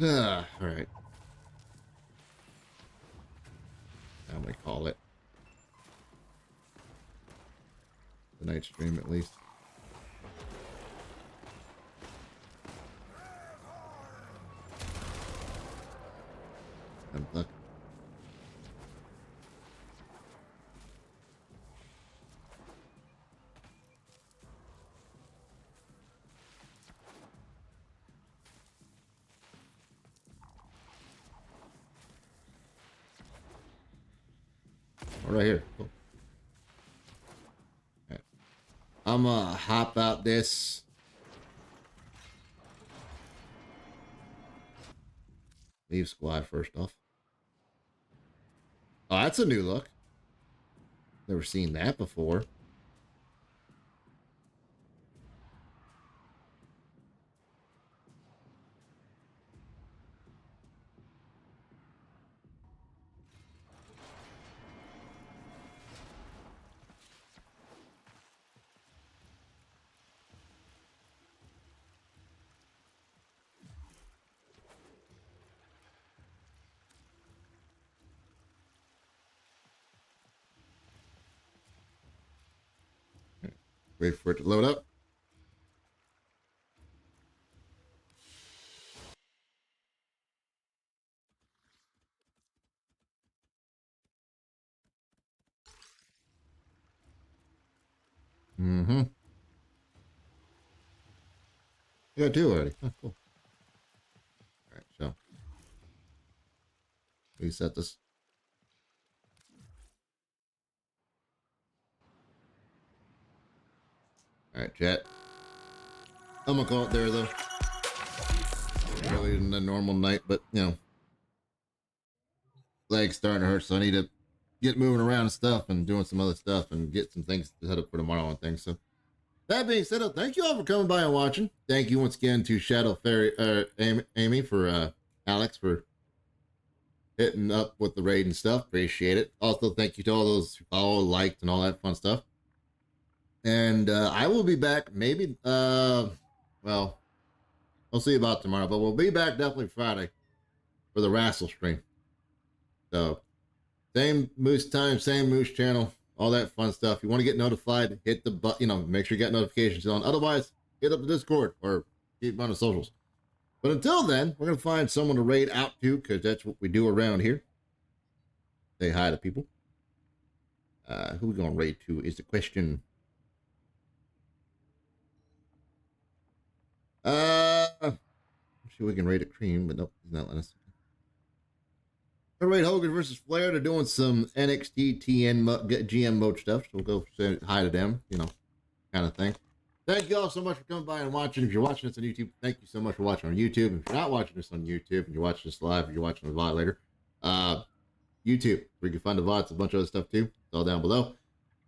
All right. How do we call it? The night stream, at least. Look. Right here. Cool. Right. I'm gonna hop out this. Leave squad first off. Oh, that's a new look. Never seen that before. Wait for it to load up. Mm-hmm. Yeah, I do already. Oh, cool. All right, so reset this. All right, chat. I'm gonna call it there though. Earlier than a normal night, but you know, legs starting to hurt, so I need to get moving around and stuff and doing some other stuff and get some things set up for tomorrow and things. So that being said, thank you all for coming by and watching. Thank you once again to Shadow Fairy, Amy for Alex for hitting up with the raid and stuff. Appreciate it. Also, thank you to all those who followed, liked, and all that fun stuff. And I will be back maybe, well, we'll see about tomorrow, but we'll be back definitely Friday for the Wrestle stream. So, same Moose time, same Moose channel, all that fun stuff. If you want to get notified, hit the button, you know, make sure you got notifications on. Otherwise, hit up the Discord or keep on the socials. But until then, we're going to find someone to raid out to, because that's what we do around here. Say hi to people. Who we going to raid to is the question. I'm sure we can raid a Cream, but nope, he's not letting us. We're going to raid Hogan versus Flair. They're doing some NXT TN GM mode stuff, so we'll go say hi to them, you know, kind of thing. Thank you all so much for coming by and watching. If you're watching this on YouTube, thank you so much for watching on YouTube. If you're not watching this on YouTube and you're watching this live, or you're watching the VOD later, YouTube, where you can find the VODs, a bunch of other stuff too. It's all down below,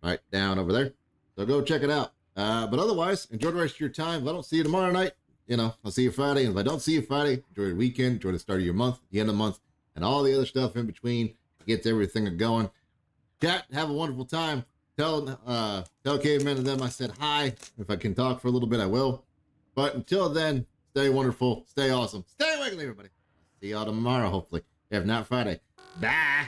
right down over there. So go check it out. But otherwise, enjoy the rest of your time. If I don't see you tomorrow night, you know, I'll see you Friday. And if I don't see you Friday, enjoy your weekend, enjoy the start of your month, the end of the month, and all the other stuff in between. Gets everything going. Chat, have a wonderful time. Tell Caveman and them I said hi. If I can talk for a little bit, I will. But until then, stay wonderful, stay awesome, stay wiggly, everybody. See y'all tomorrow, hopefully. If not Friday. Bye.